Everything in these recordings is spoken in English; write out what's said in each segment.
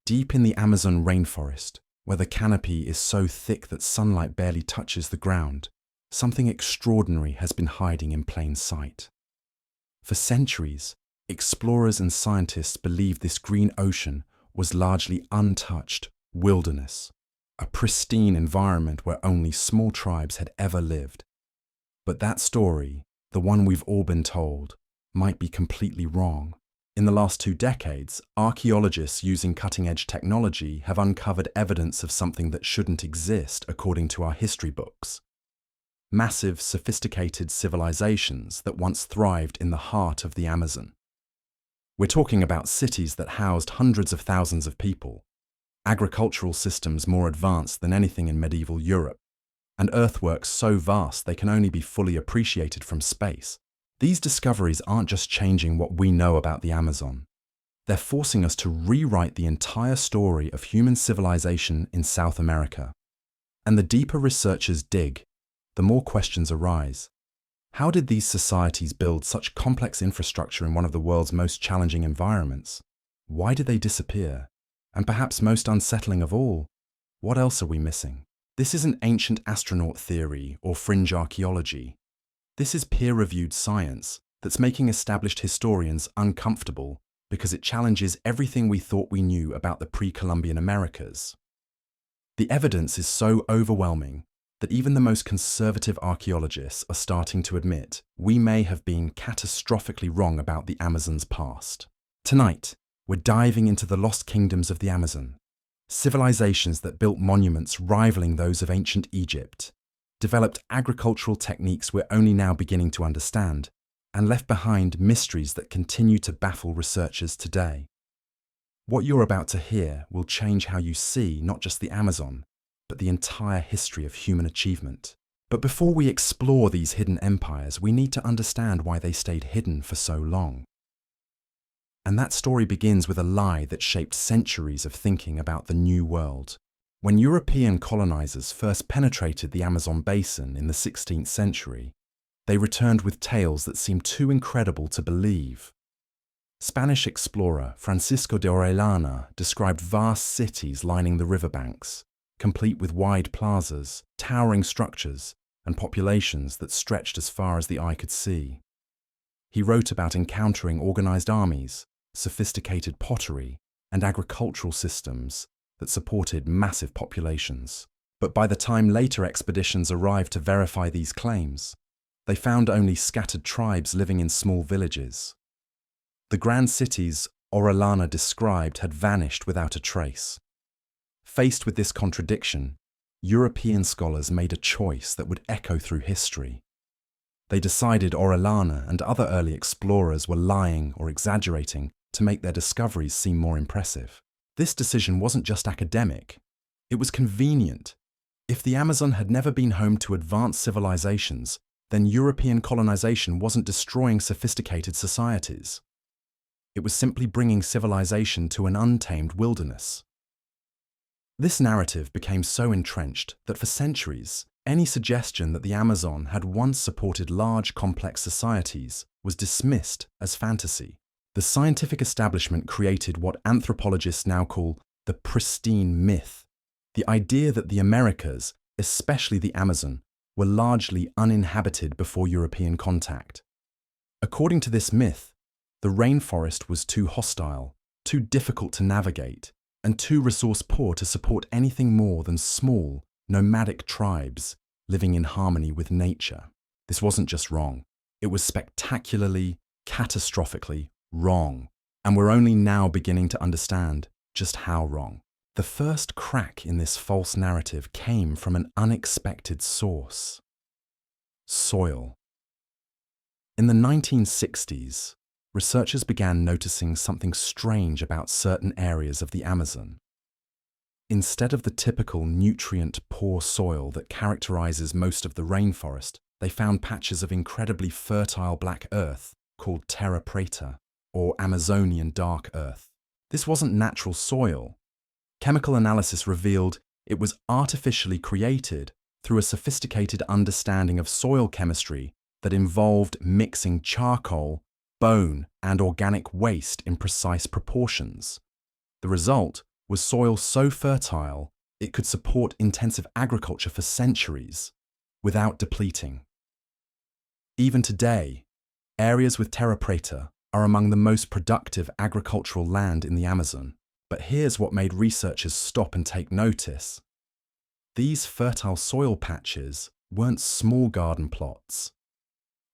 Deep in the Amazon rainforest, where the canopy is so thick that sunlight barely touches the ground, something extraordinary has been hiding in plain sight. For centuries, explorers and scientists believed this green ocean was largely untouched wilderness, a pristine environment where only small tribes had ever lived. But that story, the one we've all been told, might be completely wrong. In the last 2 decades, archaeologists using cutting-edge technology have uncovered evidence of something that shouldn't exist according to our history books. Massive, sophisticated civilizations that once thrived in the heart of the Amazon. We're talking about cities that housed hundreds of thousands of people, agricultural systems more advanced than anything in medieval Europe, and earthworks so vast they can only be fully appreciated from space. These discoveries aren't just changing what we know about the Amazon. They're forcing us to rewrite the entire story of human civilization in South America. And the deeper researchers dig, the more questions arise. How did these societies build such complex infrastructure in one of the world's most challenging environments? Why did they disappear? And perhaps most unsettling of all, what else are we missing? This isn't ancient astronaut theory or fringe archaeology. This is peer-reviewed science that's making established historians uncomfortable because it challenges everything we thought we knew about the pre-Columbian Americas. The evidence is so overwhelming that even the most conservative archaeologists are starting to admit we may have been catastrophically wrong about the Amazon's past. Tonight, we're diving into the lost kingdoms of the Amazon, civilizations that built monuments rivaling those of ancient Egypt, developed agricultural techniques we're only now beginning to understand, and left behind mysteries that continue to baffle researchers today. What you're about to hear will change how you see not just the Amazon, but the entire history of human achievement. But before we explore these hidden empires, we need to understand why they stayed hidden for so long. And that story begins with a lie that shaped centuries of thinking about the New World. When European colonizers first penetrated the Amazon basin in the 16th century, they returned with tales that seemed too incredible to believe. Spanish explorer Francisco de Orellana described vast cities lining the riverbanks, complete with wide plazas, towering structures, and populations that stretched as far as the eye could see. He wrote about encountering organized armies, sophisticated pottery, and agricultural systems that supported massive populations. But by the time later expeditions arrived to verify these claims, they found only scattered tribes living in small villages. The grand cities Orellana described had vanished without a trace. Faced with this contradiction, European scholars made a choice that would echo through history. They decided Orellana and other early explorers were lying or exaggerating to make their discoveries seem more impressive. This decision wasn't just academic, it was convenient. If the Amazon had never been home to advanced civilizations, then European colonization wasn't destroying sophisticated societies. It was simply bringing civilization to an untamed wilderness. This narrative became so entrenched that for centuries, any suggestion that the Amazon had once supported large, complex societies was dismissed as fantasy. The scientific establishment created what anthropologists now call the pristine myth, the idea that the Americas, especially the Amazon, were largely uninhabited before European contact. According to this myth, the rainforest was too hostile, too difficult to navigate, and too resource-poor to support anything more than small, nomadic tribes living in harmony with nature. This wasn't just wrong. It was spectacularly, catastrophically wrong. And we're only now beginning to understand just how wrong. The first crack in this false narrative came from an unexpected source: soil. In the 1960s, researchers began noticing something strange about certain areas of the Amazon. Instead of the typical nutrient-poor soil that characterizes most of the rainforest, they found patches of incredibly fertile black earth called terra preta, or Amazonian dark earth. This wasn't natural soil. Chemical analysis revealed it was artificially created through a sophisticated understanding of soil chemistry that involved mixing charcoal, bone, and organic waste in precise proportions. The result was soil so fertile it could support intensive agriculture for centuries without depleting. Even today, areas with terra preta are among the most productive agricultural land in the Amazon. But here's what made researchers stop and take notice. These fertile soil patches weren't small garden plots.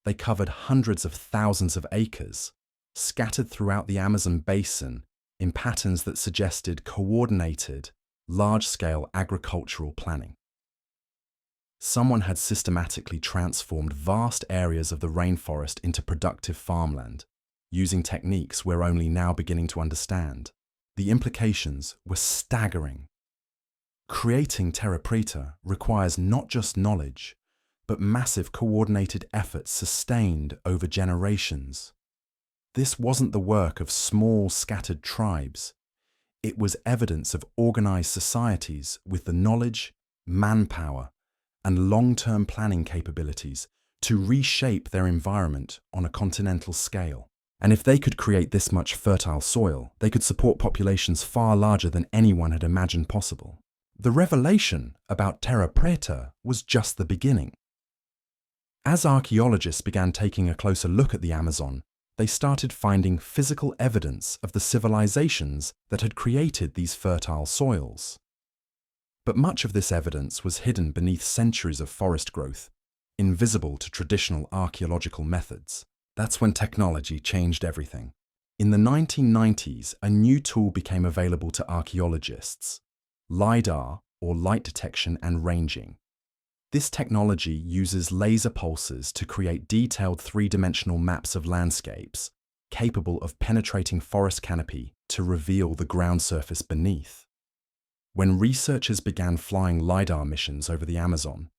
They covered hundreds of thousands of acres, scattered throughout the Amazon basin in patterns that suggested coordinated, large-scale agricultural planning. Someone had systematically transformed vast areas of the rainforest into productive farmland, using techniques we're only now beginning to understand. The implications were staggering. Creating terra preta requires not just knowledge, but massive coordinated efforts sustained over generations. This wasn't the work of small, scattered tribes. It was evidence of organized societies with the knowledge, manpower, and long-term planning capabilities to reshape their environment on a continental scale. And if they could create this much fertile soil, they could support populations far larger than anyone had imagined possible. The revelation about terra preta was just the beginning. As archaeologists began taking a closer look at the Amazon, they started finding physical evidence of the civilizations that had created these fertile soils. But much of this evidence was hidden beneath centuries of forest growth, invisible to traditional archaeological methods. That's when technology changed everything. In the 1990s, a new tool became available to archaeologists: LiDAR, or light detection and ranging. This technology uses laser pulses to create detailed three-dimensional maps of landscapes, capable of penetrating forest canopy to reveal the ground surface beneath. When researchers began flying LiDAR missions over the Amazon,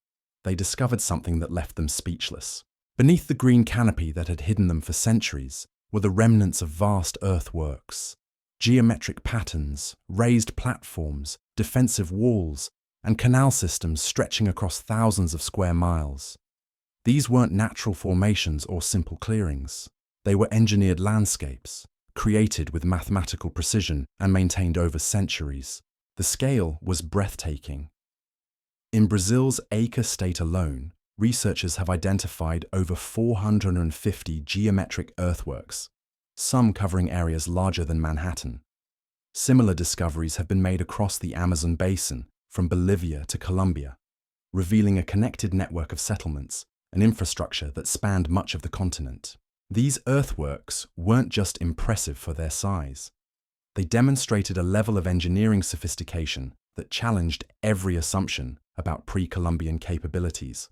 they discovered something that left them speechless. Beneath the green canopy that had hidden them for centuries were the remnants of vast earthworks, geometric patterns, raised platforms, defensive walls, and canal systems stretching across thousands of square miles. These weren't natural formations or simple clearings. They were engineered landscapes, created with mathematical precision and maintained over centuries. The scale was breathtaking. In Brazil's Acre state alone, researchers have identified over 450 geometric earthworks, some covering areas larger than Manhattan. Similar discoveries have been made across the Amazon basin, from Bolivia to Colombia, revealing a connected network of settlements and infrastructure that spanned much of the continent. These earthworks weren't just impressive for their size. They demonstrated a level of engineering sophistication that challenged every assumption about pre-Columbian capabilities.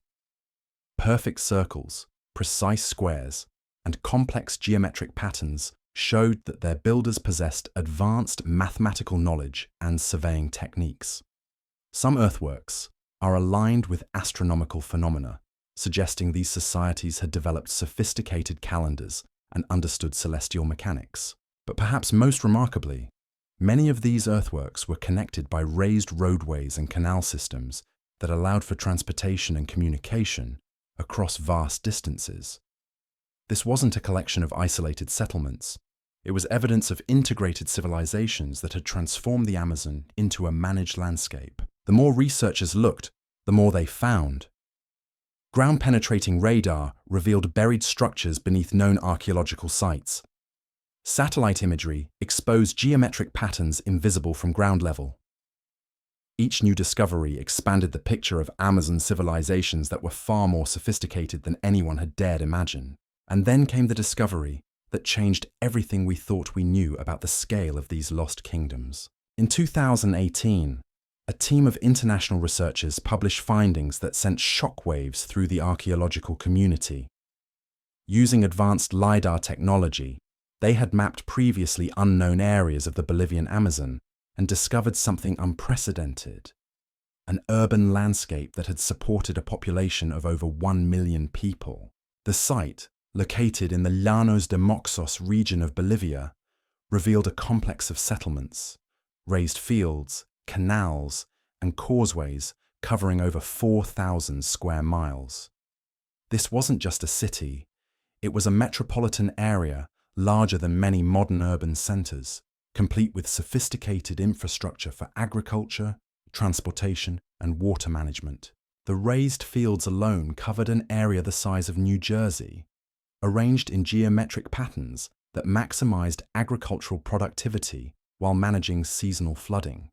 Perfect circles, precise squares, and complex geometric patterns showed that their builders possessed advanced mathematical knowledge and surveying techniques. Some earthworks are aligned with astronomical phenomena, suggesting these societies had developed sophisticated calendars and understood celestial mechanics. But perhaps most remarkably, many of these earthworks were connected by raised roadways and canal systems that allowed for transportation and communication across vast distances. This wasn't a collection of isolated settlements. It was evidence of integrated civilizations that had transformed the Amazon into a managed landscape. The more researchers looked, the more they found. Ground-penetrating radar revealed buried structures beneath known archaeological sites. Satellite imagery exposed geometric patterns invisible from ground level. Each new discovery expanded the picture of Amazon civilizations that were far more sophisticated than anyone had dared imagine. And then came the discovery that changed everything we thought we knew about the scale of these lost kingdoms. In 2018, a team of international researchers published findings that sent shockwaves through the archaeological community. Using advanced LiDAR technology, they had mapped previously unknown areas of the Bolivian Amazon and discovered something unprecedented: an urban landscape that had supported a population of over 1 million people. The site, located in the Llanos de Moxos region of Bolivia, revealed a complex of settlements, raised fields, canals, and causeways covering over 4,000 square miles. This wasn't just a city, it was a metropolitan area larger than many modern urban centers. complete with sophisticated infrastructure for agriculture, transportation, and water management. The raised fields alone covered an area the size of New Jersey, arranged in geometric patterns that maximized agricultural productivity while managing seasonal flooding.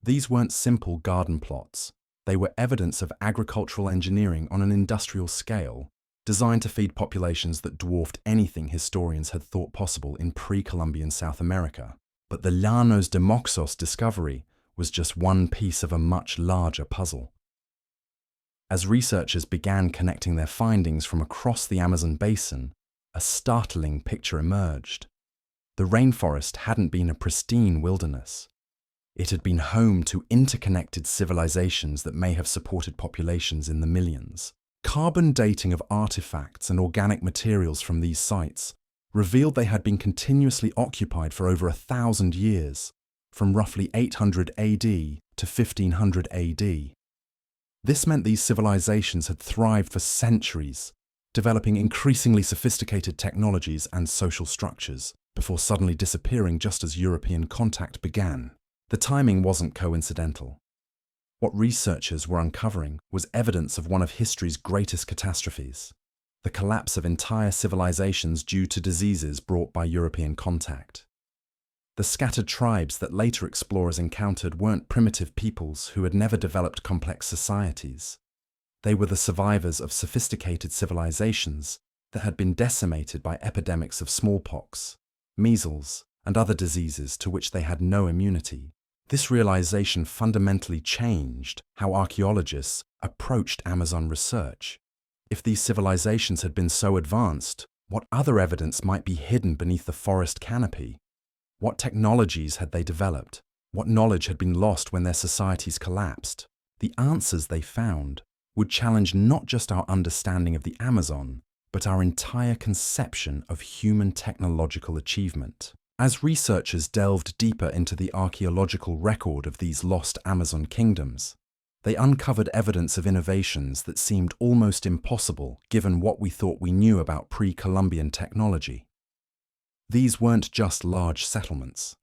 These weren't simple garden plots. They were evidence of agricultural engineering on an industrial scale, designed to feed populations that dwarfed anything historians had thought possible in pre-Columbian South America. But the Llanos de Moxos discovery was just one piece of a much larger puzzle. As researchers began connecting their findings from across the Amazon basin, a startling picture emerged. The rainforest hadn't been a pristine wilderness. It had been home to interconnected civilizations that may have supported populations in the millions. Carbon dating of artifacts and organic materials from these sites revealed they had been continuously occupied for over 1,000 years, from roughly 800 AD to 1500 AD. This meant these civilizations had thrived for centuries, developing increasingly sophisticated technologies and social structures, before suddenly disappearing just as European contact began. The timing wasn't coincidental. What researchers were uncovering was evidence of one of history's greatest catastrophes, the collapse of entire civilizations due to diseases brought by European contact. The scattered tribes that later explorers encountered weren't primitive peoples who had never developed complex societies. They were the survivors of sophisticated civilizations that had been decimated by epidemics of smallpox, measles, and other diseases to which they had no immunity. This realization fundamentally changed how archaeologists approached Amazon research. If these civilizations had been so advanced, what other evidence might be hidden beneath the forest canopy? What technologies had they developed? What knowledge had been lost when their societies collapsed? The answers they found would challenge not just our understanding of the Amazon, but our entire conception of human technological achievement. As researchers delved deeper into the archaeological record of these lost Amazon kingdoms, they uncovered evidence of innovations that seemed almost impossible given what we thought we knew about pre-Columbian technology. These weren't just large settlements.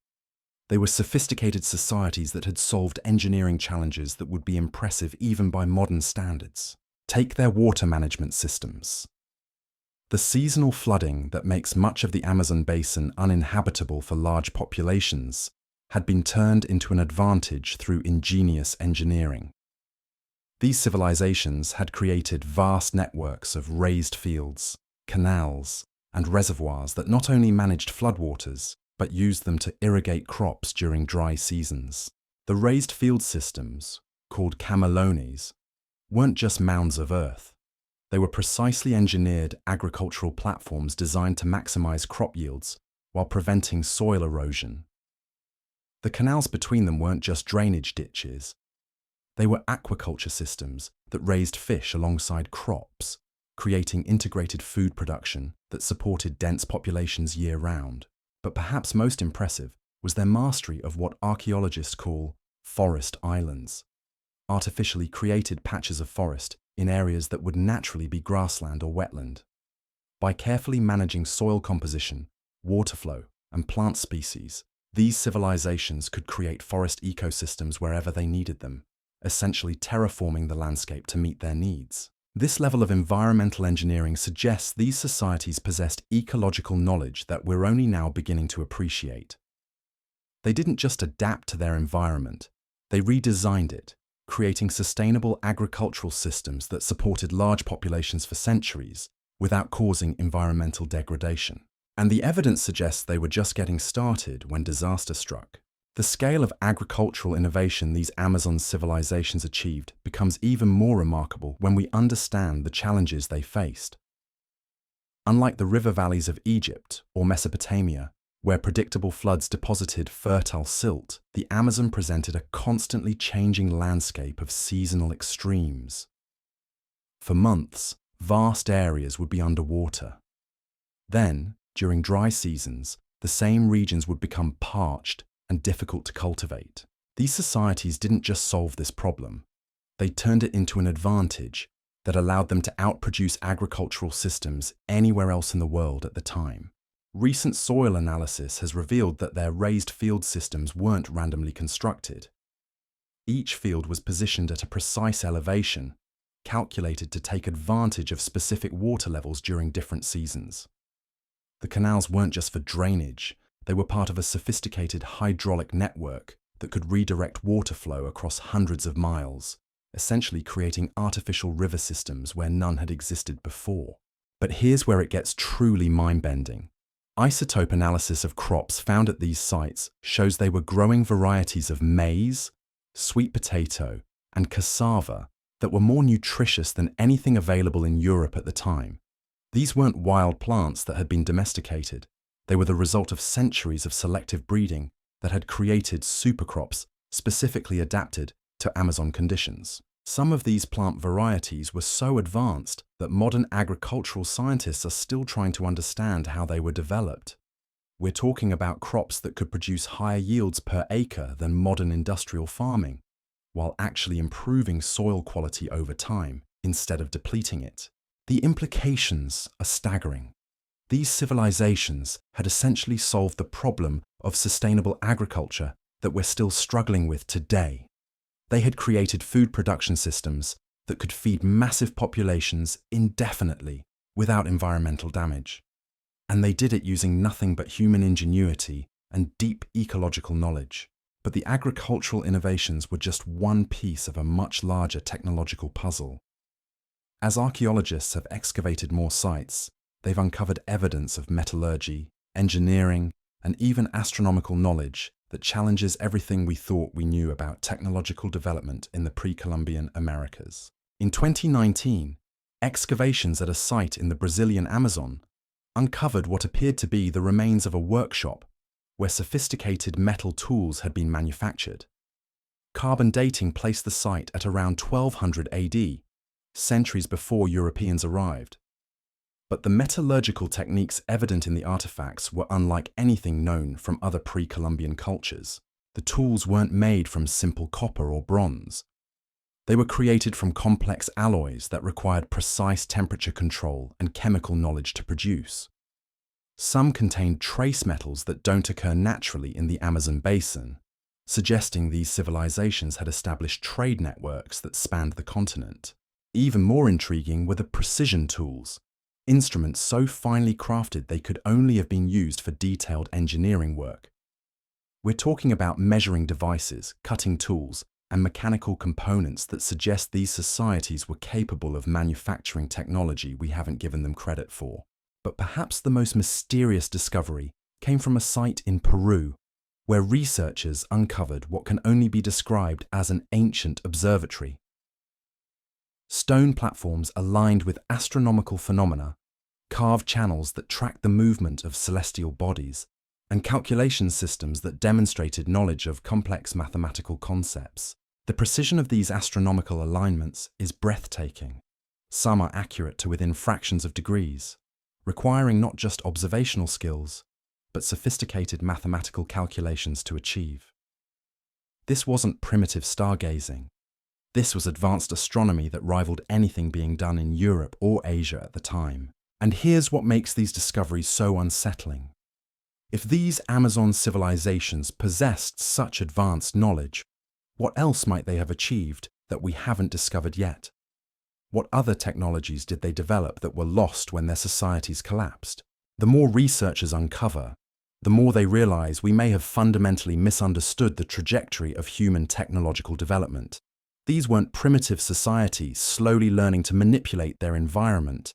They were sophisticated societies that had solved engineering challenges that would be impressive even by modern standards. Take their water management systems. The seasonal flooding that makes much of the Amazon basin uninhabitable for large populations had been turned into an advantage through ingenious engineering. These civilizations had created vast networks of raised fields, canals, and reservoirs that not only managed floodwaters, but used them to irrigate crops during dry seasons. The raised field systems, called camelones, weren't just mounds of earth. They were precisely engineered agricultural platforms designed to maximize crop yields while preventing soil erosion. The canals between them weren't just drainage ditches. They were aquaculture systems that raised fish alongside crops, creating integrated food production that supported dense populations year-round. But perhaps most impressive was their mastery of what archaeologists call forest islands, artificially created patches of forest in areas that would naturally be grassland or wetland. By carefully managing soil composition, water flow, and plant species, these civilizations could create forest ecosystems wherever they needed them, essentially terraforming the landscape to meet their needs. This level of environmental engineering suggests these societies possessed ecological knowledge that we're only now beginning to appreciate. They didn't just adapt to their environment, they redesigned it, creating sustainable agricultural systems that supported large populations for centuries without causing environmental degradation. And the evidence suggests they were just getting started when disaster struck. The scale of agricultural innovation these Amazon civilizations achieved becomes even more remarkable when we understand the challenges they faced. Unlike the river valleys of Egypt or Mesopotamia, where predictable floods deposited fertile silt, the Amazon presented a constantly changing landscape of seasonal extremes. For months, vast areas would be underwater. Then, during dry seasons, the same regions would become parched and difficult to cultivate. These societies didn't just solve this problem, they turned it into an advantage that allowed them to outproduce agricultural systems anywhere else in the world at the time. Recent soil analysis has revealed that their raised field systems weren't randomly constructed. Each field was positioned at a precise elevation, calculated to take advantage of specific water levels during different seasons. The canals weren't just for drainage, they were part of a sophisticated hydraulic network that could redirect water flow across hundreds of miles, essentially creating artificial river systems where none had existed before. But here's where it gets truly mind-bending. Isotope analysis of crops found at these sites shows they were growing varieties of maize, sweet potato, and cassava that were more nutritious than anything available in Europe at the time. These weren't wild plants that had been domesticated. They were the result of centuries of selective breeding that had created supercrops specifically adapted to Amazon conditions. Some of these plant varieties were so advanced that modern agricultural scientists are still trying to understand how they were developed. We're talking about crops that could produce higher yields per acre than modern industrial farming, while actually improving soil quality over time instead of depleting it. The implications are staggering. These civilizations had essentially solved the problem of sustainable agriculture that we're still struggling with today. They had created food production systems that could feed massive populations indefinitely without environmental damage. And they did it using nothing but human ingenuity and deep ecological knowledge. But the agricultural innovations were just one piece of a much larger technological puzzle. As archaeologists have excavated more sites, they've uncovered evidence of metallurgy, engineering, and even astronomical knowledge that challenges everything we thought we knew about technological development in the pre-Columbian Americas. In 2019, excavations at a site in the Brazilian Amazon uncovered what appeared to be the remains of a workshop where sophisticated metal tools had been manufactured. Carbon dating placed the site at around 1200 AD, centuries before Europeans arrived. But the metallurgical techniques evident in the artifacts were unlike anything known from other pre-Columbian cultures. The tools weren't made from simple copper or bronze. They were created from complex alloys that required precise temperature control and chemical knowledge to produce. Some contained trace metals that don't occur naturally in the Amazon basin, suggesting these civilizations had established trade networks that spanned the continent. Even more intriguing were the precision tools, instruments so finely crafted they could only have been used for detailed engineering work. We're talking about measuring devices, cutting tools, and mechanical components that suggest these societies were capable of manufacturing technology we haven't given them credit for. But perhaps the most mysterious discovery came from a site in Peru, where researchers uncovered what can only be described as an ancient observatory. Stone platforms aligned with astronomical phenomena, carved channels that tracked the movement of celestial bodies, and calculation systems that demonstrated knowledge of complex mathematical concepts. The precision of these astronomical alignments is breathtaking. Some are accurate to within fractions of degrees, requiring not just observational skills, but sophisticated mathematical calculations to achieve. This wasn't primitive stargazing. This was advanced astronomy that rivaled anything being done in Europe or Asia at the time. And here's what makes these discoveries so unsettling. If these Amazon civilizations possessed such advanced knowledge, what else might they have achieved that we haven't discovered yet? What other technologies did they develop that were lost when their societies collapsed? The more researchers uncover, the more they realize we may have fundamentally misunderstood the trajectory of human technological development. These weren't primitive societies slowly learning to manipulate their environment.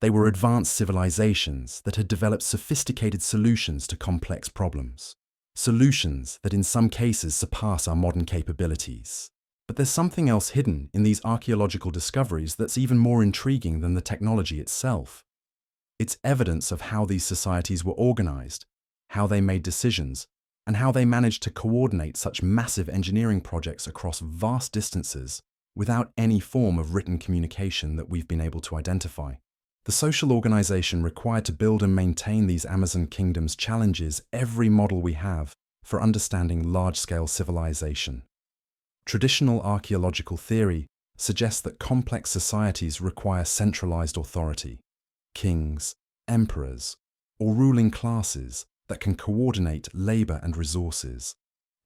They were advanced civilizations that had developed sophisticated solutions to complex problems. Solutions that in some cases surpass our modern capabilities. But there's something else hidden in these archaeological discoveries that's even more intriguing than the technology itself. It's evidence of how these societies were organized, how they made decisions, and how they managed to coordinate such massive engineering projects across vast distances without any form of written communication that we've been able to identify. The social organization required to build and maintain these Amazon kingdoms challenges every model we have for understanding large-scale civilization. Traditional archaeological theory suggests that complex societies require centralized authority. Kings, emperors, or ruling classes that can coordinate labor and resources.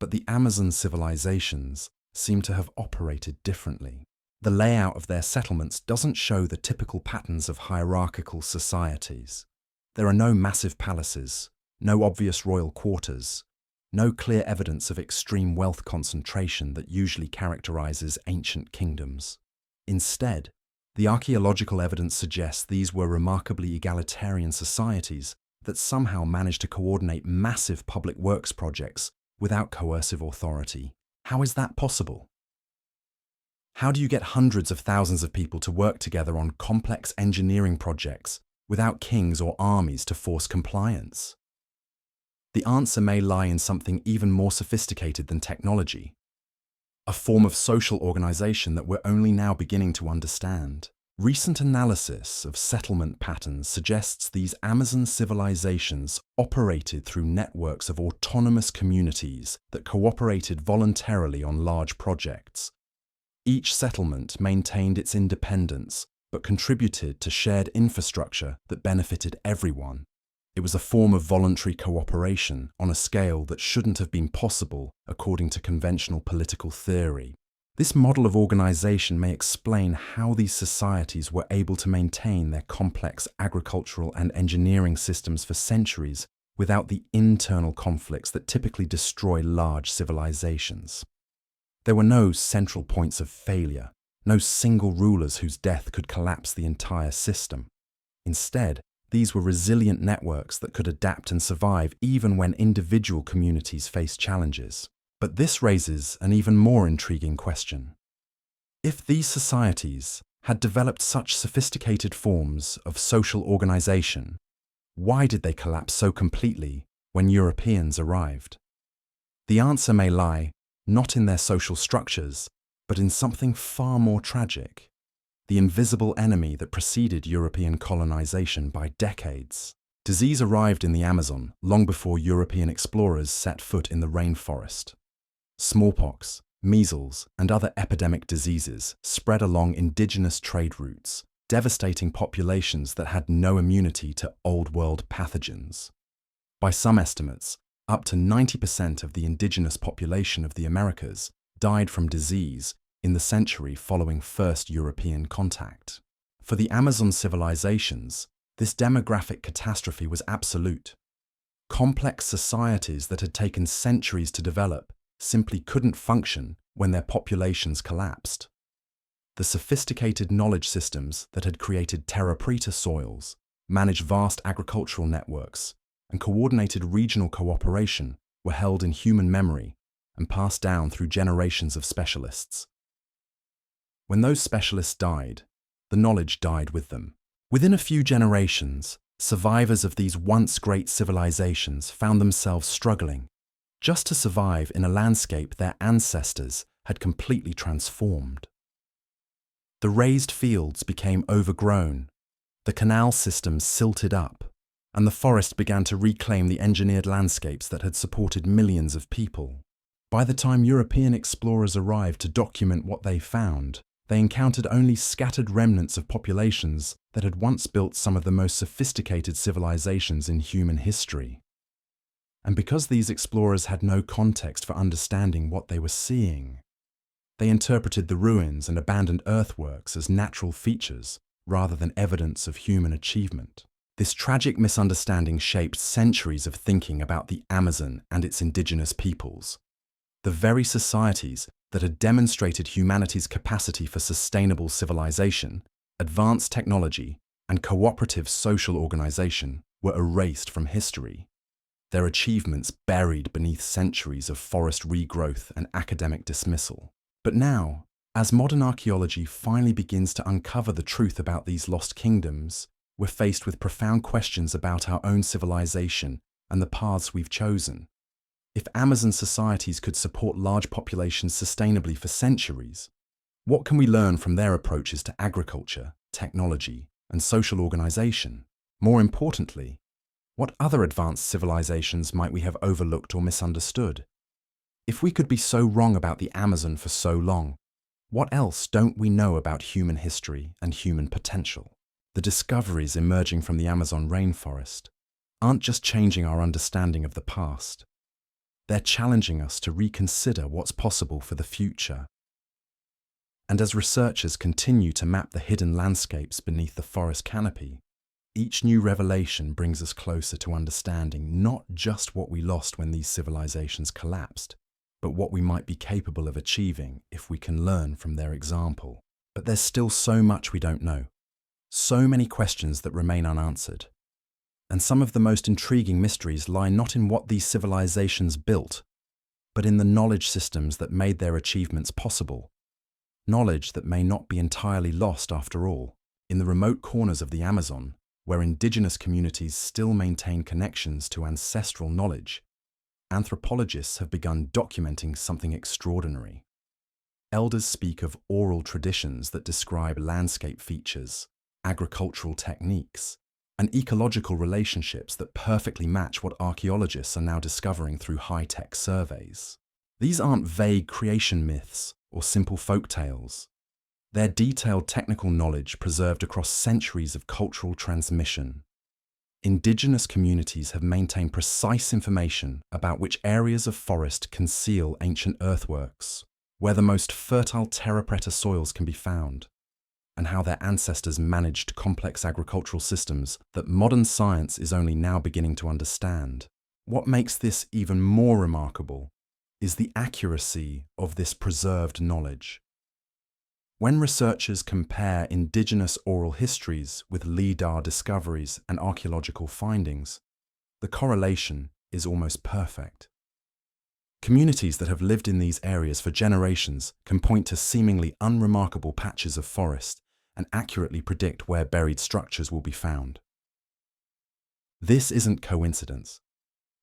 But the Amazon civilizations seem to have operated differently. The layout of their settlements doesn't show the typical patterns of hierarchical societies. There are no massive palaces, no obvious royal quarters, no clear evidence of extreme wealth concentration that usually characterizes ancient kingdoms. Instead, the archaeological evidence suggests these were remarkably egalitarian societies that somehow managed to coordinate massive public works projects without coercive authority. How is that possible? How do you get hundreds of thousands of people to work together on complex engineering projects without kings or armies to force compliance? The answer may lie in something even more sophisticated than technology, a form of social organization that we're only now beginning to understand. Recent analysis of settlement patterns suggests these Amazon civilizations operated through networks of autonomous communities that cooperated voluntarily on large projects. Each settlement maintained its independence, but contributed to shared infrastructure that benefited everyone. It was a form of voluntary cooperation on a scale that shouldn't have been possible according to conventional political theory. This model of organization may explain how these societies were able to maintain their complex agricultural and engineering systems for centuries without the internal conflicts that typically destroy large civilizations. There were no central points of failure, no single rulers whose death could collapse the entire system. Instead, these were resilient networks that could adapt and survive even when individual communities faced challenges. But this raises an even more intriguing question. If these societies had developed such sophisticated forms of social organization, why did they collapse so completely when Europeans arrived? The answer may lie not in their social structures, but in something far more tragic: the invisible enemy that preceded European colonization by decades. Disease arrived in the Amazon long before European explorers set foot in the rainforest. Smallpox, measles, and other epidemic diseases spread along indigenous trade routes, devastating populations that had no immunity to Old World pathogens. By some estimates, up to 90% of the indigenous population of the Americas died from disease in the century following first European contact. For the Amazon civilizations, this demographic catastrophe was absolute. Complex societies that had taken centuries to develop simply couldn't function when their populations collapsed. The sophisticated knowledge systems that had created terra preta soils, managed vast agricultural networks, and coordinated regional cooperation were held in human memory and passed down through generations of specialists. When those specialists died, the knowledge died with them. Within a few generations, survivors of these once great civilizations found themselves struggling just to survive in a landscape their ancestors had completely transformed. The raised fields became overgrown, the canal systems silted up, and the forest began to reclaim the engineered landscapes that had supported millions of people. By the time European explorers arrived to document what they found, they encountered only scattered remnants of populations that had once built some of the most sophisticated civilizations in human history. And because these explorers had no context for understanding what they were seeing, they interpreted the ruins and abandoned earthworks as natural features rather than evidence of human achievement. This tragic misunderstanding shaped centuries of thinking about the Amazon and its indigenous peoples. The very societies that had demonstrated humanity's capacity for sustainable civilization, advanced technology, and cooperative social organization were erased from history, their achievements buried beneath centuries of forest regrowth and academic dismissal. But now, as modern archaeology finally begins to uncover the truth about these lost kingdoms, we're faced with profound questions about our own civilization and the paths we've chosen. If Amazon societies could support large populations sustainably for centuries, what can we learn from their approaches to agriculture, technology, and social organization? More importantly, what other advanced civilizations might we have overlooked or misunderstood? If we could be so wrong about the Amazon for so long, what else don't we know about human history and human potential? The discoveries emerging from the Amazon rainforest, aren't just changing our understanding of the past. They're challenging us to reconsider what's possible for the future. And as researchers continue to map the hidden landscapes beneath the forest canopy, each new revelation brings us closer to understanding not just what we lost when these civilizations collapsed, but what we might be capable of achieving if we can learn from their example. But there's still so much we don't know, so many questions that remain unanswered. And some of the most intriguing mysteries lie not in what these civilizations built, but in the knowledge systems that made their achievements possible. Knowledge that may not be entirely lost after all. In the remote corners of the Amazon, where indigenous communities still maintain connections to ancestral knowledge, anthropologists have begun documenting something extraordinary. Elders speak of oral traditions that describe landscape features, agricultural techniques, and ecological relationships that perfectly match what archaeologists are now discovering through high-tech surveys. These aren't vague creation myths or simple folk tales. They're detailed technical knowledge preserved across centuries of cultural transmission. Indigenous communities have maintained precise information about which areas of forest conceal ancient earthworks, where the most fertile terra preta soils can be found, and how their ancestors managed complex agricultural systems that modern science is only now beginning to understand. What makes this even more remarkable is the accuracy of this preserved knowledge. When researchers compare indigenous oral histories with LIDAR discoveries and archaeological findings, the correlation is almost perfect. Communities that have lived in these areas for generations can point to seemingly unremarkable patches of forest and accurately predict where buried structures will be found. This isn't coincidence.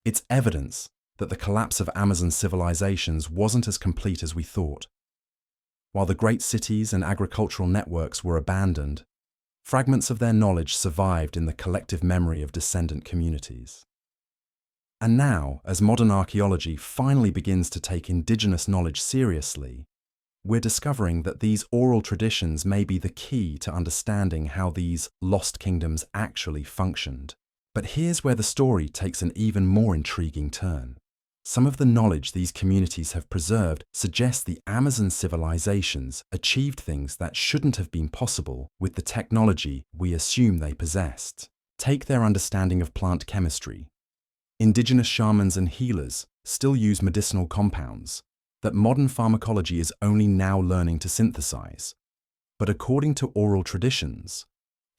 It's evidence that the collapse of Amazon civilizations wasn't as complete as we thought. While the great cities and agricultural networks were abandoned, fragments of their knowledge survived in the collective memory of descendant communities. And now, as modern archaeology finally begins to take indigenous knowledge seriously, we're discovering that these oral traditions may be the key to understanding how these lost kingdoms actually functioned. But here's where the story takes an even more intriguing turn. Some of the knowledge these communities have preserved suggests the Amazon civilizations achieved things that shouldn't have been possible with the technology we assume they possessed. Take their understanding of plant chemistry. Indigenous shamans and healers still use medicinal compounds that modern pharmacology is only now learning to synthesize. But according to oral traditions,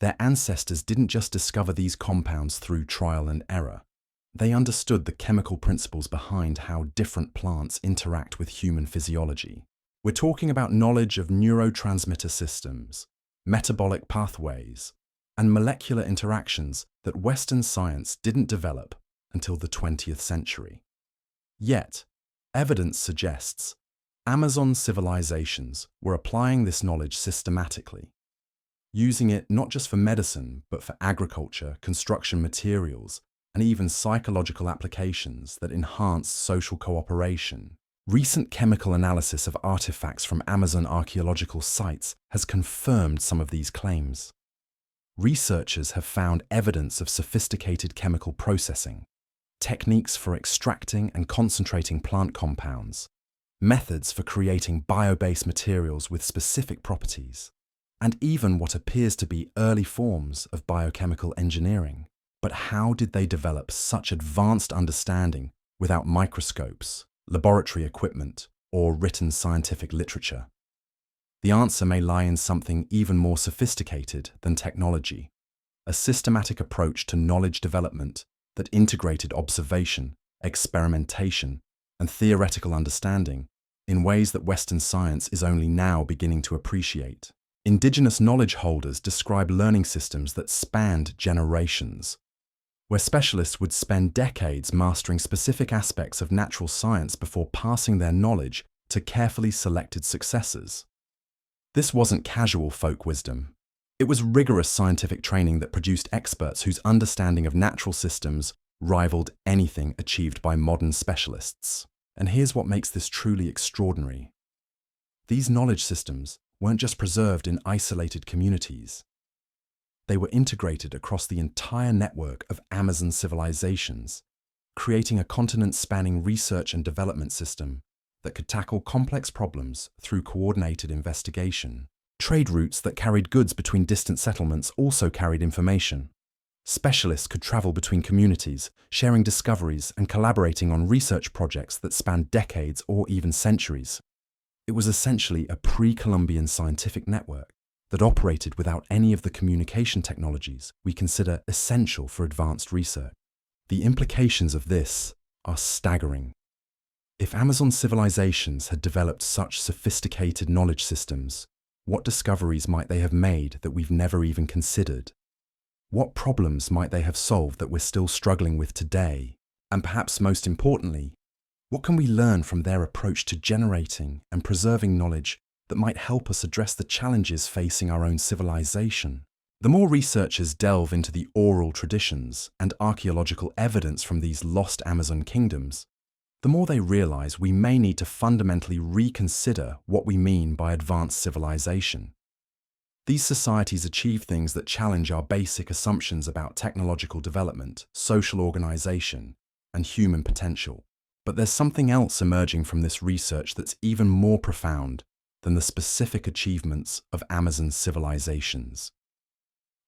their ancestors didn't just discover these compounds through trial and error. They understood the chemical principles behind how different plants interact with human physiology. We're talking about knowledge of neurotransmitter systems, metabolic pathways, and molecular interactions that Western science didn't develop until the 20th century. Yet, evidence suggests Amazon civilizations were applying this knowledge systematically, using it not just for medicine, but for agriculture, construction materials, and even psychological applications that enhance social cooperation. Recent chemical analysis of artifacts from Amazon archaeological sites has confirmed some of these claims. Researchers have found evidence of sophisticated chemical processing, techniques for extracting and concentrating plant compounds, methods for creating bio-based materials with specific properties, and even what appears to be early forms of biochemical engineering. But how did they develop such advanced understanding without microscopes, laboratory equipment, or written scientific literature? The answer may lie in something even more sophisticated than technology, a systematic approach to knowledge development that integrated observation, experimentation, and theoretical understanding in ways that Western science is only now beginning to appreciate. Indigenous knowledge holders describe learning systems that spanned generations, where specialists would spend decades mastering specific aspects of natural science before passing their knowledge to carefully selected successors. This wasn't casual folk wisdom. It was rigorous scientific training that produced experts whose understanding of natural systems rivaled anything achieved by modern specialists. And here's what makes this truly extraordinary. These knowledge systems weren't just preserved in isolated communities. they were integrated across the entire network of Amazon civilizations, creating a continent-spanning research and development system that could tackle complex problems through coordinated investigation. Trade routes that carried goods between distant settlements also carried information. Specialists could travel between communities, sharing discoveries and collaborating on research projects that spanned decades or even centuries. It was essentially a pre-Columbian scientific network that operated without any of the communication technologies we consider essential for advanced research. The implications of this are staggering. If Amazon civilizations had developed such sophisticated knowledge systems, what discoveries might they have made that we've never even considered? What problems might they have solved that we're still struggling with today? And perhaps most importantly, what can we learn from their approach to generating and preserving knowledge that might help us address the challenges facing our own civilization? The more researchers delve into the oral traditions and archaeological evidence from these lost Amazon kingdoms, the more they realize we may need to fundamentally reconsider what we mean by advanced civilization. These societies achieve things that challenge our basic assumptions about technological development, social organization, and human potential. But there's something else emerging from this research that's even more profound than the specific achievements of Amazon civilizations.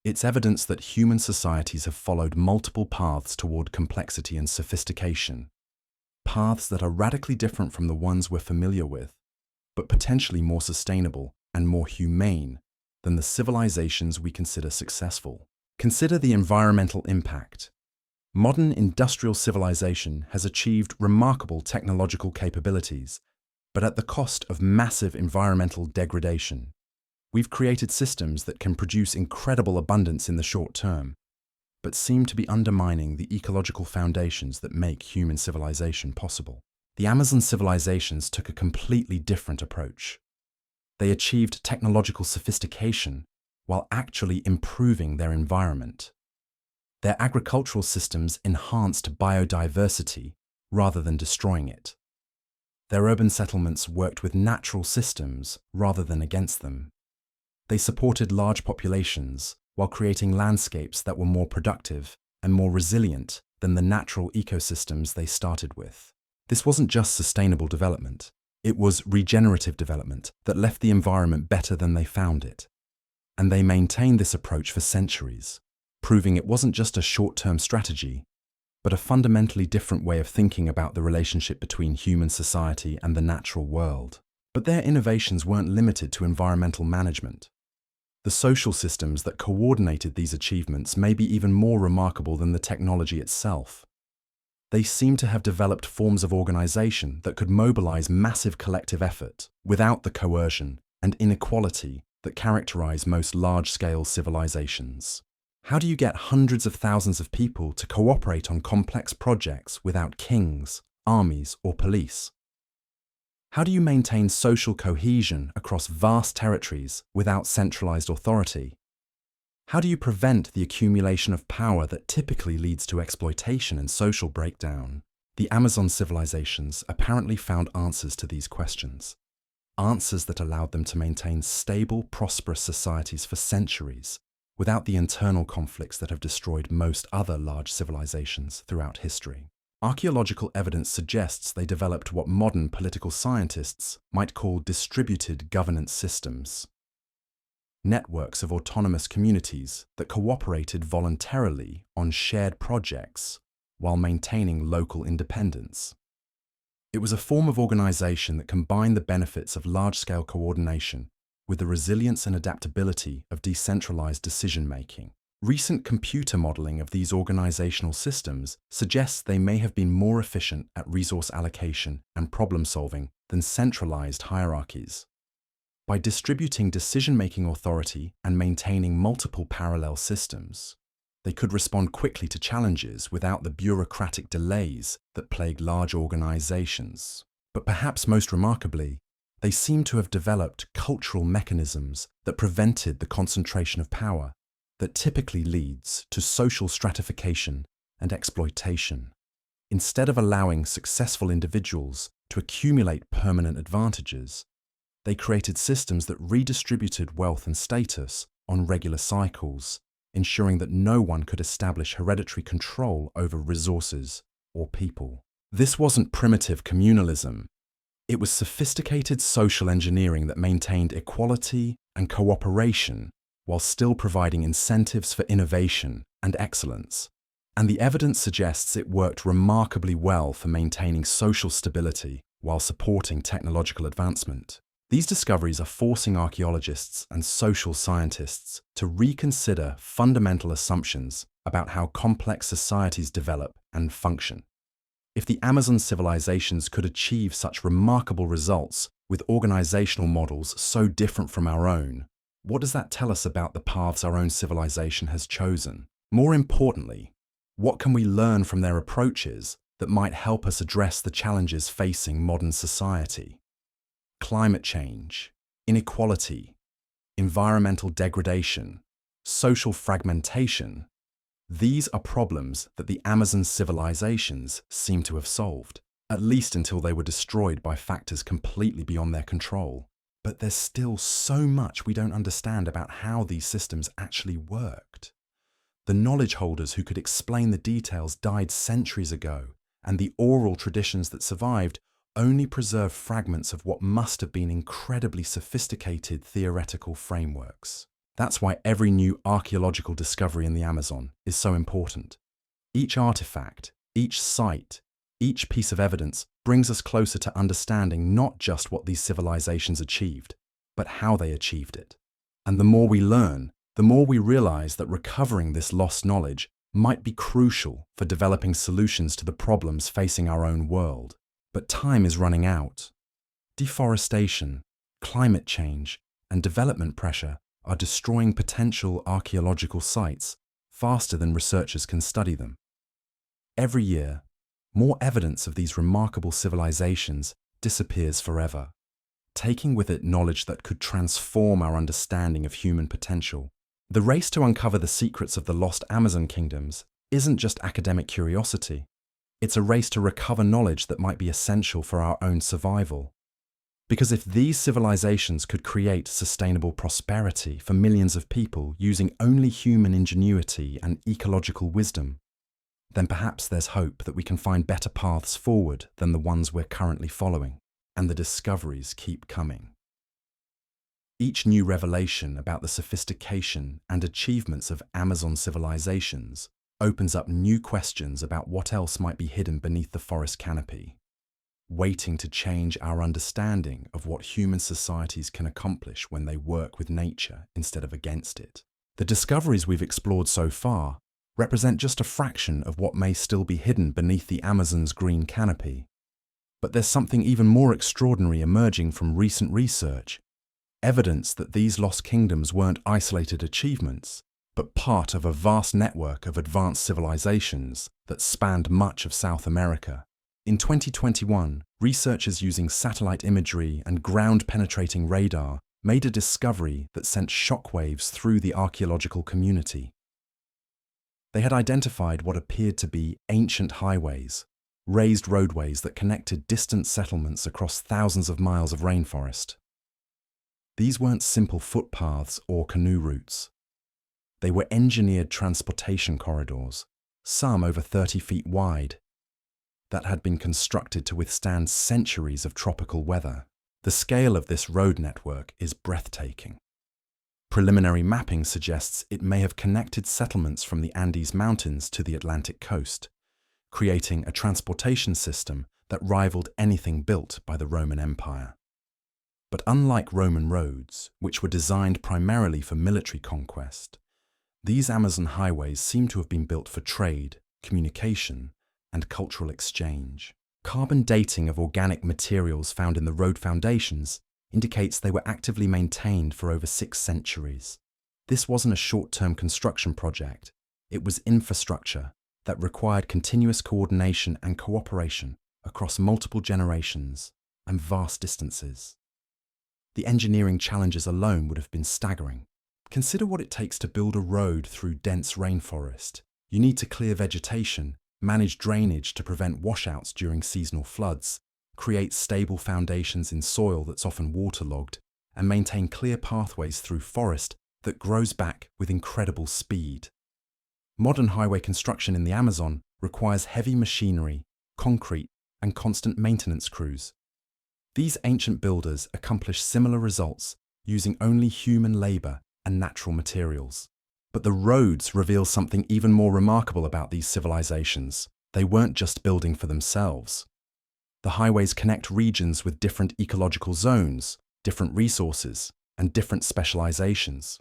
It's evidence that human societies have followed multiple paths toward complexity and sophistication, paths that are radically different from the ones we're familiar with, but potentially more sustainable and more humane than the civilizations we consider successful. Consider the environmental impact. Modern industrial civilization has achieved remarkable technological capabilities, but at the cost of massive environmental degradation. We've created systems that can produce incredible abundance in the short term, but seem to be undermining the ecological foundations that make human civilization possible. The Amazon civilizations took a completely different approach. They achieved technological sophistication while actually improving their environment. Their agricultural systems enhanced biodiversity rather than destroying it. Their urban settlements worked with natural systems rather than against them. They supported large populations while creating landscapes that were more productive and more resilient than the natural ecosystems they started with. This wasn't just sustainable development. It was regenerative development that left the environment better than they found it. And they maintained this approach for centuries, proving it wasn't just a short-term strategy, but a fundamentally different way of thinking about the relationship between human society and the natural world. But their innovations weren't limited to environmental management. The social systems that coordinated these achievements may be even more remarkable than the technology itself. They seem to have developed forms of organization that could mobilize massive collective effort without the coercion and inequality that characterize most large-scale civilizations. How do you get hundreds of thousands of people to cooperate on complex projects without kings, armies, or police? How do you maintain social cohesion across vast territories without centralized authority? How do you prevent the accumulation of power that typically leads to exploitation and social breakdown? The Amazon civilizations apparently found answers to these questions. Answers that allowed them to maintain stable, prosperous societies for centuries, without the internal conflicts that have destroyed most other large civilizations throughout history. Archaeological evidence suggests they developed what modern political scientists might call distributed governance systems. Networks of autonomous communities that cooperated voluntarily on shared projects while maintaining local independence. It was a form of organization that combined the benefits of large-scale coordination with the resilience and adaptability of decentralized decision-making. Recent computer modeling of these organizational systems suggests they may have been more efficient at resource allocation and problem-solving than centralized hierarchies. By distributing decision-making authority and maintaining multiple parallel systems, they could respond quickly to challenges without the bureaucratic delays that plague large organizations. But perhaps most remarkably, they seem to have developed cultural mechanisms that prevented the concentration of power that typically leads to social stratification and exploitation. Instead of allowing successful individuals to accumulate permanent advantages, they created systems that redistributed wealth and status on regular cycles, ensuring that no one could establish hereditary control over resources or people. This wasn't primitive communalism. It was sophisticated social engineering that maintained equality and cooperation while still providing incentives for innovation and excellence. And the evidence suggests it worked remarkably well for maintaining social stability while supporting technological advancement. These discoveries are forcing archaeologists and social scientists to reconsider fundamental assumptions about how complex societies develop and function. If the Amazon civilizations could achieve such remarkable results with organizational models so different from our own, what does that tell us about the paths our own civilization has chosen? More importantly, what can we learn from their approaches that might help us address the challenges facing modern society? Climate change, inequality, environmental degradation, social fragmentation. These are problems that the Amazon civilizations seem to have solved, at least until they were destroyed by factors completely beyond their control. But there's still so much we don't understand about how these systems actually worked. The knowledge holders who could explain the details died centuries ago, and the oral traditions that survived only preserve fragments of what must have been incredibly sophisticated theoretical frameworks. That's why every new archaeological discovery in the Amazon is so important. Each artifact, each site, each piece of evidence brings us closer to understanding not just what these civilizations achieved, but how they achieved it. And the more we learn, the more we realize that recovering this lost knowledge might be crucial for developing solutions to the problems facing our own world. But time is running out. Deforestation, climate change, and development pressure are destroying potential archaeological sites faster than researchers can study them. Every year, more evidence of these remarkable civilizations disappears forever, taking with it knowledge that could transform our understanding of human potential. The race to uncover the secrets of the lost Amazon kingdoms isn't just academic curiosity. It's a race to recover knowledge that might be essential for our own survival. Because if these civilizations could create sustainable prosperity for millions of people using only human ingenuity and ecological wisdom, then perhaps there's hope that we can find better paths forward than the ones we're currently following, and the discoveries keep coming. Each new revelation about the sophistication and achievements of Amazon civilizations opens up new questions about what else might be hidden beneath the forest canopy, waiting to change our understanding of what human societies can accomplish when they work with nature instead of against it. The discoveries we've explored so far represent just a fraction of what may still be hidden beneath the Amazon's green canopy. But there's something even more extraordinary emerging from recent research, evidence that these lost kingdoms weren't isolated achievements, but part of a vast network of advanced civilizations that spanned much of South America. In 2021, researchers using satellite imagery and ground-penetrating radar made a discovery that sent shockwaves through the archaeological community. They had identified what appeared to be ancient highways, raised roadways that connected distant settlements across thousands of miles of rainforest. These weren't simple footpaths or canoe routes. They were engineered transportation corridors, some over 30 feet wide, that had been constructed to withstand centuries of tropical weather. The scale of this road network is breathtaking. Preliminary mapping suggests it may have connected settlements from the Andes Mountains to the Atlantic coast, creating a transportation system that rivaled anything built by the Roman Empire. But unlike Roman roads, which were designed primarily for military conquest, these Amazon highways seem to have been built for trade, communication, and cultural exchange. Carbon dating of organic materials found in the road foundations indicates they were actively maintained for over 6 centuries. This wasn't a short-term construction project. It was infrastructure that required continuous coordination and cooperation across multiple generations and vast distances. The engineering challenges alone would have been staggering. Consider what it takes to build a road through dense rainforest. You need to clear vegetation, manage drainage to prevent washouts during seasonal floods, create stable foundations in soil that's often waterlogged, and maintain clear pathways through forest that grows back with incredible speed. Modern highway construction in the Amazon requires heavy machinery, concrete, and constant maintenance crews. These ancient builders accomplish similar results using only human labor and natural materials. But the roads reveal something even more remarkable about these civilizations. They weren't just building for themselves. The highways connect regions with different ecological zones, different resources, and different specializations.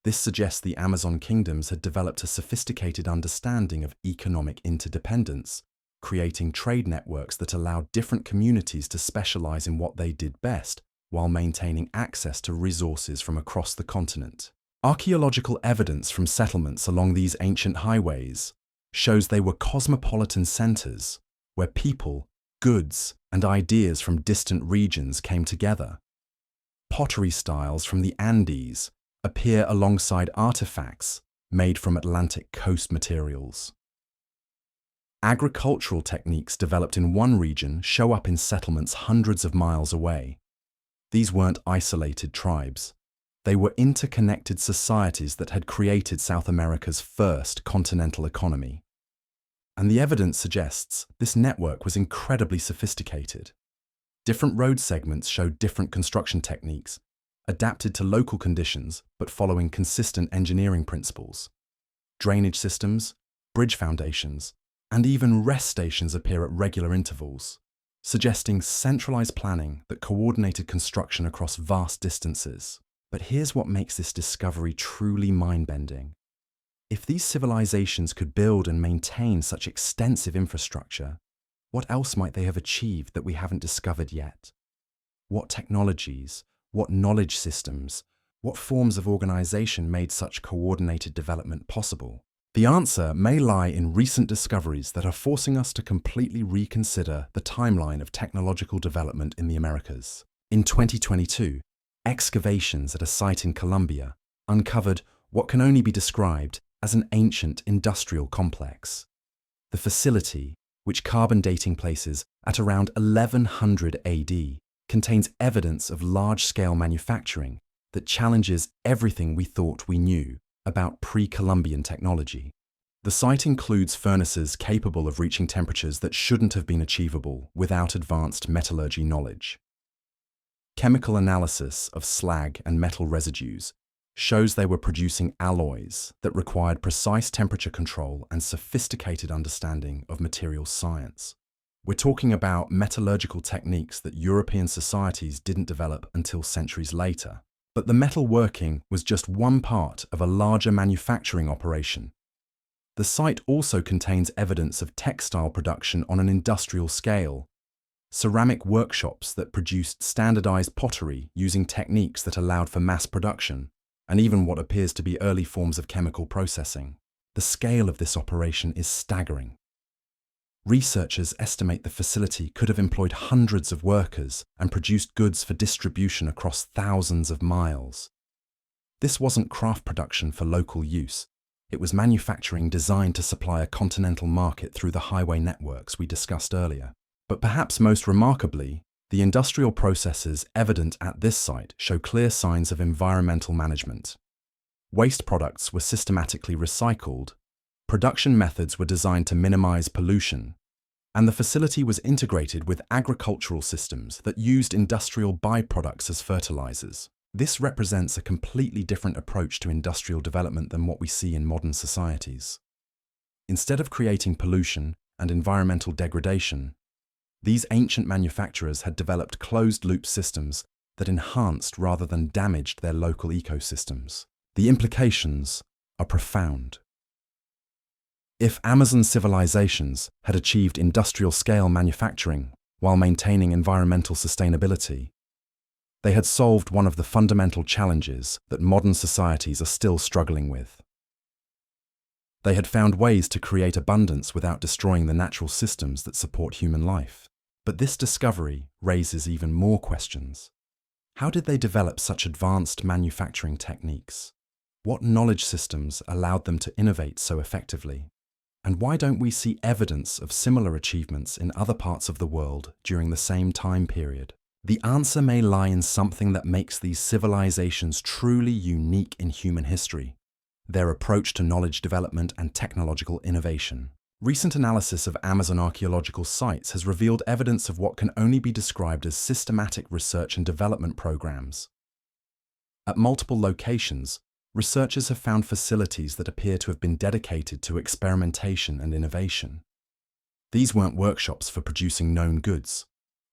This suggests the Amazon kingdoms had developed a sophisticated understanding of economic interdependence, creating trade networks that allowed different communities to specialize in what they did best, while maintaining access to resources from across the continent. Archaeological evidence from settlements along these ancient highways shows they were cosmopolitan centers where people, goods, and ideas from distant regions came together. Pottery styles from the Andes appear alongside artifacts made from Atlantic coast materials. Agricultural techniques developed in one region show up in settlements hundreds of miles away. These weren't isolated tribes. They were interconnected societies that had created South America's first continental economy. And the evidence suggests this network was incredibly sophisticated. Different road segments showed different construction techniques, adapted to local conditions but following consistent engineering principles. Drainage systems, bridge foundations, and even rest stations appear at regular intervals, suggesting centralized planning that coordinated construction across vast distances. But here's what makes this discovery truly mind-bending. If these civilizations could build and maintain such extensive infrastructure, what else might they have achieved that we haven't discovered yet? What technologies, what knowledge systems, what forms of organization made such coordinated development possible? The answer may lie in recent discoveries that are forcing us to completely reconsider the timeline of technological development in the Americas. In 2022, excavations at a site in Colombia uncovered what can only be described as an ancient industrial complex. The facility, which carbon dating places at around 1100 AD, contains evidence of large-scale manufacturing that challenges everything we thought we knew about pre-Columbian technology. The site includes furnaces capable of reaching temperatures that shouldn't have been achievable without advanced metallurgy knowledge. Chemical analysis of slag and metal residues shows they were producing alloys that required precise temperature control and sophisticated understanding of materials science. We're talking about metallurgical techniques that European societies didn't develop until centuries later. But the metalworking was just one part of a larger manufacturing operation. The site also contains evidence of textile production on an industrial scale, ceramic workshops that produced standardized pottery using techniques that allowed for mass production, and even what appears to be early forms of chemical processing. The scale of this operation is staggering. Researchers estimate the facility could have employed hundreds of workers and produced goods for distribution across thousands of miles. This wasn't craft production for local use. It was manufacturing designed to supply a continental market through the highway networks we discussed earlier. But perhaps most remarkably, the industrial processes evident at this site show clear signs of environmental management. Waste products were systematically recycled, production methods were designed to minimize pollution, and the facility was integrated with agricultural systems that used industrial byproducts as fertilizers. This represents a completely different approach to industrial development than what we see in modern societies. Instead of creating pollution and environmental degradation, these ancient manufacturers had developed closed-loop systems that enhanced rather than damaged their local ecosystems. The implications are profound. If Amazon civilizations had achieved industrial-scale manufacturing while maintaining environmental sustainability, they had solved one of the fundamental challenges that modern societies are still struggling with. They had found ways to create abundance without destroying the natural systems that support human life. But this discovery raises even more questions. How did they develop such advanced manufacturing techniques? What knowledge systems allowed them to innovate so effectively? And why don't we see evidence of similar achievements in other parts of the world during the same time period? The answer may lie in something that makes these civilizations truly unique in human history: their approach to knowledge development and technological innovation. Recent analysis of Amazon archaeological sites has revealed evidence of what can only be described as systematic research and development programs. At multiple locations, researchers have found facilities that appear to have been dedicated to experimentation and innovation. These weren't workshops for producing known goods.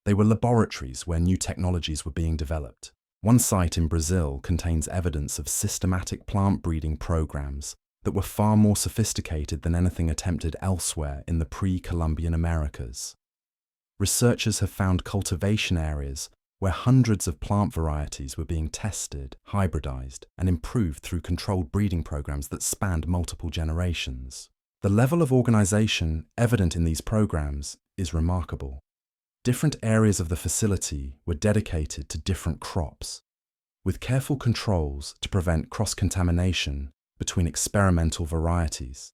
They were laboratories where new technologies were being developed. One site in Brazil contains evidence of systematic plant breeding programs that were far more sophisticated than anything attempted elsewhere in the pre-Columbian Americas. Researchers have found cultivation areas where hundreds of plant varieties were being tested, hybridized, and improved through controlled breeding programs that spanned multiple generations. The level of organization evident in these programs is remarkable. Different areas of the facility were dedicated to different crops, with careful controls to prevent cross-contamination between experimental varieties.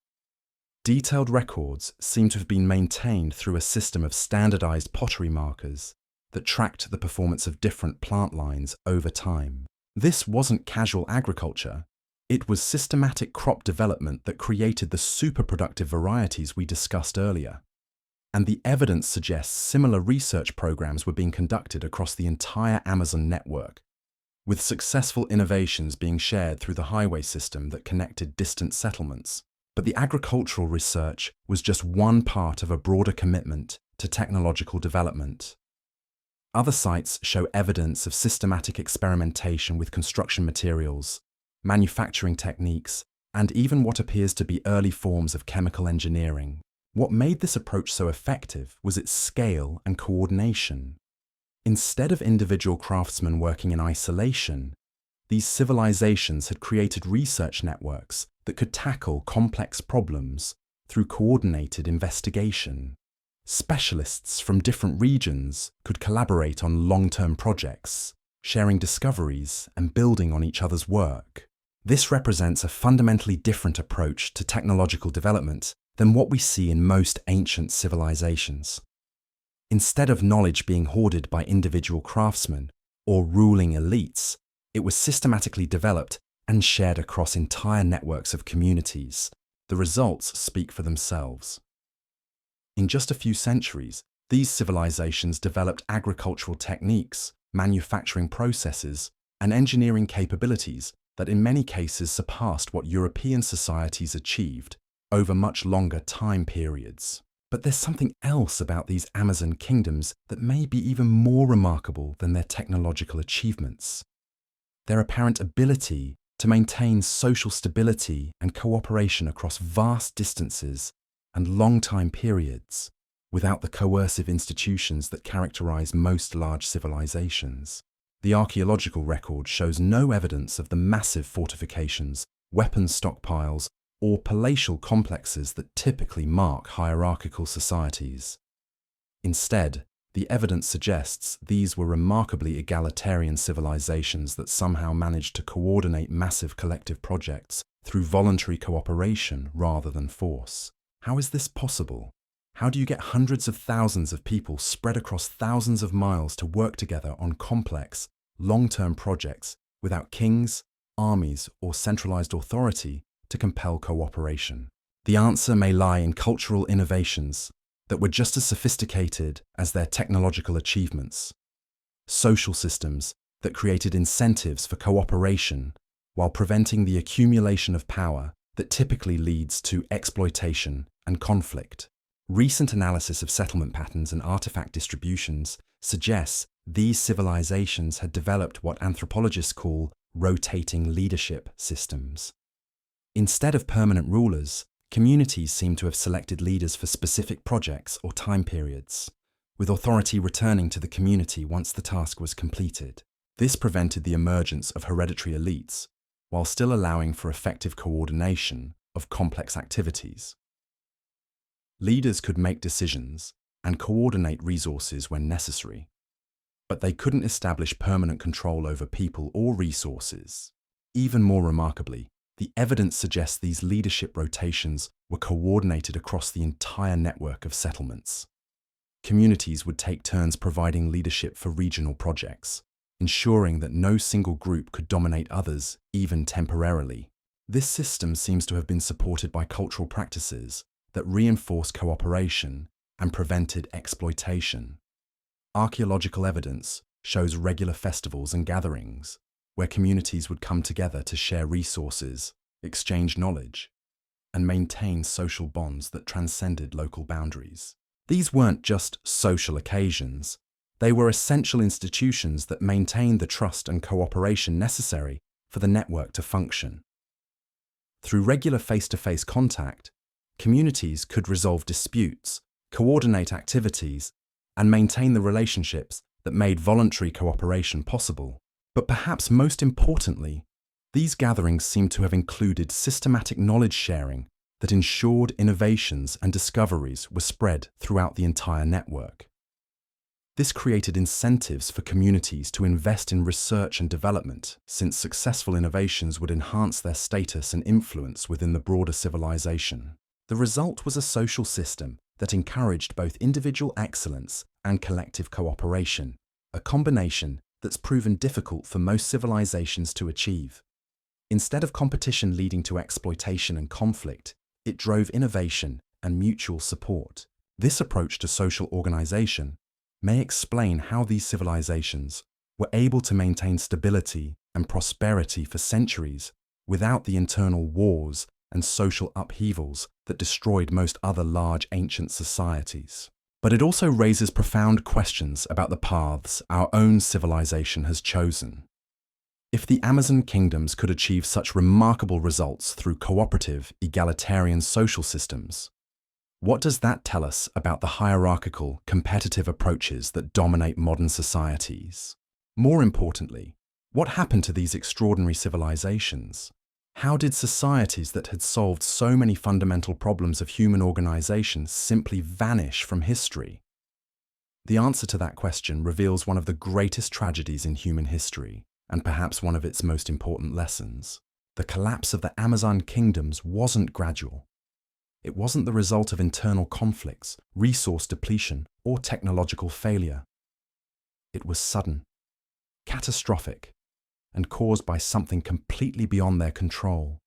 Detailed records seem to have been maintained through a system of standardized pottery markers that tracked the performance of different plant lines over time. This wasn't casual agriculture. It was systematic crop development that created the super-productive varieties we discussed earlier. And the evidence suggests similar research programs were being conducted across the entire Amazon network, with successful innovations being shared through the highway system that connected distant settlements. But the agricultural research was just one part of a broader commitment to technological development. Other sites show evidence of systematic experimentation with construction materials, manufacturing techniques, and even what appears to be early forms of chemical engineering. What made this approach so effective was its scale and coordination. Instead of individual craftsmen working in isolation, these civilizations had created research networks that could tackle complex problems through coordinated investigation. Specialists from different regions could collaborate on long-term projects, sharing discoveries and building on each other's work. This represents a fundamentally different approach to technological development than what we see in most ancient civilizations. Instead of knowledge being hoarded by individual craftsmen or ruling elites, it was systematically developed and shared across entire networks of communities. The results speak for themselves. In just a few centuries, these civilizations developed agricultural techniques, manufacturing processes, and engineering capabilities that in many cases surpassed what European societies achieved over much longer time periods. But there's something else about these Amazon kingdoms that may be even more remarkable than their technological achievements: their apparent ability to maintain social stability and cooperation across vast distances and long time periods without the coercive institutions that characterize most large civilizations. The archaeological record shows no evidence of the massive fortifications, weapons stockpiles, or palatial complexes that typically mark hierarchical societies. Instead, the evidence suggests these were remarkably egalitarian civilizations that somehow managed to coordinate massive collective projects through voluntary cooperation rather than force. How is this possible? How do you get hundreds of thousands of people spread across thousands of miles to work together on complex, long-term projects without kings, armies, or centralized authority to compel cooperation? The answer may lie in cultural innovations that were just as sophisticated as their technological achievements, social systems that created incentives for cooperation while preventing the accumulation of power that typically leads to exploitation and conflict. Recent analysis of settlement patterns and artifact distributions suggests these civilizations had developed what anthropologists call rotating leadership systems. Instead of permanent rulers, communities seem to have selected leaders for specific projects or time periods, with authority returning to the community once the task was completed. This prevented the emergence of hereditary elites, while still allowing for effective coordination of complex activities. Leaders could make decisions and coordinate resources when necessary, but they couldn't establish permanent control over people or resources. Even more remarkably, the evidence suggests these leadership rotations were coordinated across the entire network of settlements. communities would take turns providing leadership for regional projects, ensuring that no single group could dominate others, even temporarily. This system seems to have been supported by cultural practices that reinforced cooperation and prevented exploitation. Archaeological evidence shows regular festivals and gatherings where communities would come together to share resources, exchange knowledge, and maintain social bonds that transcended local boundaries. These weren't just social occasions, they were essential institutions that maintained the trust and cooperation necessary for the network to function. Through regular face-to-face contact, communities could resolve disputes, coordinate activities, and maintain the relationships that made voluntary cooperation possible. But perhaps most importantly, these gatherings seem to have included systematic knowledge sharing that ensured innovations and discoveries were spread throughout the entire network. This created incentives for communities to invest in research and development, since successful innovations would enhance their status and influence within the broader civilization. The result was a social system that encouraged both individual excellence and collective cooperation, a combination that's proven difficult for most civilizations to achieve. Instead of competition leading to exploitation and conflict, it drove innovation and mutual support. This approach to social organization may explain how these civilizations were able to maintain stability and prosperity for centuries without the internal wars and social upheavals that destroyed most other large ancient societies. But it also raises profound questions about the paths our own civilization has chosen. If the Amazon kingdoms could achieve such remarkable results through cooperative, egalitarian social systems, what does that tell us about the hierarchical, competitive approaches that dominate modern societies? More importantly, what happened to these extraordinary civilizations? How did societies that had solved so many fundamental problems of human organization simply vanish from history? The answer to that question reveals one of the greatest tragedies in human history, and perhaps one of its most important lessons. The collapse of the Amazon kingdoms wasn't gradual. It wasn't the result of internal conflicts, resource depletion, or technological failure. It was sudden, catastrophic, and caused by something completely beyond their control: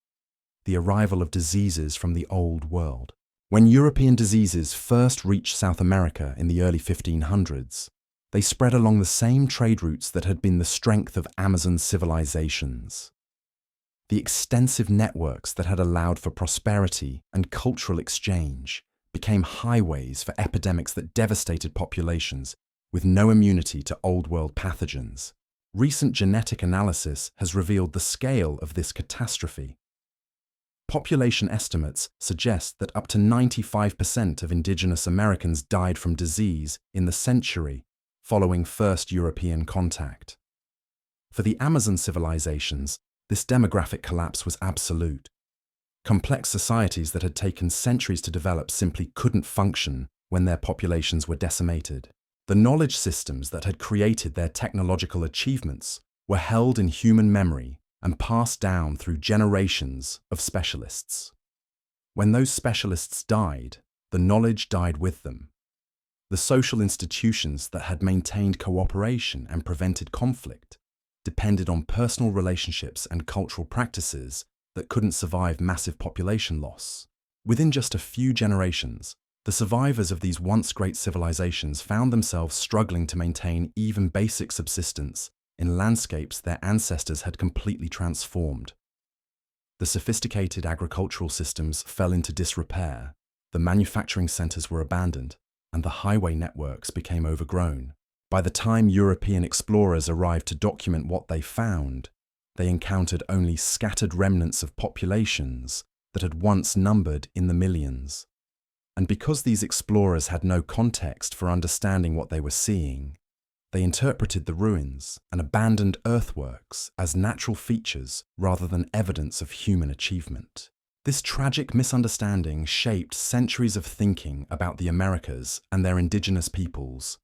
the arrival of diseases from the Old World. When European diseases first reached South America in the early 1500s, they spread along the same trade routes that had been the strength of Amazon civilizations. The extensive networks that had allowed for prosperity and cultural exchange became highways for epidemics that devastated populations with no immunity to Old World pathogens. Recent genetic analysis has revealed the scale of this catastrophe. Population estimates suggest that up to 95% of indigenous Americans died from disease in the century following first European contact. For the Amazon civilizations, this demographic collapse was absolute. Complex societies that had taken centuries to develop simply couldn't function when their populations were decimated. The knowledge systems that had created their technological achievements were held in human memory and passed down through generations of specialists. When those specialists died, the knowledge died with them. The social institutions that had maintained cooperation and prevented conflict depended on personal relationships and cultural practices that couldn't survive massive population loss. Within just a few generations, the survivors of these once great civilizations found themselves struggling to maintain even basic subsistence in landscapes their ancestors had completely transformed. The sophisticated agricultural systems fell into disrepair, the manufacturing centers were abandoned, and the highway networks became overgrown. By the time European explorers arrived to document what they found, they encountered only scattered remnants of populations that had once numbered in the millions. And because these explorers had no context for understanding what they were seeing, they interpreted the ruins and abandoned earthworks as natural features rather than evidence of human achievement. This tragic misunderstanding shaped centuries of thinking about the Americas and their indigenous peoples.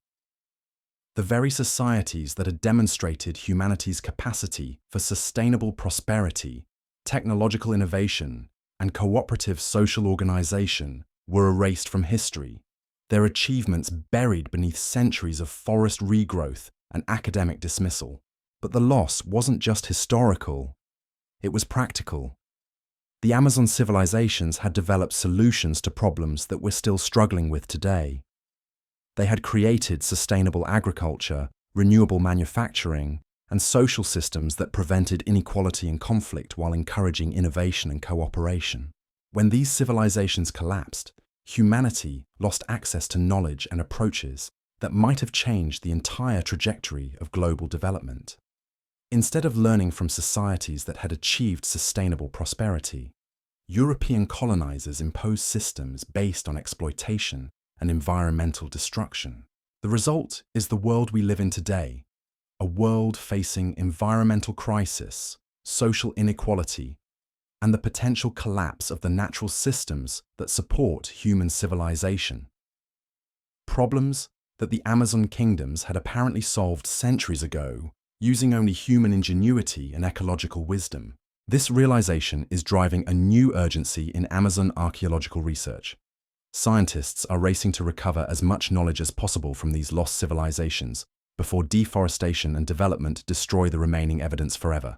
The very societies that had demonstrated humanity's capacity for sustainable prosperity, technological innovation, and cooperative social organization were erased from history, their achievements buried beneath centuries of forest regrowth and academic dismissal. But the loss wasn't just historical, it was practical. The Amazon civilizations had developed solutions to problems that we're still struggling with today. They had created sustainable agriculture, renewable manufacturing, and social systems that prevented inequality and conflict while encouraging innovation and cooperation. When these civilizations collapsed, humanity lost access to knowledge and approaches that might have changed the entire trajectory of global development. Instead of learning from societies that had achieved sustainable prosperity, European colonizers imposed systems based on exploitation and environmental destruction. The result is the world we live in today, a world facing environmental crisis, social inequality, and the potential collapse of the natural systems that support human civilization. Problems that the Amazon kingdoms had apparently solved centuries ago using only human ingenuity and ecological wisdom. This realization is driving a new urgency in Amazon archaeological research. Scientists are racing to recover as much knowledge as possible from these lost civilizations before deforestation and development destroy the remaining evidence forever.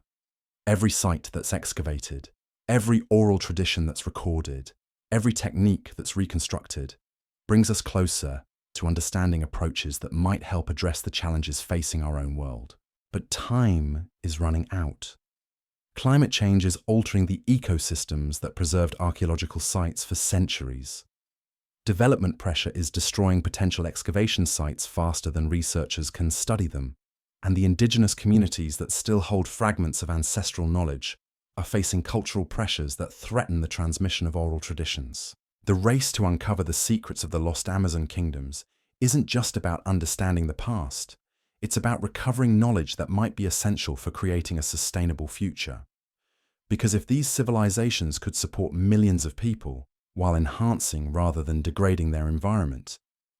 Every site that's excavated, every oral tradition that's recorded, every technique that's reconstructed brings us closer to understanding approaches that might help address the challenges facing our own world. But time is running out. Climate change is altering the ecosystems that preserved archaeological sites for centuries. Development pressure is destroying potential excavation sites faster than researchers can study them, and the indigenous communities that still hold fragments of ancestral knowledge are facing cultural pressures that threaten the transmission of oral traditions. The race to uncover the secrets of the lost Amazon kingdoms isn't just about understanding the past. It's about recovering knowledge that might be essential for creating a sustainable future. Because if these civilizations could support millions of people while enhancing rather than degrading their environment,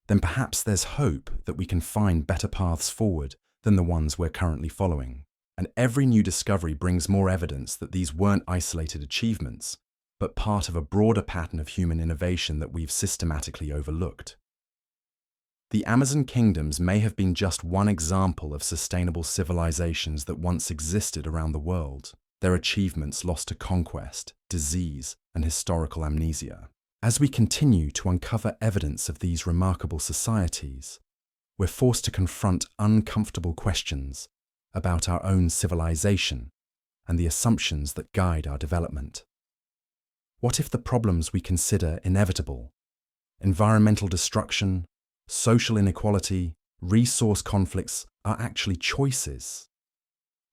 then perhaps there's hope that we can find better paths forward than the ones we're currently following. And every new discovery brings more evidence that these weren't isolated achievements, but part of a broader pattern of human innovation that we've systematically overlooked. The Amazon kingdoms may have been just one example of sustainable civilizations that once existed around the world, their achievements lost to conquest, disease, and historical amnesia. As we continue to uncover evidence of these remarkable societies, we're forced to confront uncomfortable questions about our own civilization and the assumptions that guide our development. What if the problems we consider inevitable, environmental destruction, social inequality, resource conflicts, are actually choices?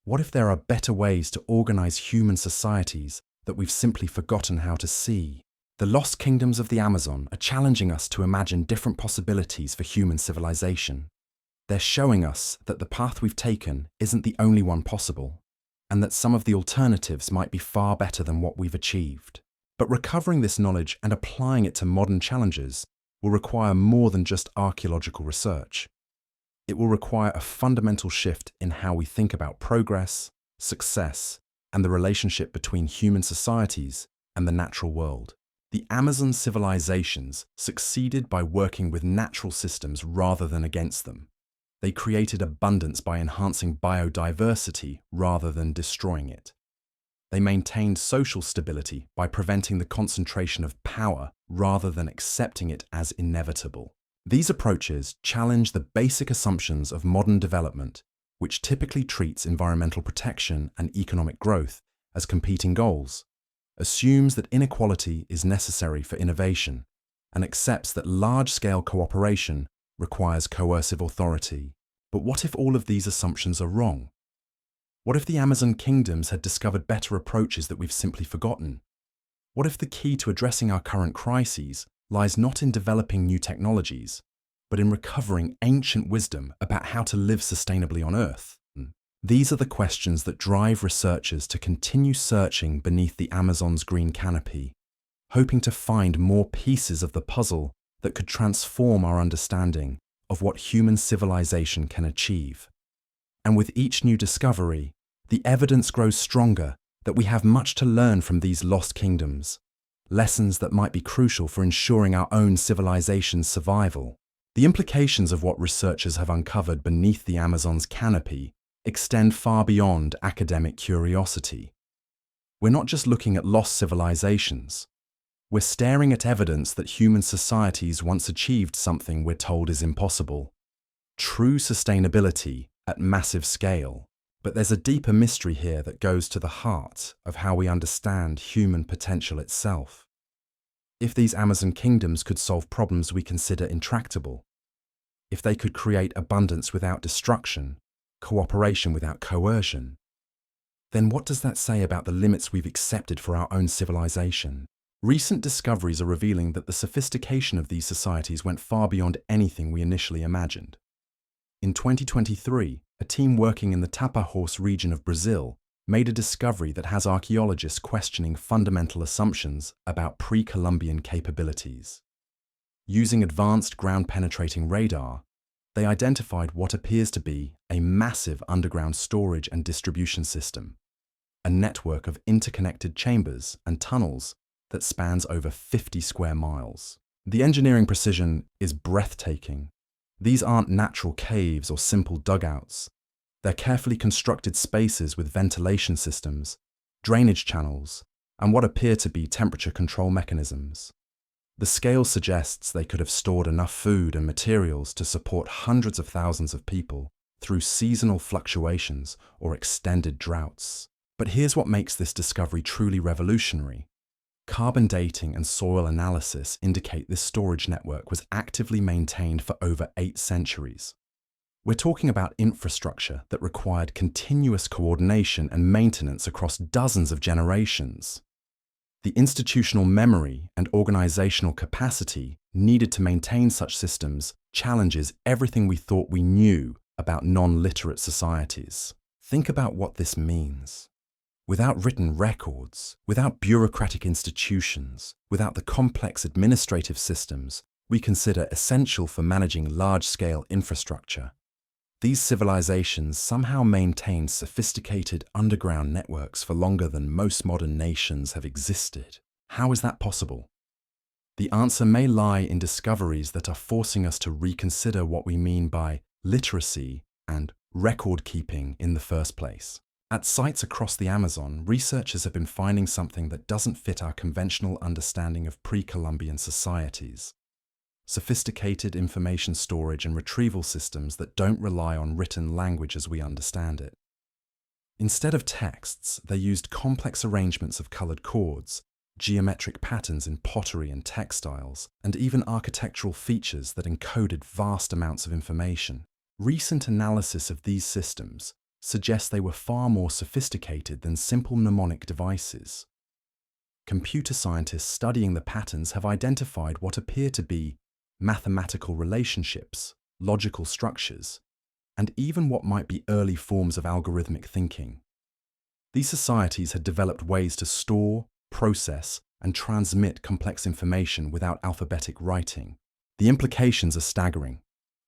What if there are better ways to organize human societies that we've simply forgotten how to see? The lost kingdoms of the Amazon are challenging us to imagine different possibilities for human civilization. They're showing us that the path we've taken isn't the only one possible, and that some of the alternatives might be far better than what we've achieved. But recovering this knowledge and applying it to modern challenges will require more than just archaeological research. It will require a fundamental shift in how we think about progress, success, and the relationship between human societies and the natural world. The Amazon civilizations succeeded by working with natural systems rather than against them. They created abundance by enhancing biodiversity rather than destroying it. They maintained social stability by preventing the concentration of power rather than accepting it as inevitable. These approaches challenge the basic assumptions of modern development, which typically treats environmental protection and economic growth as competing goals, assumes that inequality is necessary for innovation, and accepts that large-scale cooperation requires coercive authority. But what if all of these assumptions are wrong? What if the Amazon kingdoms had discovered better approaches that we've simply forgotten? What if the key to addressing our current crises lies not in developing new technologies, but in recovering ancient wisdom about how to live sustainably on Earth? These are the questions that drive researchers to continue searching beneath the Amazon's green canopy, hoping to find more pieces of the puzzle that could transform our understanding of what human civilization can achieve. And with each new discovery, the evidence grows stronger that we have much to learn from these lost kingdoms, lessons that might be crucial for ensuring our own civilization's survival. The implications of what researchers have uncovered beneath the Amazon's canopy extend far beyond academic curiosity. We're not just looking at lost civilizations. We're staring at evidence that human societies once achieved something we're told is impossible. True sustainability at massive scale. But there's a deeper mystery here that goes to the heart of how we understand human potential itself. If these Amazon kingdoms could solve problems we consider intractable, if they could create abundance without destruction, cooperation without coercion, then what does that say about the limits we've accepted for our own civilization? Recent discoveries are revealing that the sophistication of these societies went far beyond anything we initially imagined. In 2023, a team working in the Tapajós region of Brazil made a discovery that has archaeologists questioning fundamental assumptions about pre-Columbian capabilities. Using advanced ground-penetrating radar, they identified what appears to be a massive underground storage and distribution system, a network of interconnected chambers and tunnels that spans over 50 square miles. The engineering precision is breathtaking. These aren't natural caves or simple dugouts. They're carefully constructed spaces with ventilation systems, drainage channels, and what appear to be temperature control mechanisms. The scale suggests they could have stored enough food and materials to support hundreds of thousands of people through seasonal fluctuations or extended droughts. But here's what makes this discovery truly revolutionary. Carbon dating and soil analysis indicate this storage network was actively maintained for over 8 centuries. We're talking about infrastructure that required continuous coordination and maintenance across dozens of generations. The institutional memory and organizational capacity needed to maintain such systems challenges everything we thought we knew about non-literate societies. Think about what this means. Without written records, without bureaucratic institutions, without the complex administrative systems we consider essential for managing large-scale infrastructure, these civilizations somehow maintained sophisticated underground networks for longer than most modern nations have existed. How is that possible? The answer may lie in discoveries that are forcing us to reconsider what we mean by literacy and record-keeping in the first place. At sites across the Amazon, researchers have been finding something that doesn't fit our conventional understanding of pre-Columbian societies. Sophisticated information storage and retrieval systems that don't rely on written language as we understand it. Instead of texts, they used complex arrangements of colored cords, geometric patterns in pottery and textiles, and even architectural features that encoded vast amounts of information. Recent analysis of these systems suggests they were far more sophisticated than simple mnemonic devices. Computer scientists studying the patterns have identified what appear to be mathematical relationships, logical structures, and even what might be early forms of algorithmic thinking. These societies had developed ways to store, process, and transmit complex information without alphabetic writing. The implications are staggering.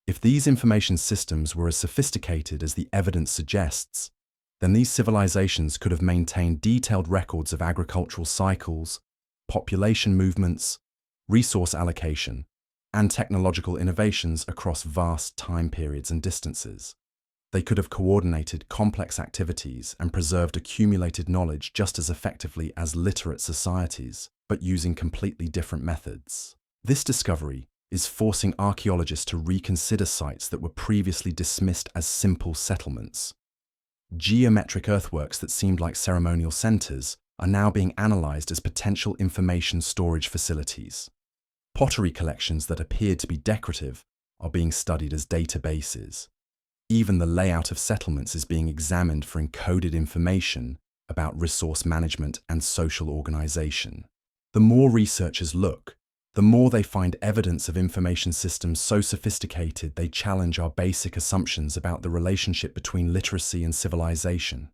If these information systems were as sophisticated as the evidence suggests, then these civilizations could have maintained detailed records of agricultural cycles, population movements, resource allocation, and technological innovations across vast time periods and distances. They could have coordinated complex activities and preserved accumulated knowledge just as effectively as literate societies, but using completely different methods. This discovery is forcing archaeologists to reconsider sites that were previously dismissed as simple settlements. Geometric earthworks that seemed like ceremonial centers are now being analyzed as potential information storage facilities. Pottery collections that appeared to be decorative are being studied as databases. Even the layout of settlements is being examined for encoded information about resource management and social organization. The more researchers look, the more they find evidence of information systems so sophisticated they challenge our basic assumptions about the relationship between literacy and civilization.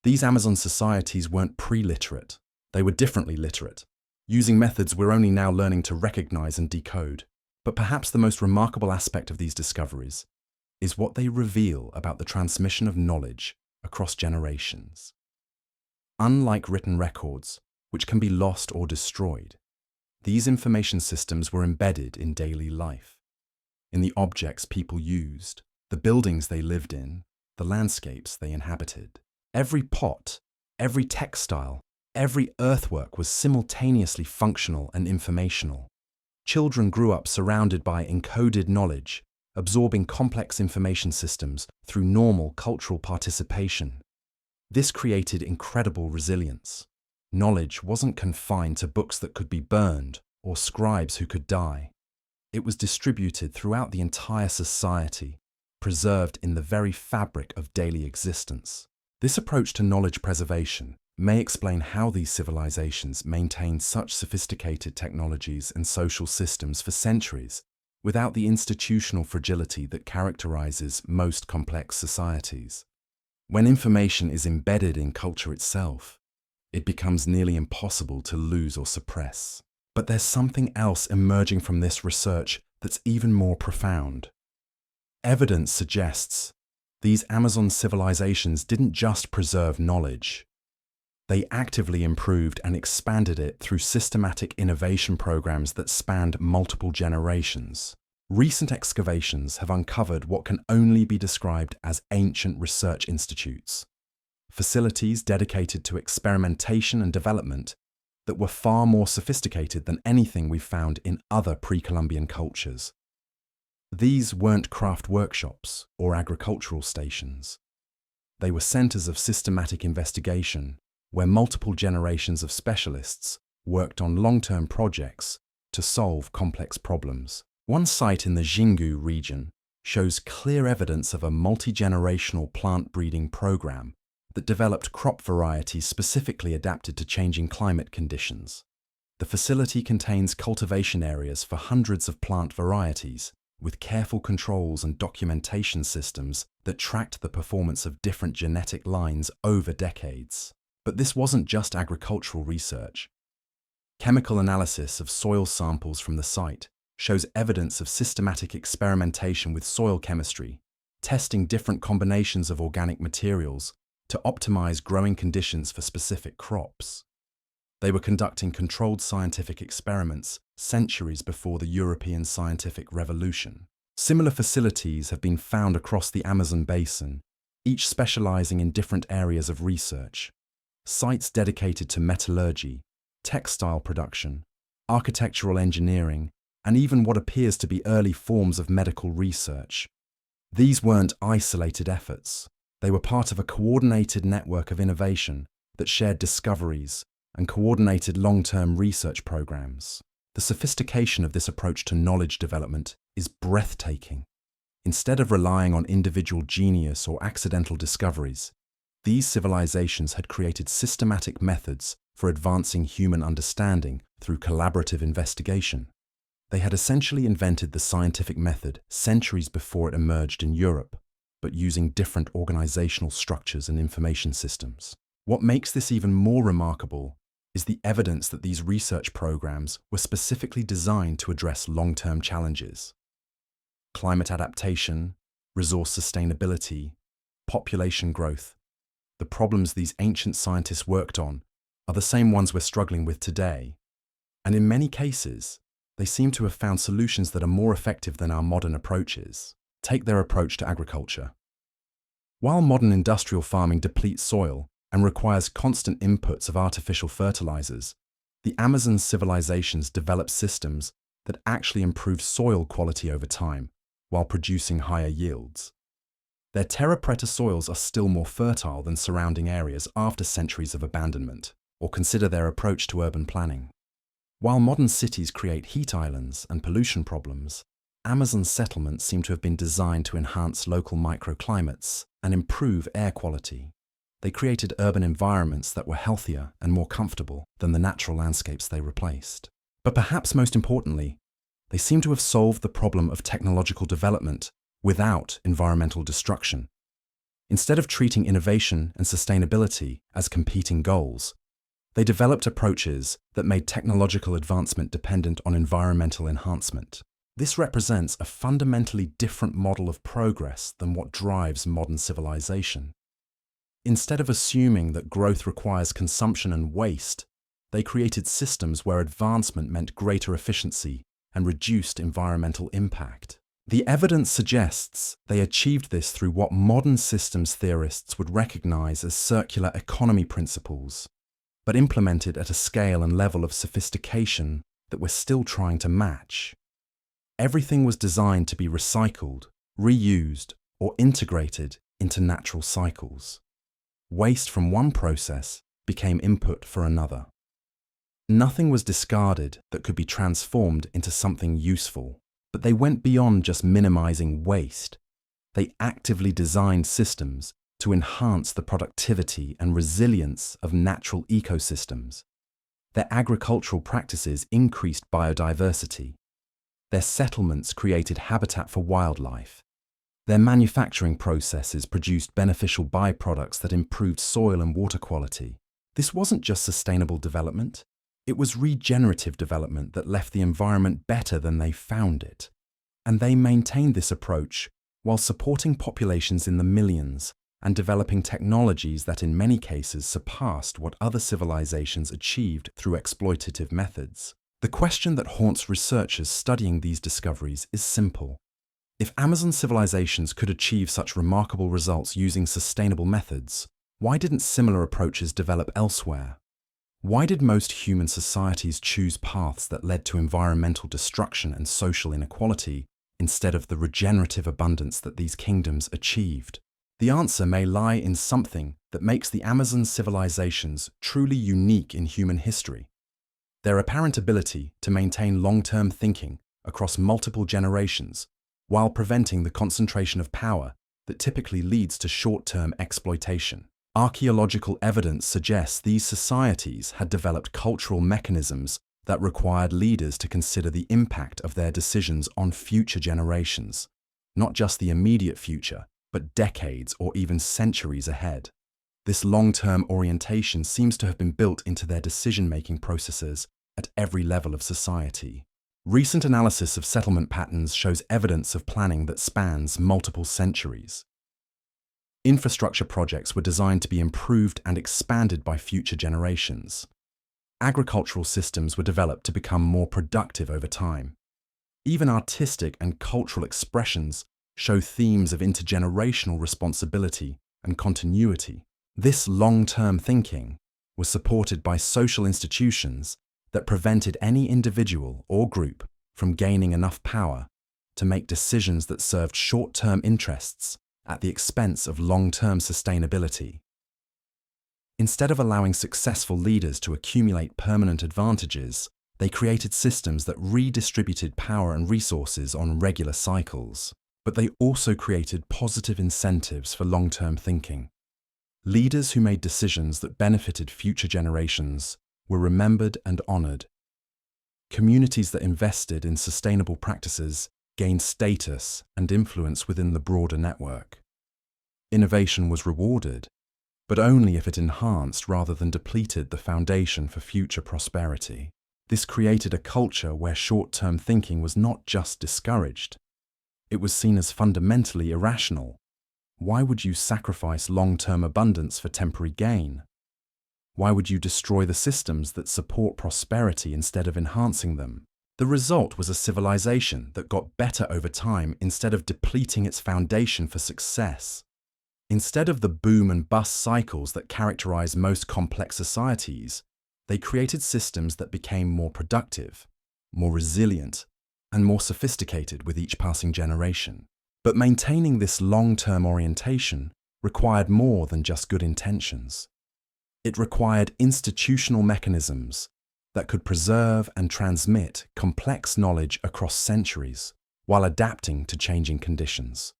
These Amazon societies weren't pre-literate, they were differently literate, using methods we're only now learning to recognize and decode. But perhaps the most remarkable aspect of these discoveries is what they reveal about the transmission of knowledge across generations. Unlike written records, which can be lost or destroyed. These information systems were embedded in daily life, in the objects people used, the buildings they lived in, the landscapes they inhabited. Every pot, every textile, every earthwork was simultaneously functional and informational. Children grew up surrounded by encoded knowledge, absorbing complex information systems through normal cultural participation. This created incredible resilience. Knowledge wasn't confined to books that could be burned or scribes who could die. It was distributed throughout the entire society, preserved in the very fabric of daily existence. This approach to knowledge preservation may explain how these civilizations maintained such sophisticated technologies and social systems for centuries without the institutional fragility that characterizes most complex societies. When information is embedded in culture itself, it becomes nearly impossible to lose or suppress. But there's something else emerging from this research that's even more profound. Evidence suggests these Amazon civilizations didn't just preserve knowledge. They actively improved and expanded it through systematic innovation programs that spanned multiple generations. Recent excavations have uncovered what can only be described as ancient research institutes, facilities dedicated to experimentation and development that were far more sophisticated than anything we've found in other pre-Columbian cultures. These weren't craft workshops or agricultural stations. They were centers of systematic investigation where multiple generations of specialists worked on long-term projects to solve complex problems. One site in the Xingu region shows clear evidence of a multi-generational plant breeding program that developed crop varieties specifically adapted to changing climate conditions. The facility contains cultivation areas for hundreds of plant varieties, with careful controls and documentation systems that tracked the performance of different genetic lines over decades. But this wasn't just agricultural research. Chemical analysis of soil samples from the site shows evidence of systematic experimentation with soil chemistry, testing different combinations of organic materials to optimize growing conditions for specific crops. They were conducting controlled scientific experiments centuries before the European scientific revolution. Similar facilities have been found across the Amazon basin, each specializing in different areas of research. Sites dedicated to metallurgy, textile production, architectural engineering, and even what appears to be early forms of medical research. These weren't isolated efforts. They were part of a coordinated network of innovation that shared discoveries and coordinated long-term research programs. The sophistication of this approach to knowledge development is breathtaking. Instead of relying on individual genius or accidental discoveries, these civilizations had created systematic methods for advancing human understanding through collaborative investigation. They had essentially invented the scientific method centuries before it emerged in Europe, but using different organizational structures and information systems. What makes this even more remarkable is the evidence that these research programs were specifically designed to address long-term challenges. Climate adaptation, resource sustainability, population growth. The problems these ancient scientists worked on are the same ones we're struggling with today. And in many cases, they seem to have found solutions that are more effective than our modern approaches. Take their approach to agriculture. While modern industrial farming depletes soil and requires constant inputs of artificial fertilizers, the Amazon civilizations developed systems that actually improve soil quality over time while producing higher yields. Their terra preta soils are still more fertile than surrounding areas after centuries of abandonment, or consider their approach to urban planning. While modern cities create heat islands and pollution problems, Amazon settlements seem to have been designed to enhance local microclimates and improve air quality. They created urban environments that were healthier and more comfortable than the natural landscapes they replaced. But perhaps most importantly, they seem to have solved the problem of technological development without environmental destruction. Instead of treating innovation and sustainability as competing goals, they developed approaches that made technological advancement dependent on environmental enhancement. This represents a fundamentally different model of progress than what drives modern civilization. Instead of assuming that growth requires consumption and waste, They created systems where advancement meant greater efficiency and reduced environmental impact. The evidence suggests they achieved this through what modern systems theorists would recognize as circular economy principles, but implemented at a scale and level of sophistication that we're still trying to match. Everything was designed to be recycled, reused, or integrated into natural cycles. Waste from one process became input for another. Nothing was discarded that could be transformed into something useful, but they went beyond just minimizing waste. They actively designed systems to enhance the productivity and resilience of natural ecosystems. Their agricultural practices increased biodiversity. Their settlements created habitat for wildlife. Their manufacturing processes produced beneficial byproducts that improved soil and water quality. This wasn't just sustainable development. It was regenerative development that left the environment better than they found it. And they maintained this approach while supporting populations in the millions and developing technologies that in many cases surpassed what other civilizations achieved through exploitative methods. The question that haunts researchers studying these discoveries is simple. If Amazon civilizations could achieve such remarkable results using sustainable methods, why didn't similar approaches develop elsewhere? Why did most human societies choose paths that led to environmental destruction and social inequality instead of the regenerative abundance that these kingdoms achieved? The answer may lie in something that makes the Amazon civilizations truly unique in human history. Their apparent ability to maintain long-term thinking across multiple generations while preventing the concentration of power that typically leads to short-term exploitation. Archaeological evidence suggests these societies had developed cultural mechanisms that required leaders to consider the impact of their decisions on future generations, not just the immediate future, but decades or even centuries ahead. This long-term orientation seems to have been built into their decision-making processes at every level of society. Recent analysis of settlement patterns shows evidence of planning that spans multiple centuries. Infrastructure projects were designed to be improved and expanded by future generations. Agricultural systems were developed to become more productive over time. Even artistic and cultural expressions show themes of intergenerational responsibility and continuity. This long-term thinking was supported by social institutions that prevented any individual or group from gaining enough power to make decisions that served short-term interests at the expense of long-term sustainability. Instead of allowing successful leaders to accumulate permanent advantages, they created systems that redistributed power and resources on regular cycles. But they also created positive incentives for long-term thinking. Leaders who made decisions that benefited future generations were remembered and honored. Communities that invested in sustainable practices gained status and influence within the broader network. Innovation was rewarded, but only if it enhanced rather than depleted the foundation for future prosperity. This created a culture where short-term thinking was not just discouraged. It was seen as fundamentally irrational. Why would you sacrifice long-term abundance for temporary gain? Why would you destroy the systems that support prosperity instead of enhancing them? The result was a civilization that got better over time instead of depleting its foundation for success. Instead of the boom and bust cycles that characterize most complex societies, they created systems that became more productive, more resilient, and more sophisticated with each passing generation. But maintaining this long-term orientation required more than just good intentions. It required institutional mechanisms that could preserve and transmit complex knowledge across centuries while adapting to changing conditions.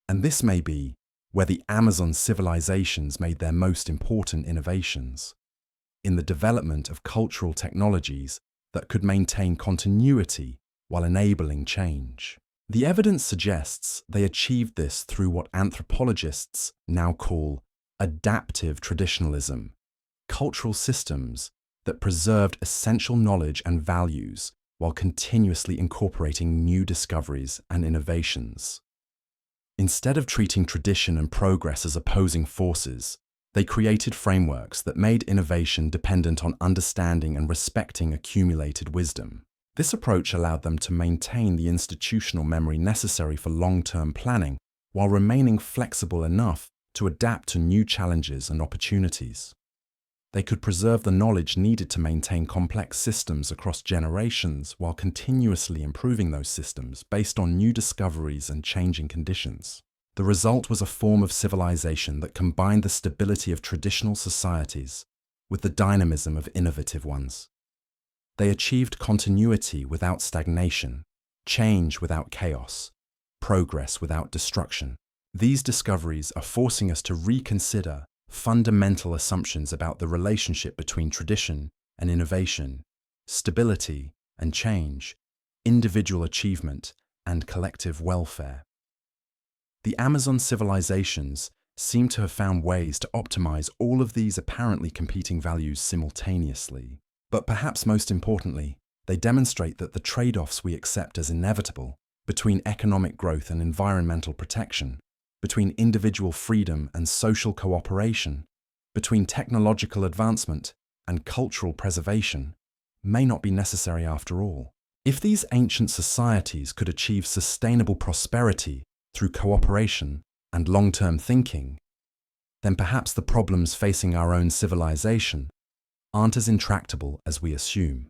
And this may be where the Amazon civilizations made their most important innovations, in the development of cultural technologies that could maintain continuity while enabling change. The evidence suggests they achieved this through what anthropologists now call adaptive traditionalism, cultural systems that preserved essential knowledge and values while continuously incorporating new discoveries and innovations. Instead of treating tradition and progress as opposing forces, They created frameworks that made innovation dependent on understanding and respecting accumulated wisdom. This approach allowed them to maintain the institutional memory necessary for long-term planning while remaining flexible enough to adapt to new challenges and opportunities. They could preserve the knowledge needed to maintain complex systems across generations while continuously improving those systems based on new discoveries and changing conditions. The result was a form of civilization that combined the stability of traditional societies with the dynamism of innovative ones. They achieved continuity without stagnation, change without chaos, progress without destruction. These discoveries are forcing us to reconsider fundamental assumptions about the relationship between tradition and innovation, stability and change, individual achievement and collective welfare. The Amazon civilizations seem to have found ways to optimize all of these apparently competing values simultaneously. But perhaps most importantly, they demonstrate that the trade-offs we accept as inevitable between economic growth and environmental protection, between individual freedom and social cooperation, between technological advancement and cultural preservation, may not be necessary after all. If these ancient societies could achieve sustainable prosperity through cooperation and long-term thinking, then perhaps the problems facing our own civilization aren't as intractable as we assume.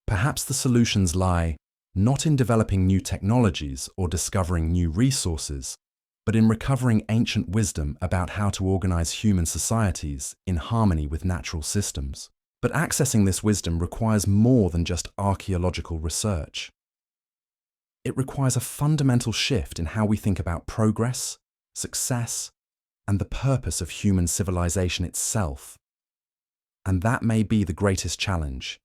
Perhaps the solutions lie not in developing new technologies or discovering new resources, but in recovering ancient wisdom about how to organize human societies in harmony with natural systems. But accessing this wisdom requires more than just archaeological research. It requires a fundamental shift in how we think about progress, success, and the purpose of human civilization itself. And that may be the greatest challenge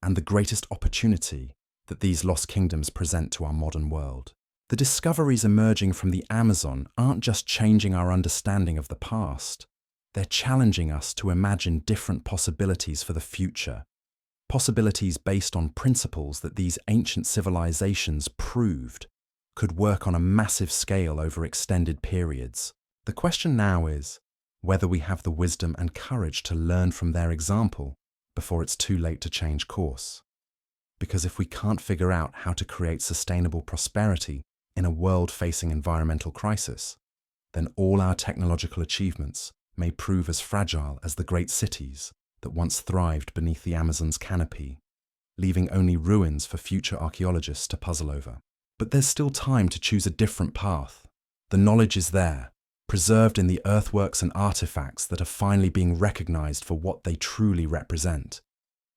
and the greatest opportunity that these lost kingdoms present to our modern world. The discoveries emerging from the Amazon aren't just changing our understanding of the past, they're challenging us to imagine different possibilities for the future, possibilities based on principles that these ancient civilizations proved could work on a massive scale over extended periods. The question now is whether we have the wisdom and courage to learn from their example before it's too late to change course. Because if we can't figure out how to create sustainable prosperity in a world facing environmental crisis, then all our technological achievements may prove as fragile as the great cities that once thrived beneath the Amazon's canopy, leaving only ruins for future archaeologists to puzzle over. But there's still time to choose a different path. The knowledge is there, preserved in the earthworks and artifacts that are finally being recognized for what they truly represent.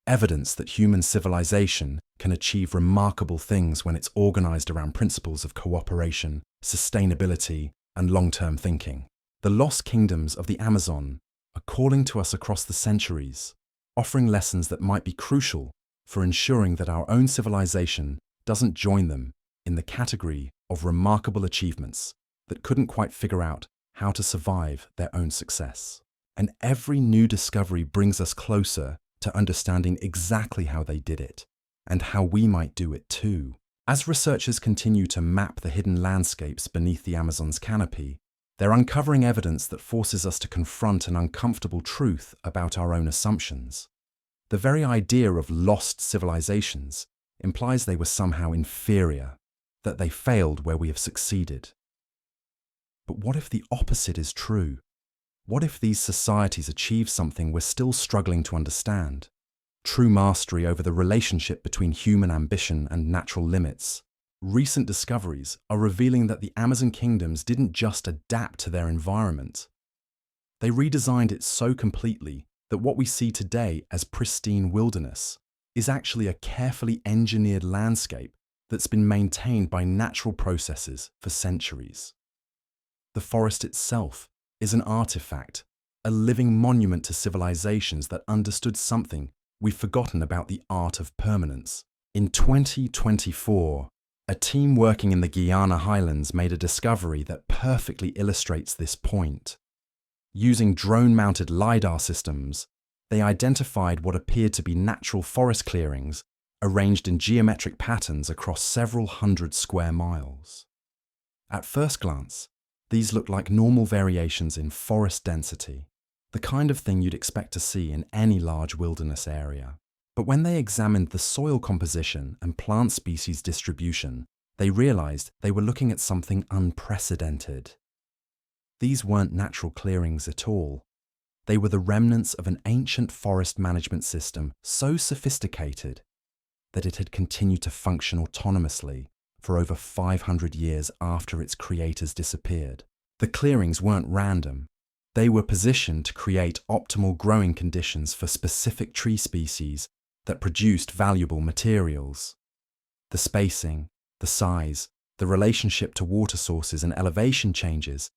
Evidence that human civilization can achieve remarkable things when it's organized around principles of cooperation, sustainability, and long-term thinking. The lost kingdoms of the Amazon are calling to us across the centuries, offering lessons that might be crucial for ensuring that our own civilization doesn't join them in the category of remarkable achievements that couldn't quite figure out how to survive their own success. And every new discovery brings us closer to understanding exactly how they did it and how we might do it too. As researchers continue to map the hidden landscapes beneath the Amazon's canopy, they're uncovering evidence that forces us to confront an uncomfortable truth about our own assumptions. The very idea of lost civilizations implies they were somehow inferior, that they failed where we have succeeded. But what if the opposite is true? What if these societies achieve something we're still struggling to understand? True mastery over the relationship between human ambition and natural limits. Recent discoveries are revealing that the Amazon kingdoms didn't just adapt to their environment. They redesigned it so completely that what we see today as pristine wilderness is actually a carefully engineered landscape that's been maintained by natural processes for centuries. The forest itself is an artifact, a living monument to civilizations that understood something we've forgotten about the art of permanence. In 2024, a team working in the Guyana Highlands made a discovery that perfectly illustrates this point. Using drone-mounted LiDAR systems, they identified what appeared to be natural forest clearings arranged in geometric patterns across several hundred square miles. At first glance, These looked like normal variations in forest density, the kind of thing you'd expect to see in any large wilderness area. But when they examined the soil composition and plant species distribution, they realized they were looking at something unprecedented. These weren't natural clearings at all. They were the remnants of an ancient forest management system so sophisticated that it had continued to function autonomously for over 500 years after its creators disappeared. The clearings weren't random. They were positioned to create optimal growing conditions for specific tree species that produced valuable materials. The spacing, the size, the relationship to water sources and elevation changes,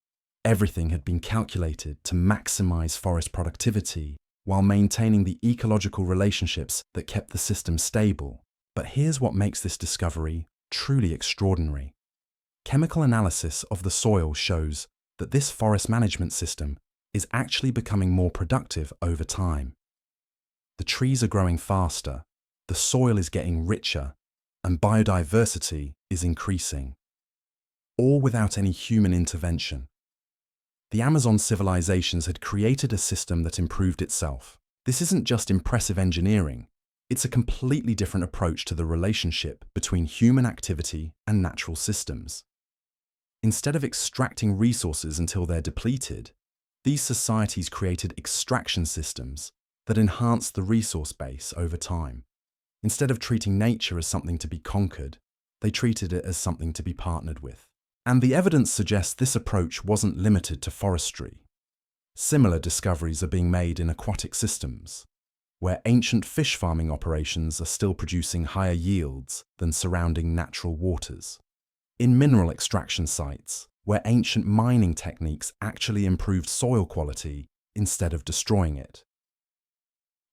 everything had been calculated to maximize forest productivity while maintaining the ecological relationships that kept the system stable. But here's what makes this discovery truly extraordinary. Chemical analysis of the soil shows that this forest management system is actually becoming more productive over time. The trees are growing faster, the soil is getting richer, and biodiversity is increasing, all without any human intervention. The Amazon civilizations had created a system that improved itself. This isn't just impressive engineering, it's a completely different approach to the relationship between human activity and natural systems. Instead of extracting resources until they're depleted, these societies created extraction systems that enhanced the resource base over time. Instead of treating nature as something to be conquered, they treated it as something to be partnered with. And the evidence suggests this approach wasn't limited to forestry. Similar discoveries are being made in aquatic systems, where ancient fish farming operations are still producing higher yields than surrounding natural waters. In mineral extraction sites, where ancient mining techniques actually improved soil quality instead of destroying it.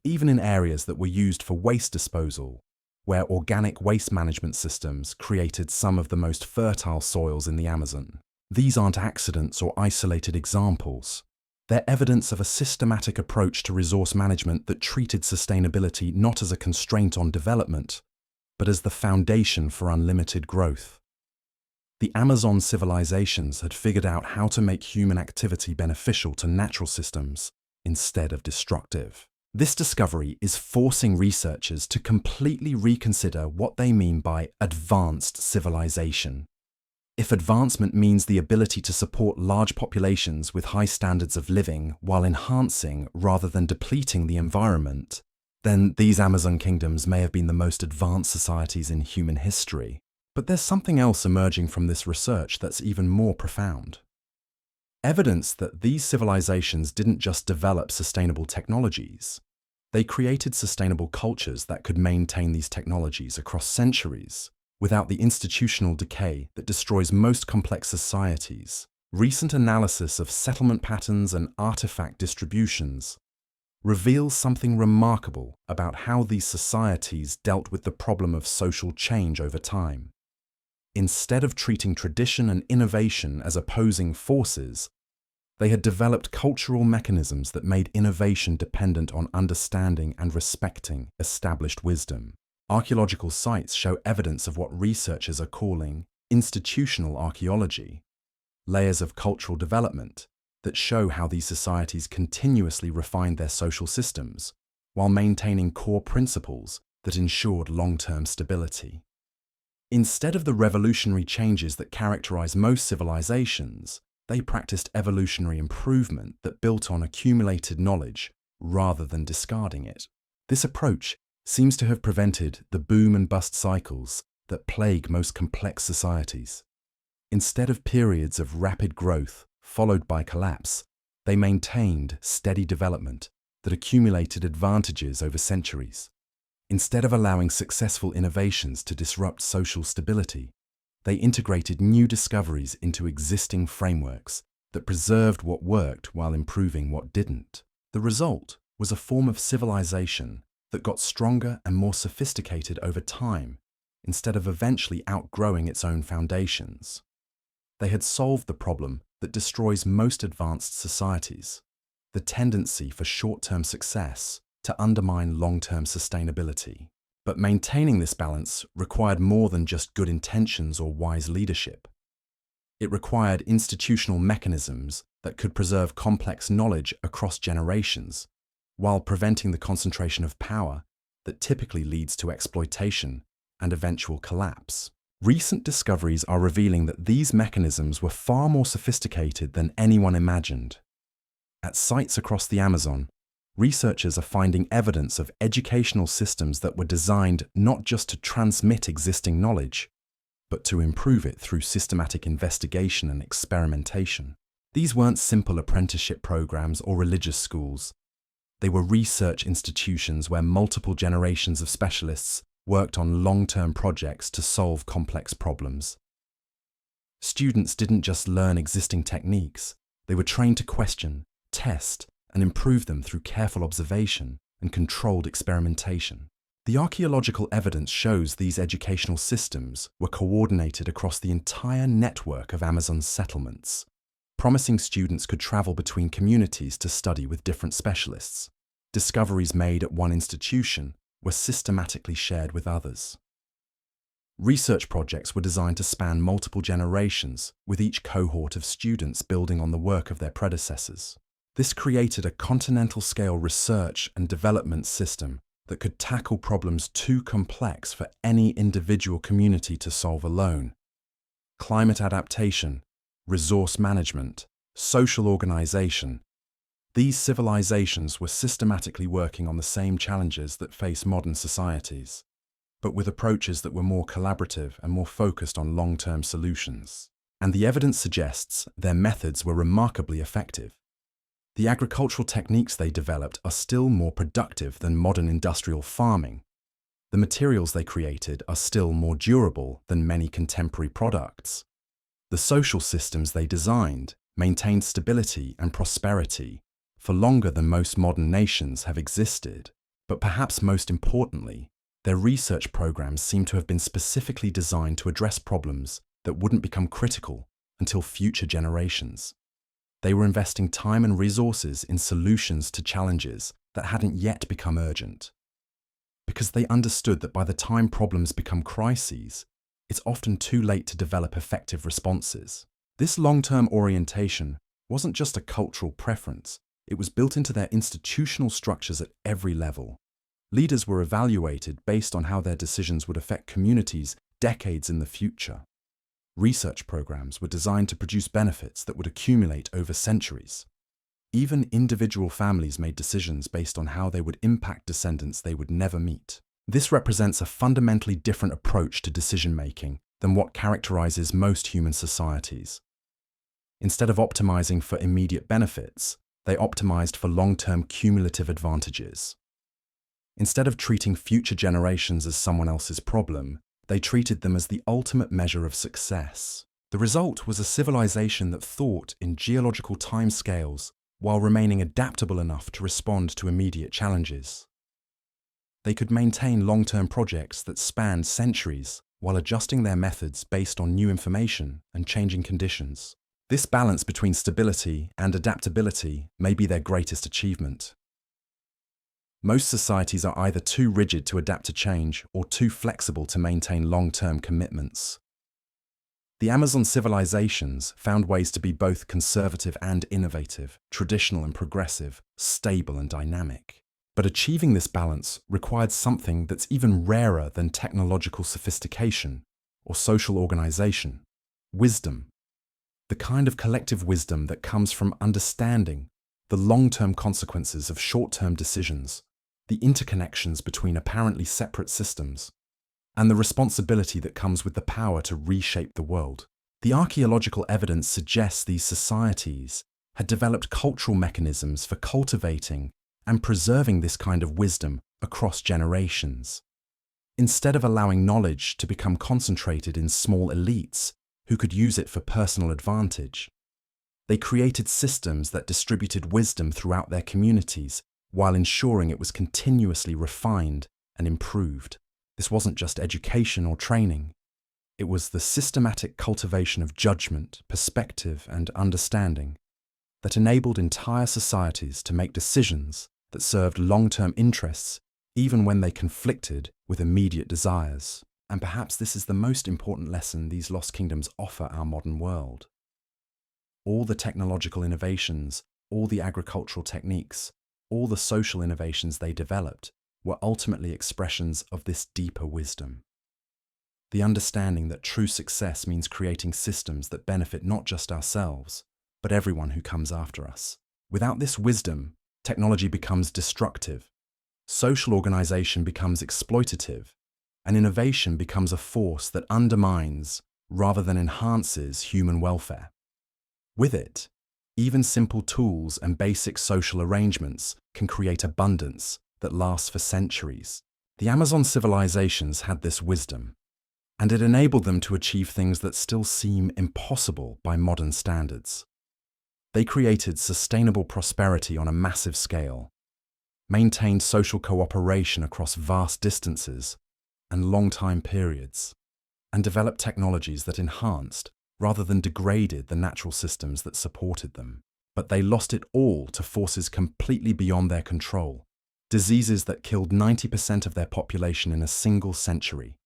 Even in areas that were used for waste disposal, where organic waste management systems created some of the most fertile soils in the Amazon. These aren't accidents or isolated examples. They're evidence of a systematic approach to resource management that treated sustainability not as a constraint on development, but as the foundation for unlimited growth. The Amazon civilizations had figured out how to make human activity beneficial to natural systems instead of destructive. This discovery is forcing researchers to completely reconsider what they mean by advanced civilization. If advancement means the ability to support large populations with high standards of living while enhancing rather than depleting the environment, then these Amazon kingdoms may have been the most advanced societies in human history. But there's something else emerging from this research that's even more profound. Evidence that these civilizations didn't just develop sustainable technologies, they created sustainable cultures that could maintain these technologies across centuries without the institutional decay that destroys most complex societies. Recent analysis of settlement patterns and artifact distributions reveals something remarkable about how these societies dealt with the problem of social change over time. Instead of treating tradition and innovation as opposing forces, they had developed cultural mechanisms that made innovation dependent on understanding and respecting established wisdom. Archaeological sites show evidence of what researchers are calling institutional archaeology, layers of cultural development that show how these societies continuously refined their social systems while maintaining core principles that ensured long-term stability. Instead of the revolutionary changes that characterize most civilizations, they practiced evolutionary improvement that built on accumulated knowledge rather than discarding it. This approach seems to have prevented the boom and bust cycles that plague most complex societies. Instead of periods of rapid growth followed by collapse, they maintained steady development that accumulated advantages over centuries. Instead of allowing successful innovations to disrupt social stability, they integrated new discoveries into existing frameworks that preserved what worked while improving what didn't. The result was a form of civilization that got stronger and more sophisticated over time, instead of eventually outgrowing its own foundations. They had solved the problem that destroys most advanced societies, the tendency for short-term success to undermine long-term sustainability. But maintaining this balance required more than just good intentions or wise leadership. It required institutional mechanisms that could preserve complex knowledge across generations, while preventing the concentration of power that typically leads to exploitation and eventual collapse. Recent discoveries are revealing that these mechanisms were far more sophisticated than anyone imagined. At sites across the Amazon, researchers are finding evidence of educational systems that were designed not just to transmit existing knowledge, but to improve it through systematic investigation and experimentation. These weren't simple apprenticeship programs or religious schools. They were research institutions where multiple generations of specialists worked on long-term projects to solve complex problems. Students didn't just learn existing techniques, they were trained to question, test, and improve them through careful observation and controlled experimentation. The archaeological evidence shows these educational systems were coordinated across the entire network of Amazon's settlements, promising students could travel between communities to study with different specialists. Discoveries made at one institution were systematically shared with others. Research projects were designed to span multiple generations, with each cohort of students building on the work of their predecessors. This created a continental-scale research and development system that could tackle problems too complex for any individual community to solve alone. Climate adaptation, resource management, social organization. These civilizations were systematically working on the same challenges that face modern societies, but with approaches that were more collaborative and more focused on long-term solutions. And the evidence suggests their methods were remarkably effective. The agricultural techniques they developed are still more productive than modern industrial farming. The materials they created are still more durable than many contemporary products. The social systems they designed maintained stability and prosperity for longer than most modern nations have existed. But perhaps most importantly, their research programs seem to have been specifically designed to address problems that wouldn't become critical until future generations. They were investing time and resources in solutions to challenges that hadn't yet become urgent, because they understood that by the time problems become crises, it's often too late to develop effective responses. This long-term orientation wasn't just a cultural preference, it was built into their institutional structures at every level. Leaders were evaluated based on how their decisions would affect communities decades in the future. Research programs were designed to produce benefits that would accumulate over centuries. Even individual families made decisions based on how they would impact descendants they would never meet. This represents a fundamentally different approach to decision-making than what characterizes most human societies. Instead of optimizing for immediate benefits, they optimized for long-term cumulative advantages. Instead of treating future generations as someone else's problem, they treated them as the ultimate measure of success. The result was a civilization that thought in geological timescales while remaining adaptable enough to respond to immediate challenges. They could maintain long-term projects that spanned centuries while adjusting their methods based on new information and changing conditions. This balance between stability and adaptability may be their greatest achievement. Most societies are either too rigid to adapt to change or too flexible to maintain long-term commitments. The Amazon civilizations found ways to be both conservative and innovative, traditional and progressive, stable and dynamic. But achieving this balance required something that's even rarer than technological sophistication or social organization: wisdom. The kind of collective wisdom that comes from understanding the long-term consequences of short-term decisions, the interconnections between apparently separate systems, and the responsibility that comes with the power to reshape the world. The archaeological evidence suggests these societies had developed cultural mechanisms for cultivating and preserving this kind of wisdom across generations. Instead of allowing knowledge to become concentrated in small elites who could use it for personal advantage, they created systems that distributed wisdom throughout their communities while ensuring it was continuously refined and improved. This wasn't just education or training. It was the systematic cultivation of judgment, perspective, and understanding that enabled entire societies to make decisions that served long-term interests even when they conflicted with immediate desires. And perhaps this is the most important lesson these lost kingdoms offer our modern world. All the technological innovations, all the agricultural techniques, all the social innovations they developed were ultimately expressions of this deeper wisdom. The understanding that true success means creating systems that benefit not just ourselves, but everyone who comes after us. Without this wisdom, technology becomes destructive, social organization becomes exploitative, and innovation becomes a force that undermines rather than enhances human welfare. With it, even simple tools and basic social arrangements can create abundance that lasts for centuries. The Amazon civilizations had this wisdom, and it enabled them to achieve things that still seem impossible by modern standards. They created sustainable prosperity on a massive scale, maintained social cooperation across vast distances and long time periods, and developed technologies that enhanced rather than degraded the natural systems that supported them. But they lost it all to forces completely beyond their control, diseases that killed 90% of their population in a single century,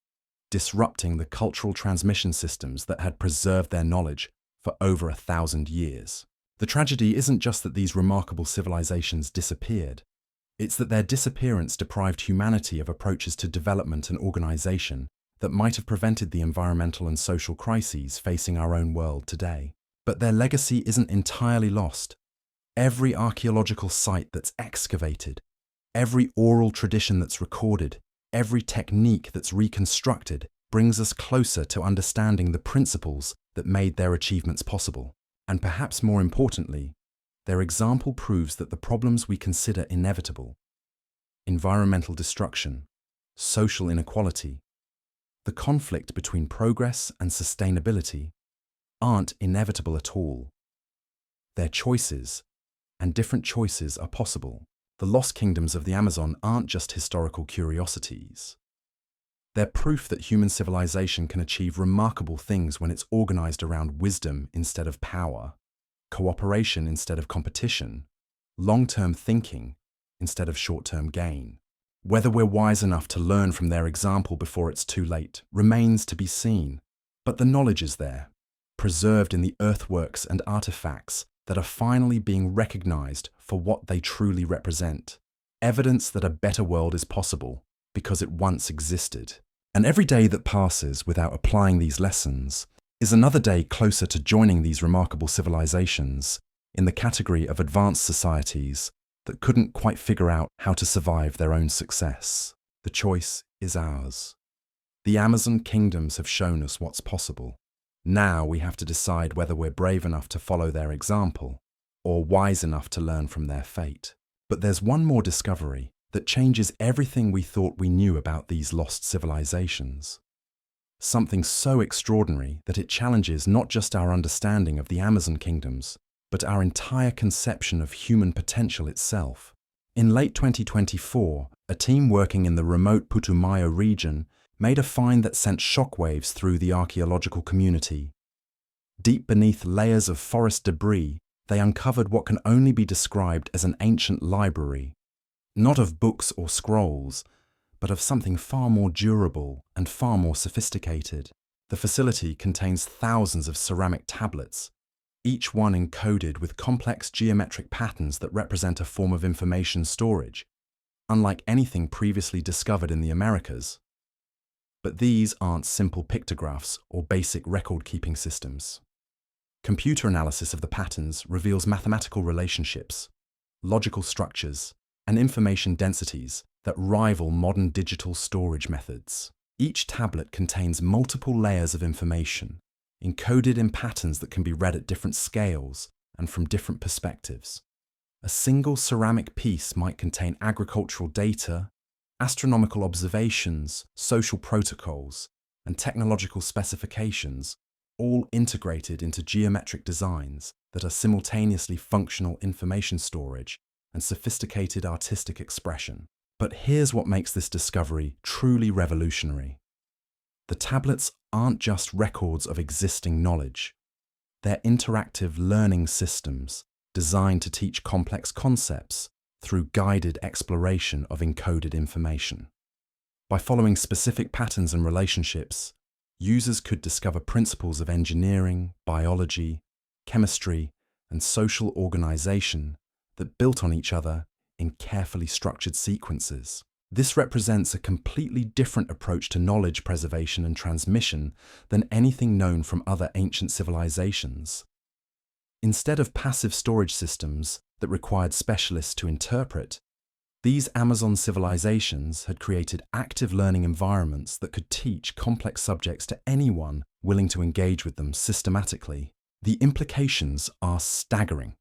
disrupting the cultural transmission systems that had preserved their knowledge for over 1,000 years. The tragedy isn't just that these remarkable civilizations disappeared, it's that their disappearance deprived humanity of approaches to development and organization that might have prevented the environmental and social crises facing our own world today. But their legacy isn't entirely lost. Every archaeological site that's excavated, every oral tradition that's recorded, every technique that's reconstructed brings us closer to understanding the principles that made their achievements possible. And perhaps more importantly, their example proves that the problems we consider inevitable, environmental destruction, social inequality, the conflict between progress and sustainability, aren't inevitable at all. They're choices, and different choices are possible. The lost kingdoms of the Amazon aren't just historical curiosities. They're proof that human civilization can achieve remarkable things when it's organized around wisdom instead of power, cooperation instead of competition, long-term thinking instead of short-term gain. Whether we're wise enough to learn from their example before it's too late remains to be seen. But the knowledge is there, preserved in the earthworks and artifacts that are finally being recognized for what they truly represent. Evidence that a better world is possible because it once existed. And every day that passes without applying these lessons is another day closer to joining these remarkable civilizations in the category of advanced societies that couldn't quite figure out how to survive their own success. The choice is ours. The Amazon kingdoms have shown us what's possible. Now we have to decide whether we're brave enough to follow their example or wise enough to learn from their fate. But there's one more discovery that changes everything we thought we knew about these lost civilizations. Something so extraordinary that it challenges not just our understanding of the Amazon kingdoms, but our entire conception of human potential itself. In late 2024, a team working in the remote Putumayo region made a find that sent shockwaves through the archaeological community. Deep beneath layers of forest debris, they uncovered what can only be described as an ancient library, not of books or scrolls, but of something far more durable and far more sophisticated. The facility contains thousands of ceramic tablets, each one encoded with complex geometric patterns that represent a form of information storage, unlike anything previously discovered in the Americas. But these aren't simple pictographs or basic record-keeping systems. Computer analysis of the patterns reveals mathematical relationships, logical structures, and information densities that rival modern digital storage methods. Each tablet contains multiple layers of information, encoded in patterns that can be read at different scales and from different perspectives. A single ceramic piece might contain agricultural data, astronomical observations, social protocols, and technological specifications, all integrated into geometric designs that are simultaneously functional information storage and sophisticated artistic expression. But here's what makes this discovery truly revolutionary. The tablets aren't just records of existing knowledge. They're interactive learning systems designed to teach complex concepts through guided exploration of encoded information. By following specific patterns and relationships, users could discover principles of engineering, biology, chemistry, and social organization that built on each other in carefully structured sequences. This represents a completely different approach to knowledge preservation and transmission than anything known from other ancient civilizations. Instead of passive storage systems that required specialists to interpret, these Amazon civilizations had created active learning environments that could teach complex subjects to anyone willing to engage with them systematically. The implications are staggering.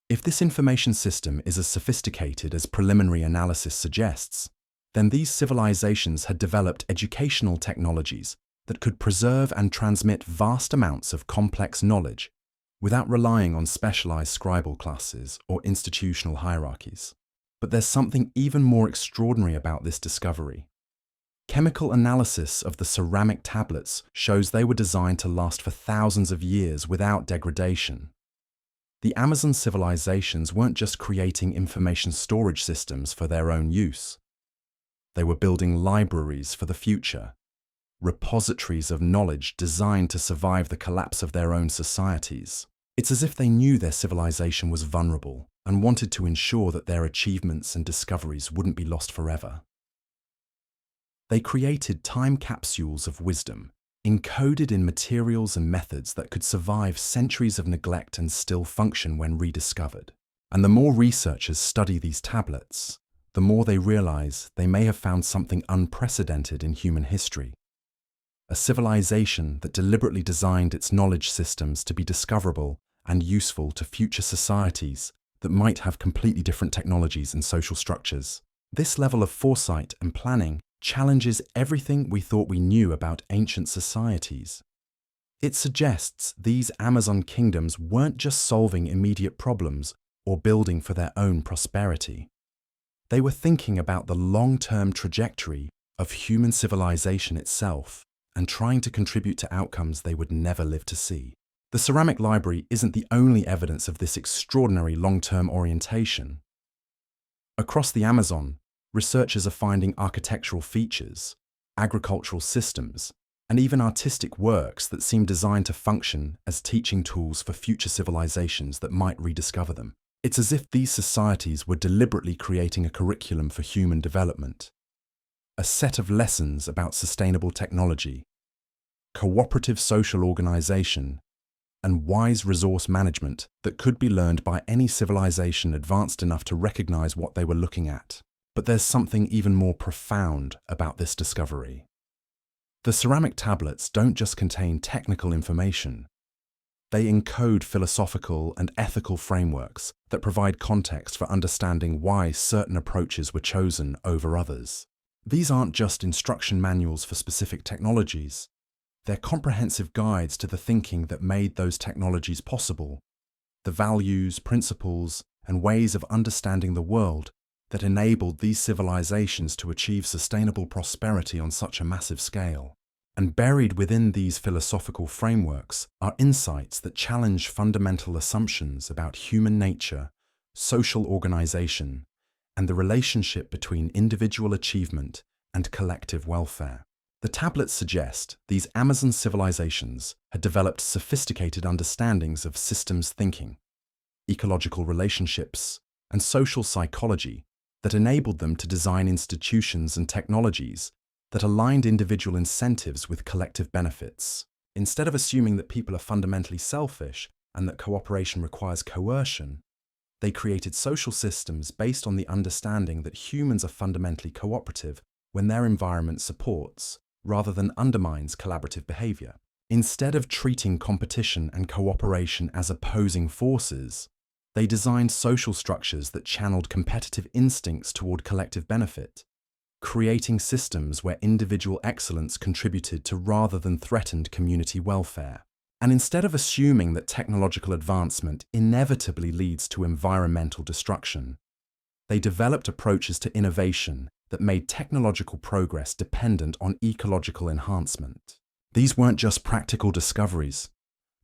If this information system is as sophisticated as preliminary analysis suggests, then these civilizations had developed educational technologies that could preserve and transmit vast amounts of complex knowledge without relying on specialized scribal classes or institutional hierarchies. But there's something even more extraordinary about this discovery. Chemical analysis of the ceramic tablets shows they were designed to last for thousands of years without degradation. The Amazon civilizations weren't just creating information storage systems for their own use. They were building libraries for the future, repositories of knowledge designed to survive the collapse of their own societies. It's as if they knew their civilization was vulnerable and wanted to ensure that their achievements and discoveries wouldn't be lost forever. They created time capsules of wisdom, encoded in materials and methods that could survive centuries of neglect and still function when rediscovered. And the more researchers study these tablets, the more they realize they may have found something unprecedented in human history. A civilization that deliberately designed its knowledge systems to be discoverable and useful to future societies that might have completely different technologies and social structures. This level of foresight and planning challenges everything we thought we knew about ancient societies. It suggests these Amazon kingdoms weren't just solving immediate problems or building for their own prosperity. They were thinking about the long-term trajectory of human civilization itself and trying to contribute to outcomes they would never live to see. The ceramic library isn't the only evidence of this extraordinary long-term orientation. Across the Amazon, researchers are finding architectural features, agricultural systems, and even artistic works that seem designed to function as teaching tools for future civilizations that might rediscover them. It's as if these societies were deliberately creating a curriculum for human development, a set of lessons about sustainable technology, cooperative social organization, and wise resource management that could be learned by any civilization advanced enough to recognize what they were looking at. But there's something even more profound about this discovery. The ceramic tablets don't just contain technical information. They encode philosophical and ethical frameworks that provide context for understanding why certain approaches were chosen over others. These aren't just instruction manuals for specific technologies. They're comprehensive guides to the thinking that made those technologies possible, the values, principles, and ways of understanding the world that enabled these civilizations to achieve sustainable prosperity on such a massive scale. And buried within these philosophical frameworks are insights that challenge fundamental assumptions about human nature, social organization, and the relationship between individual achievement and collective welfare. The tablets suggest these Amazon civilizations had developed sophisticated understandings of systems thinking, ecological relationships, and social psychology that enabled them to design institutions and technologies that aligned individual incentives with collective benefits. Instead of assuming that people are fundamentally selfish and that cooperation requires coercion, they created social systems based on the understanding that humans are fundamentally cooperative when their environment supports, rather than undermines, collaborative behavior. Instead of treating competition and cooperation as opposing forces, they designed social structures that channeled competitive instincts toward collective benefit, creating systems where individual excellence contributed to rather than threatened community welfare. And instead of assuming that technological advancement inevitably leads to environmental destruction, they developed approaches to innovation that made technological progress dependent on ecological enhancement. These weren't just practical discoveries.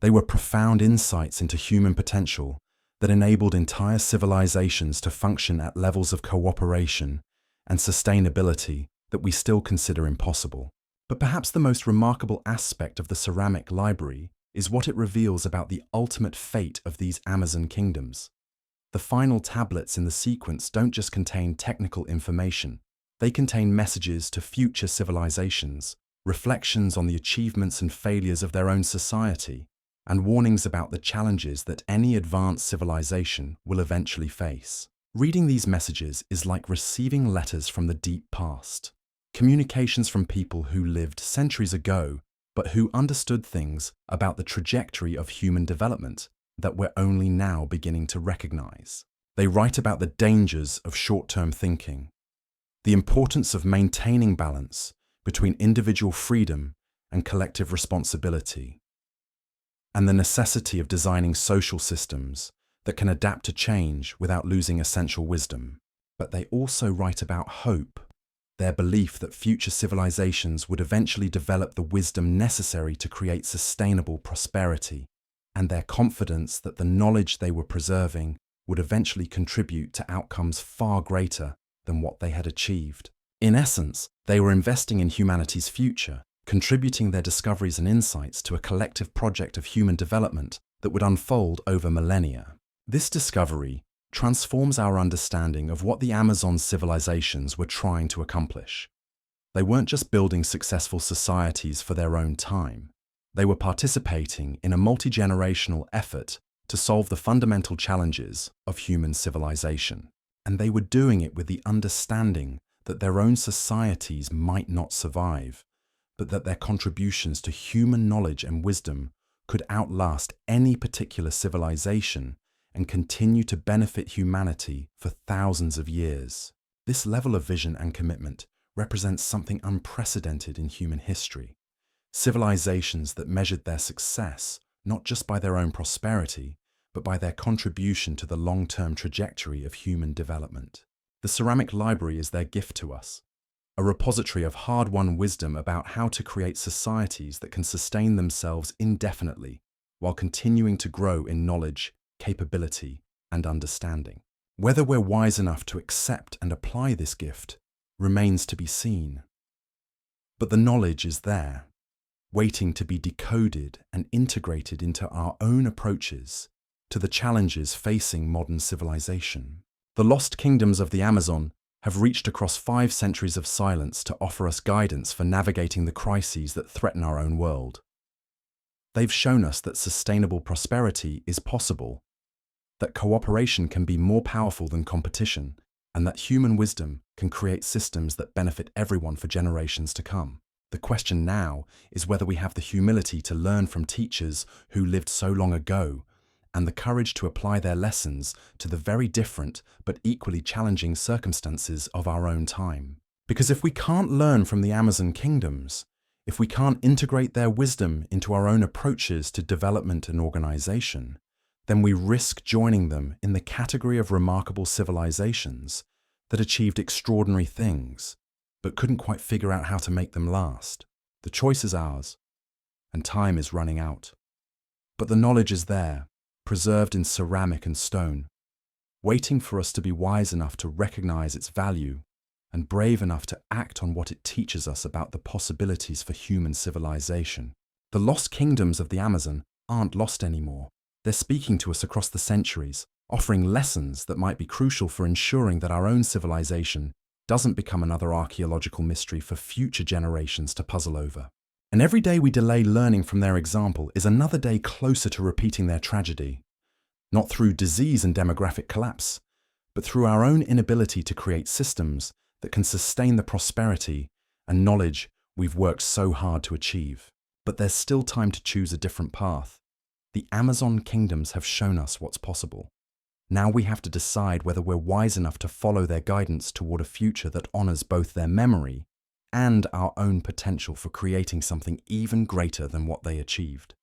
They were profound insights into human potential that enabled entire civilizations to function at levels of cooperation and sustainability that we still consider impossible. But perhaps the most remarkable aspect of the ceramic library is what it reveals about the ultimate fate of these Amazon kingdoms. The final tablets in the sequence don't just contain technical information, they contain messages to future civilizations, reflections on the achievements and failures of their own society, and warnings about the challenges that any advanced civilization will eventually face. Reading these messages is like receiving letters from the deep past, communications from people who lived centuries ago, but who understood things about the trajectory of human development that we're only now beginning to recognize. They write about the dangers of short-term thinking, the importance of maintaining balance between individual freedom and collective responsibility, and the necessity of designing social systems that can adapt to change without losing essential wisdom. But they also write about hope, their belief that future civilizations would eventually develop the wisdom necessary to create sustainable prosperity, and their confidence that the knowledge they were preserving would eventually contribute to outcomes far greater than what they had achieved. In essence, they were investing in humanity's future, contributing their discoveries and insights to a collective project of human development that would unfold over millennia. This discovery transforms our understanding of what the Amazon civilizations were trying to accomplish. They weren't just building successful societies for their own time. They were participating in a multi-generational effort to solve the fundamental challenges of human civilization. And they were doing it with the understanding that their own societies might not survive, but that their contributions to human knowledge and wisdom could outlast any particular civilization and continue to benefit humanity for thousands of years. This level of vision and commitment represents something unprecedented in human history. Civilizations that measured their success not just by their own prosperity, but by their contribution to the long-term trajectory of human development. The ceramic library is their gift to us, a repository of hard-won wisdom about how to create societies that can sustain themselves indefinitely while continuing to grow in knowledge, capability, and understanding. Whether we're wise enough to accept and apply this gift remains to be seen. But the knowledge is there, waiting to be decoded and integrated into our own approaches to the challenges facing modern civilization. The lost kingdoms of the Amazon have reached across 5 centuries of silence to offer us guidance for navigating the crises that threaten our own world. They've shown us that sustainable prosperity is possible, that cooperation can be more powerful than competition, and that human wisdom can create systems that benefit everyone for generations to come. The question now is whether we have the humility to learn from teachers who lived so long ago, and the courage to apply their lessons to the very different but equally challenging circumstances of our own time. Because if we can't learn from the Amazon kingdoms, if we can't integrate their wisdom into our own approaches to development and organization, then we risk joining them in the category of remarkable civilizations that achieved extraordinary things, but couldn't quite figure out how to make them last. The choice is ours, and time is running out. But the knowledge is there, preserved in ceramic and stone, waiting for us to be wise enough to recognize its value and brave enough to act on what it teaches us about the possibilities for human civilization. The lost kingdoms of the Amazon aren't lost anymore. They're speaking to us across the centuries, offering lessons that might be crucial for ensuring that our own civilization doesn't become another archaeological mystery for future generations to puzzle over. And every day we delay learning from their example is another day closer to repeating their tragedy, not through disease and demographic collapse, but through our own inability to create systems that can sustain the prosperity and knowledge we've worked so hard to achieve. But there's still time to choose a different path. The Amazon kingdoms have shown us what's possible. Now we have to decide whether we're wise enough to follow their guidance toward a future that honors both their memory and our own potential for creating something even greater than what they achieved.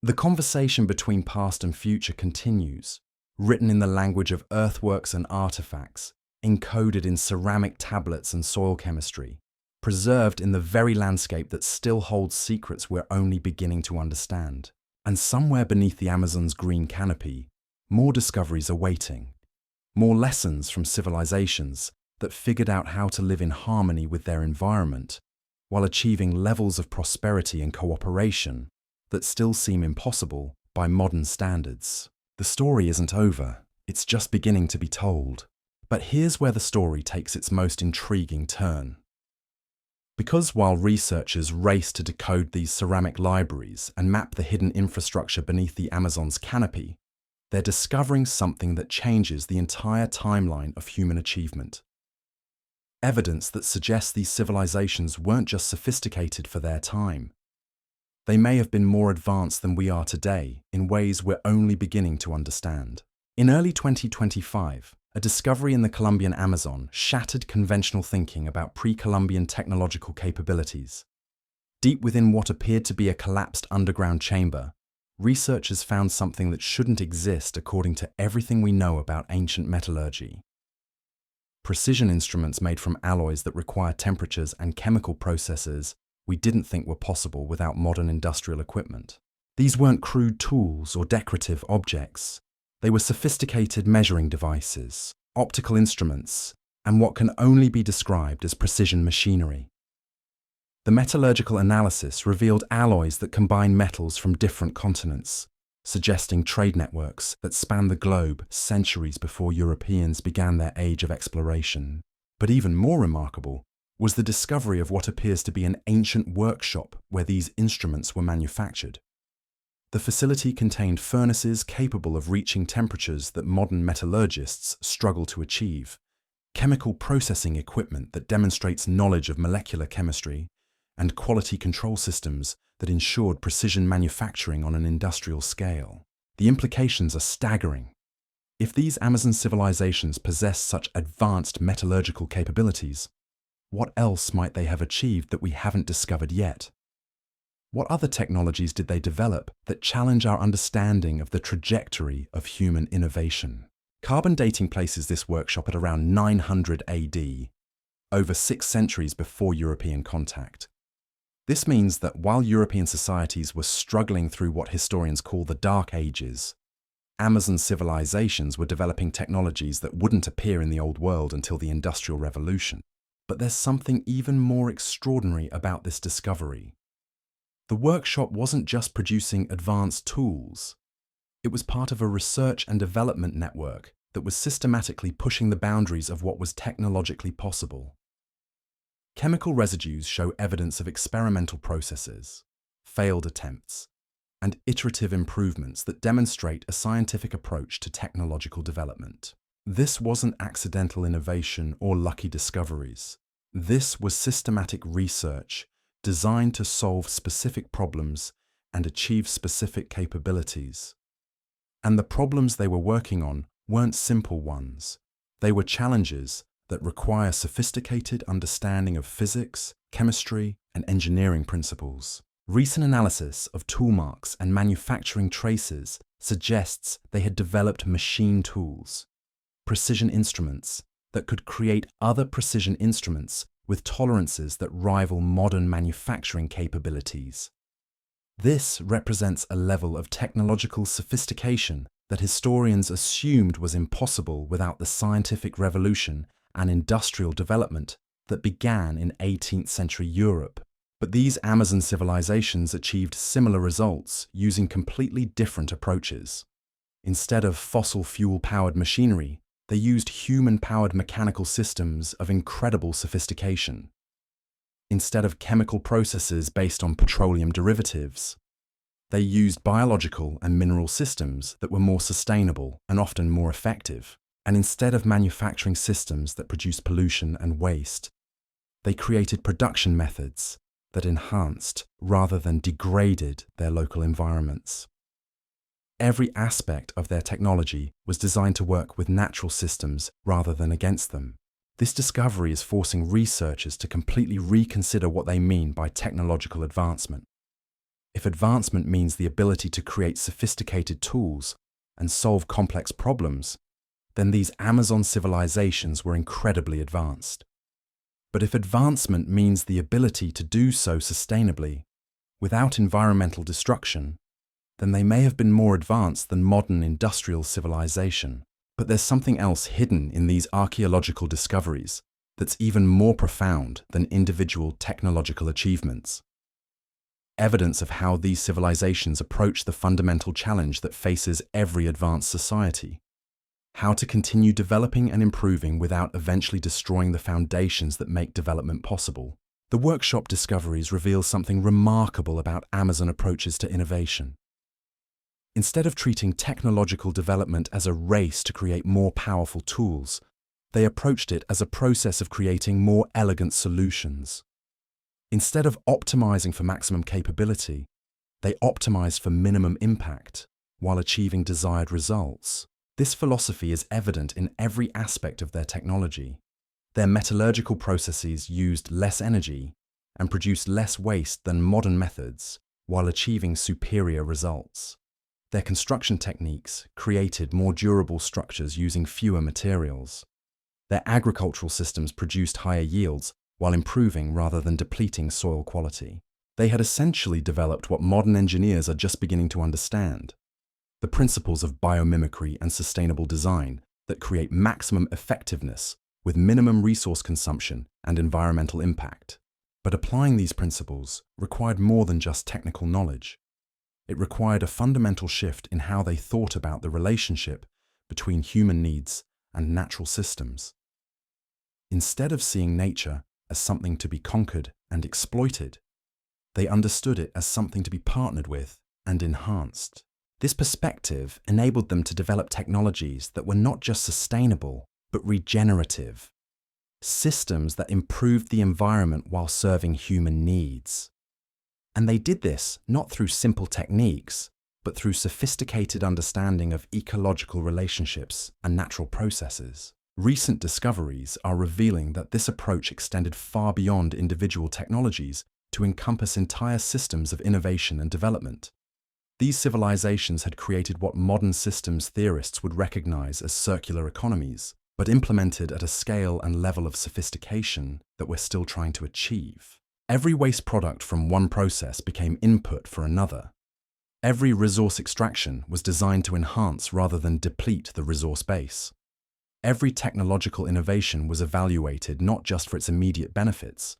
The conversation between past and future continues, written in the language of earthworks and artifacts, encoded in ceramic tablets and soil chemistry, preserved in the very landscape that still holds secrets we're only beginning to understand. And somewhere beneath the Amazon's green canopy, more discoveries are waiting, more lessons from civilizations that figured out how to live in harmony with their environment while achieving levels of prosperity and cooperation that still seem impossible by modern standards. The story isn't over, it's just beginning to be told. But here's where the story takes its most intriguing turn. Because while researchers race to decode these ceramic libraries and map the hidden infrastructure beneath the Amazon's canopy, they're discovering something that changes the entire timeline of human achievement. Evidence that suggests these civilizations weren't just sophisticated for their time. They may have been more advanced than we are today in ways we're only beginning to understand. In early 2025, a discovery in the Colombian Amazon shattered conventional thinking about pre-Columbian technological capabilities. Deep within what appeared to be a collapsed underground chamber, researchers found something that shouldn't exist according to everything we know about ancient metallurgy. Precision instruments made from alloys that require temperatures and chemical processes we didn't think were possible without modern industrial equipment. These weren't crude tools or decorative objects. They were sophisticated measuring devices, optical instruments, and what can only be described as precision machinery. The metallurgical analysis revealed alloys that combine metals from different continents, suggesting trade networks that span the globe centuries before Europeans began their age of exploration. But even more remarkable was the discovery of what appears to be an ancient workshop where these instruments were manufactured. The facility contained furnaces capable of reaching temperatures that modern metallurgists struggle to achieve, chemical processing equipment that demonstrates knowledge of molecular chemistry, and quality control systems that ensured precision manufacturing on an industrial scale. The implications are staggering. If these Amazon civilizations possess such advanced metallurgical capabilities, what else might they have achieved that we haven't discovered yet? What other technologies did they develop that challenge our understanding of the trajectory of human innovation? Carbon dating places this workshop at around 900 AD, over 6 centuries before European contact. This means that while European societies were struggling through what historians call the Dark Ages, Amazon civilizations were developing technologies that wouldn't appear in the Old World until the Industrial Revolution. But there's something even more extraordinary about this discovery. The workshop wasn't just producing advanced tools. It was part of a research and development network that was systematically pushing the boundaries of what was technologically possible. Chemical residues show evidence of experimental processes, failed attempts, and iterative improvements that demonstrate a scientific approach to technological development. This wasn't accidental innovation or lucky discoveries. This was systematic research designed to solve specific problems and achieve specific capabilities. And the problems they were working on weren't simple ones. They were challenges that require sophisticated understanding of physics, chemistry, and engineering principles. Recent analysis of tool marks and manufacturing traces suggests they had developed machine tools, precision instruments that could create other precision instruments with tolerances that rival modern manufacturing capabilities. This represents a level of technological sophistication that historians assumed was impossible without the scientific revolution and industrial development that began in 18th century Europe. But these Amazon civilizations achieved similar results using completely different approaches. Instead of fossil fuel-powered machinery, they used human-powered mechanical systems of incredible sophistication. Instead of chemical processes based on petroleum derivatives, they used biological and mineral systems that were more sustainable and often more effective. And instead of manufacturing systems that produce pollution and waste, they created production methods that enhanced rather than degraded their local environments. Every aspect of their technology was designed to work with natural systems rather than against them. This discovery is forcing researchers to completely reconsider what they mean by technological advancement. If advancement means the ability to create sophisticated tools and solve complex problems, then these Amazon civilizations were incredibly advanced. But if advancement means the ability to do so sustainably, without environmental destruction, then they may have been more advanced than modern industrial civilization. But there's something else hidden in these archaeological discoveries that's even more profound than individual technological achievements. evidence of how these civilizations approach the fundamental challenge that faces every advanced society: how to continue developing and improving without eventually destroying the foundations that make development possible. The workshop discoveries reveal something remarkable about Amazon approaches to innovation. Instead of treating technological development as a race to create more powerful tools, they approached it as a process of creating more elegant solutions. Instead of optimizing for maximum capability, they optimized for minimum impact while achieving desired results. This philosophy is evident in every aspect of their technology. Their metallurgical processes used less energy and produced less waste than modern methods while achieving superior results. Their construction techniques created more durable structures using fewer materials. Their agricultural systems produced higher yields while improving rather than depleting soil quality. They had essentially developed what modern engineers are just beginning to understand: the principles of biomimicry and sustainable design that create maximum effectiveness with minimum resource consumption and environmental impact. But applying these principles required more than just technical knowledge. It required a fundamental shift in how they thought about the relationship between human needs and natural systems. Instead of seeing nature as something to be conquered and exploited, they understood it as something to be partnered with and enhanced. This perspective enabled them to develop technologies that were not just sustainable, but regenerative. Systems that improved the environment while serving human needs. And they did this not through simple techniques, but through sophisticated understanding of ecological relationships and natural processes. Recent discoveries are revealing that this approach extended far beyond individual technologies to encompass entire systems of innovation and development. These civilizations had created what modern systems theorists would recognize as circular economies, but implemented at a scale and level of sophistication that we're still trying to achieve. Every waste product from one process became input for another. Every resource extraction was designed to enhance rather than deplete the resource base. Every technological innovation was evaluated not just for its immediate benefits,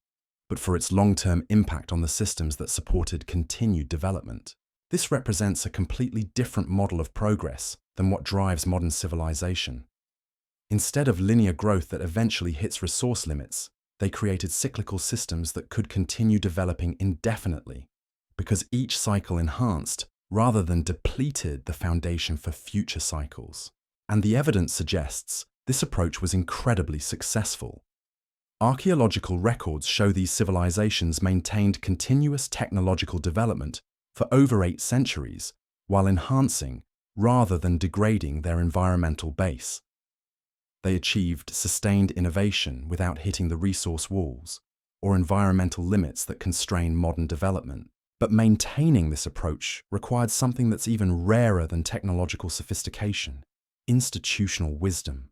but for its long-term impact on the systems that supported continued development. This represents a completely different model of progress than what drives modern civilization. Instead of linear growth that eventually hits resource limits, they created cyclical systems that could continue developing indefinitely, because each cycle enhanced rather than depleted the foundation for future cycles. And the evidence suggests this approach was incredibly successful. Archaeological records show these civilizations maintained continuous technological development for over 8 centuries, while enhancing rather than degrading their environmental base. They achieved sustained innovation without hitting the resource walls or environmental limits that constrain modern development. But maintaining this approach required something that's even rarer than technological sophistication: institutional wisdom.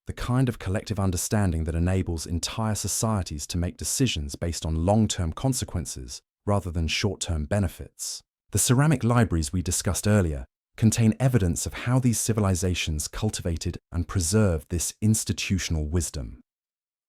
The kind of collective understanding that enables entire societies to make decisions based on long-term consequences rather than short-term benefits. The ceramic libraries we discussed earlier contain evidence of how these civilizations cultivated and preserved this institutional wisdom.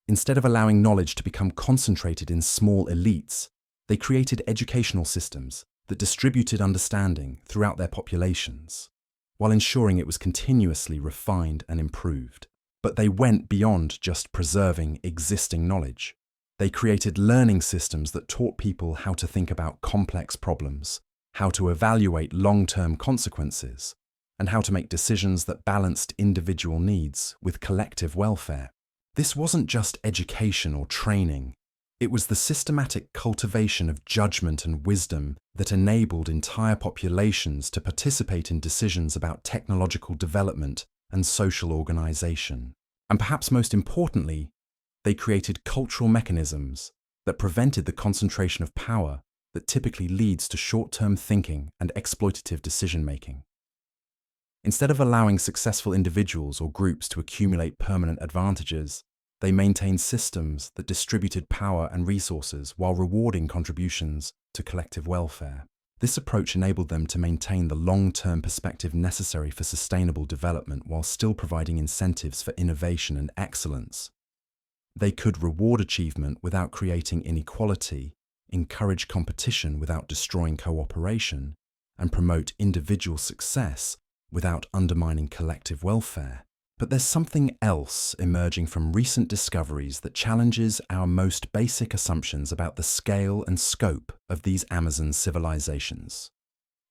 Instead of allowing knowledge to become concentrated in small elites, they created educational systems that distributed understanding throughout their populations, while ensuring it was continuously refined and improved. But they went beyond just preserving existing knowledge. They created learning systems that taught people how to think about complex problems, how to evaluate long-term consequences, and how to make decisions that balanced individual needs with collective welfare. This wasn't just education or training. It was the systematic cultivation of judgment and wisdom that enabled entire populations to participate in decisions about technological development and social organization. And perhaps most importantly, they created cultural mechanisms that prevented the concentration of power that typically leads to short-term thinking and exploitative decision-making. Instead of allowing successful individuals or groups to accumulate permanent advantages, they maintained systems that distributed power and resources while rewarding contributions to collective welfare. This approach enabled them to maintain the long-term perspective necessary for sustainable development while still providing incentives for innovation and excellence. They could reward achievement without creating inequality encourage competition without destroying cooperation, and promote individual success without undermining collective welfare. But there's something else emerging from recent discoveries that challenges our most basic assumptions about the scale and scope of these Amazon civilizations.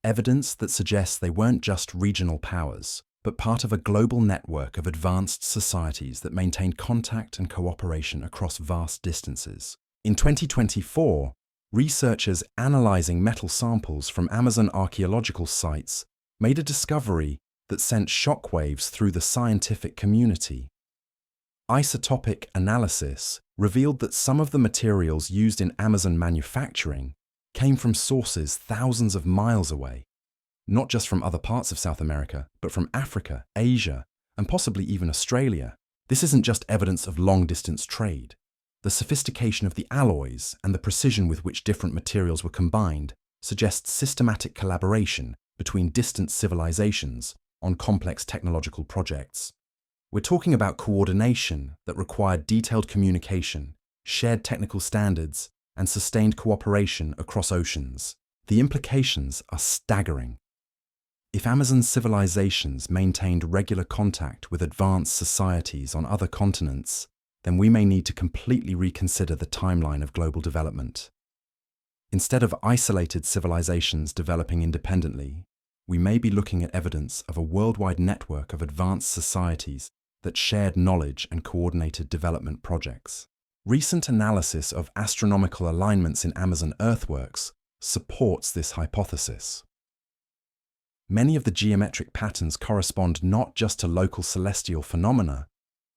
Evidence that suggests they weren't just regional powers, but part of a global network of advanced societies that maintained contact and cooperation across vast distances. In 2024, researchers analyzing metal samples from Amazon archaeological sites made a discovery that sent shockwaves through the scientific community. Isotopic analysis revealed that some of the materials used in Amazon manufacturing came from sources thousands of miles away, not just from other parts of South America, but from Africa, Asia, and possibly even Australia. This isn't just evidence of long-distance trade. The sophistication of the alloys and the precision with which different materials were combined suggests systematic collaboration between distant civilizations on complex technological projects. We're talking about coordination that required detailed communication, shared technical standards, and sustained cooperation across oceans. The implications are staggering. If Amazon civilizations maintained regular contact with advanced societies on other continents, then we may need to completely reconsider the timeline of global development. Instead of isolated civilizations developing independently, we may be looking at evidence of a worldwide network of advanced societies that shared knowledge and coordinated development projects. Recent analysis of astronomical alignments in Amazon earthworks supports this hypothesis. Many of the geometric patterns correspond not just to local celestial phenomena,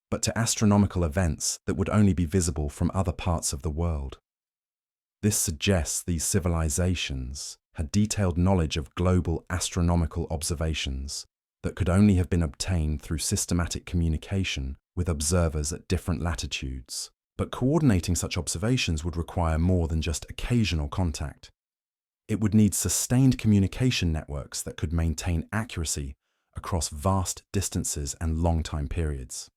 but to astronomical events that would only be visible from other parts of the world. This suggests these civilizations had detailed knowledge of global astronomical observations that could only have been obtained through systematic communication with observers at different latitudes. But coordinating such observations would require more than just occasional contact. It would need sustained communication networks that could maintain accuracy across vast distances and long time periods.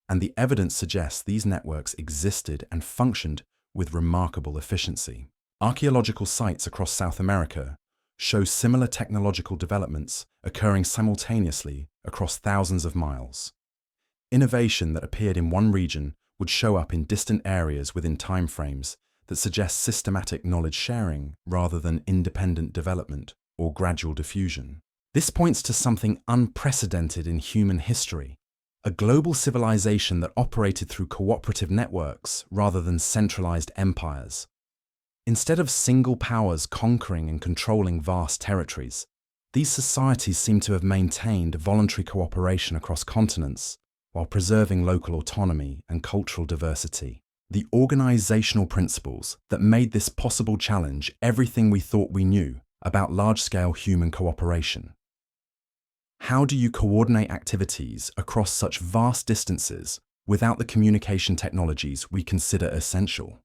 And the evidence suggests these networks existed and functioned with remarkable efficiency. Archaeological sites across South America show similar technological developments occurring simultaneously across thousands of miles. Innovation that appeared in one region would show up in distant areas within timeframes that suggest systematic knowledge sharing rather than independent development or gradual diffusion. This points to something unprecedented in human history, a global civilization that operated through cooperative networks rather than centralized empires. Instead of single powers conquering and controlling vast territories, these societies seem to have maintained voluntary cooperation across continents while preserving local autonomy and cultural diversity. The organizational principles that made this possible challenge everything we thought we knew about large-scale human cooperation. How do you coordinate activities across such vast distances without the communication technologies we consider essential?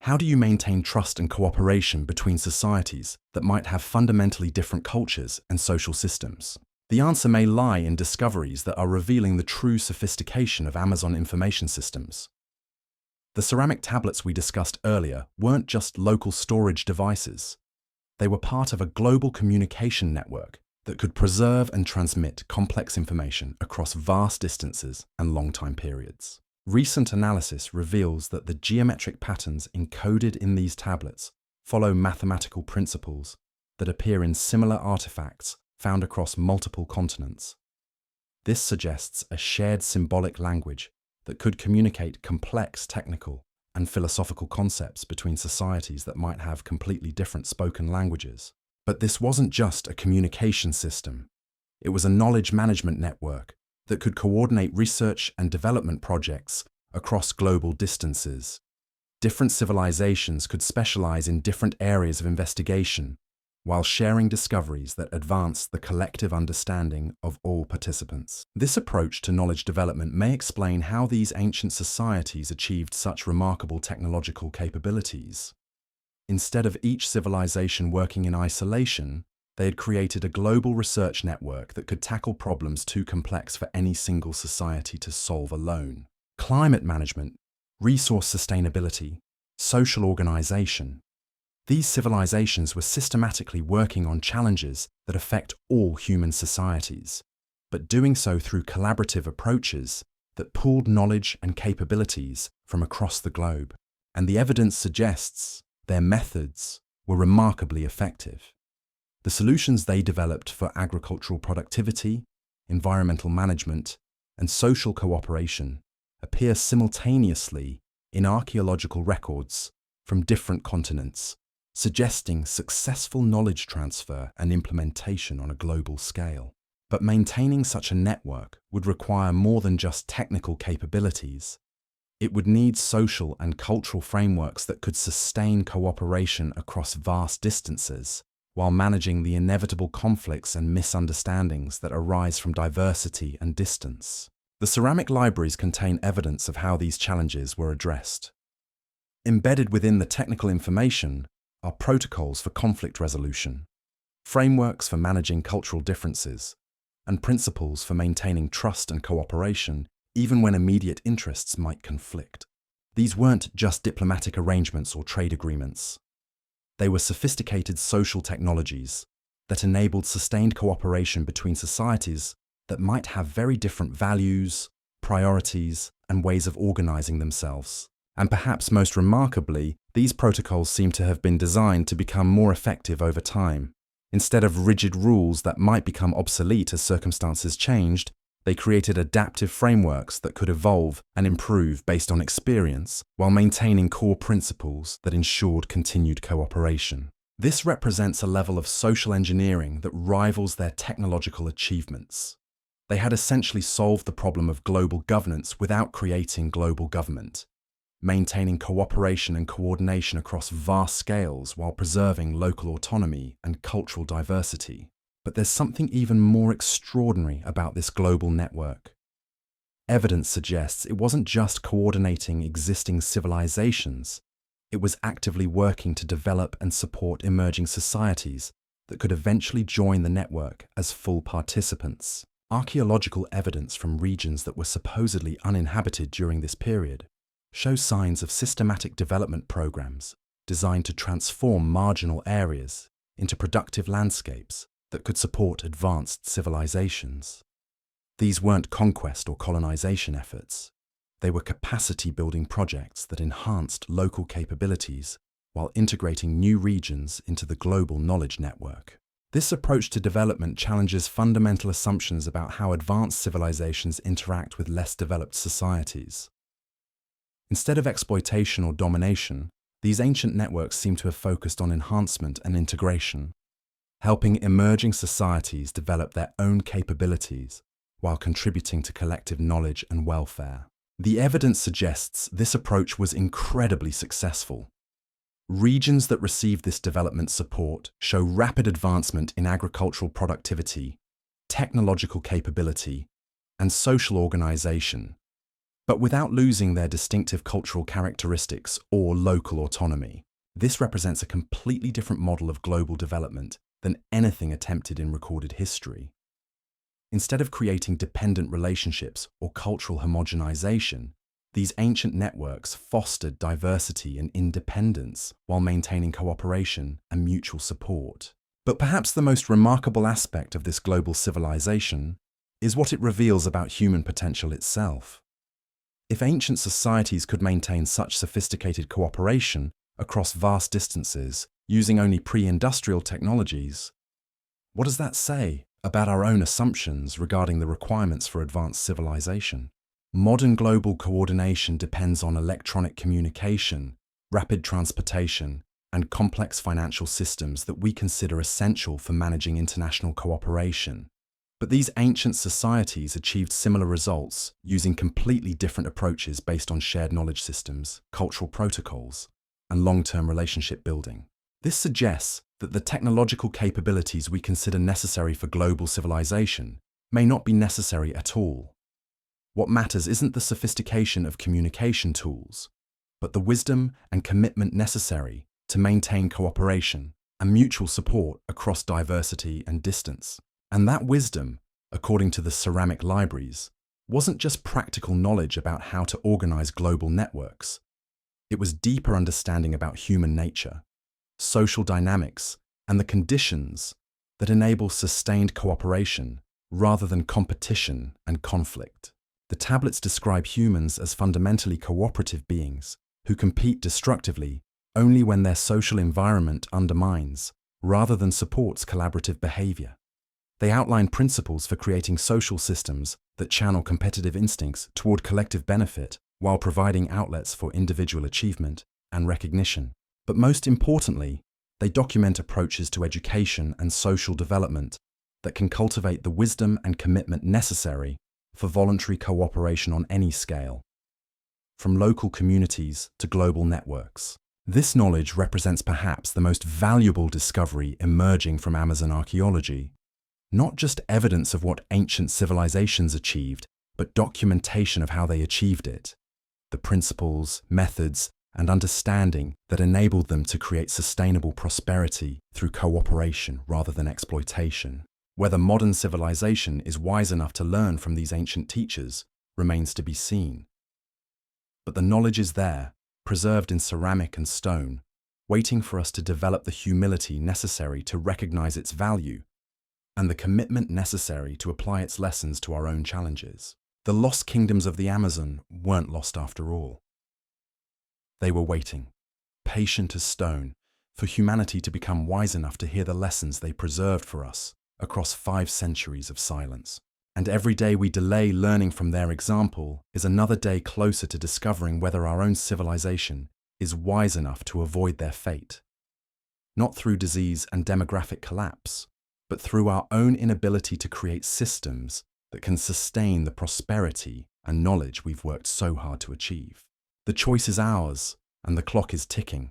How do you maintain trust and cooperation between societies that might have fundamentally different cultures and social systems? The answer may lie in discoveries that are revealing the true sophistication of Amazon information systems. The ceramic tablets we discussed earlier weren't just local storage devices. They were part of a global communication network that could preserve and transmit complex information across vast distances and long time periods. Recent analysis reveals that the geometric patterns encoded in these tablets follow mathematical principles that appear in similar artifacts found across multiple continents. This suggests a shared symbolic language that could communicate complex technical and philosophical concepts between societies that might have completely different spoken languages. But this wasn't just a communication system. It was a knowledge management network that could coordinate research and development projects across global distances. Different civilizations could specialize in different areas of investigation while sharing discoveries that advance the collective understanding of all participants. This approach to knowledge development may explain how these ancient societies achieved such remarkable technological capabilities. Instead of each civilization working in isolation, they had created a global research network that could tackle problems too complex for any single society to solve alone. Climate management, resource sustainability, Social organization. These civilizations were systematically working on challenges that affect all human societies, but doing so through collaborative approaches that pooled knowledge and capabilities from across the globe. And the evidence suggests their methods were remarkably effective. The solutions they developed for agricultural productivity, environmental management, and social cooperation appear simultaneously in archaeological records from different continents, suggesting successful knowledge transfer and implementation on a global scale. But maintaining such a network would require more than just technical capabilities. It would need social and cultural frameworks that could sustain cooperation across vast distances, while managing the inevitable conflicts and misunderstandings that arise from diversity and distance. The ceramic libraries contain evidence of how these challenges were addressed. Embedded within the technical information are protocols for conflict resolution, frameworks for managing cultural differences, and principles for maintaining trust and cooperation even when immediate interests might conflict. These weren't just diplomatic arrangements or trade agreements. They were sophisticated social technologies that enabled sustained cooperation between societies that might have very different values, priorities, and ways of organizing themselves. And perhaps most remarkably, these protocols seem to have been designed to become more effective over time. Instead of rigid rules that might become obsolete as circumstances changed, they created adaptive frameworks that could evolve and improve based on experience, while maintaining core principles that ensured continued cooperation. This represents a level of social engineering that rivals their technological achievements. They had essentially solved the problem of global governance without creating global government, maintaining cooperation and coordination across vast scales while preserving local autonomy and cultural diversity. But there's something even more extraordinary about this global network. Evidence suggests it wasn't just coordinating existing civilizations, it was actively working to develop and support emerging societies that could eventually join the network as full participants. Archaeological evidence from regions that were supposedly uninhabited during this period shows signs of systematic development programs designed to transform marginal areas into productive landscapes that could support advanced civilizations. These weren't conquest or colonization efforts. They were capacity-building projects that enhanced local capabilities while integrating new regions into the global knowledge network. This approach to development challenges fundamental assumptions about how advanced civilizations interact with less developed societies. Instead of exploitation or domination, these ancient networks seem to have focused on enhancement and integration, helping emerging societies develop their own capabilities while contributing to collective knowledge and welfare. The evidence suggests this approach was incredibly successful. Regions that received this development support show rapid advancement in agricultural productivity, technological capability, and social organization, but without losing their distinctive cultural characteristics or local autonomy. This represents a completely different model of global development than anything attempted in recorded history. Instead of creating dependent relationships or cultural homogenization, these ancient networks fostered diversity and independence while maintaining cooperation and mutual support. But perhaps the most remarkable aspect of this global civilization is what it reveals about human potential itself. If ancient societies could maintain such sophisticated cooperation across vast distances using only pre-industrial technologies, what does that say about our own assumptions regarding the requirements for advanced civilization? Modern global coordination depends on electronic communication, rapid transportation, and complex financial systems that we consider essential for managing international cooperation. But these ancient societies achieved similar results using completely different approaches based on shared knowledge systems, cultural protocols, and long-term relationship building. This suggests that the technological capabilities we consider necessary for global civilization may not be necessary at all. What matters isn't the sophistication of communication tools, but the wisdom and commitment necessary to maintain cooperation and mutual support across diversity and distance. And that wisdom, according to the ceramic libraries, wasn't just practical knowledge about how to organize global networks. It was deeper understanding about human nature, social dynamics, and the conditions that enable sustained cooperation rather than competition and conflict. The tablets describe humans as fundamentally cooperative beings who compete destructively only when their social environment undermines rather than supports collaborative behavior. They outline principles for creating social systems that channel competitive instincts toward collective benefit while providing outlets for individual achievement and recognition. But most importantly, they document approaches to education and social development that can cultivate the wisdom and commitment necessary for voluntary cooperation on any scale, from local communities to global networks. This knowledge represents perhaps the most valuable discovery emerging from Amazon archaeology, not just evidence of what ancient civilizations achieved, but documentation of how they achieved it, the principles, methods, and understanding that enabled them to create sustainable prosperity through cooperation rather than exploitation. Whether modern civilization is wise enough to learn from these ancient teachers remains to be seen. But the knowledge is there, preserved in ceramic and stone, waiting for us to develop the humility necessary to recognize its value and the commitment necessary to apply its lessons to our own challenges. The lost kingdoms of the Amazon weren't lost after all. They were waiting, patient as stone, for humanity to become wise enough to hear the lessons they preserved for us across 5 centuries of silence. And every day we delay learning from their example is another day closer to discovering whether our own civilization is wise enough to avoid their fate. Not through disease and demographic collapse, but through our own inability to create systems that can sustain the prosperity and knowledge we've worked so hard to achieve. The choice is ours, and the clock is ticking.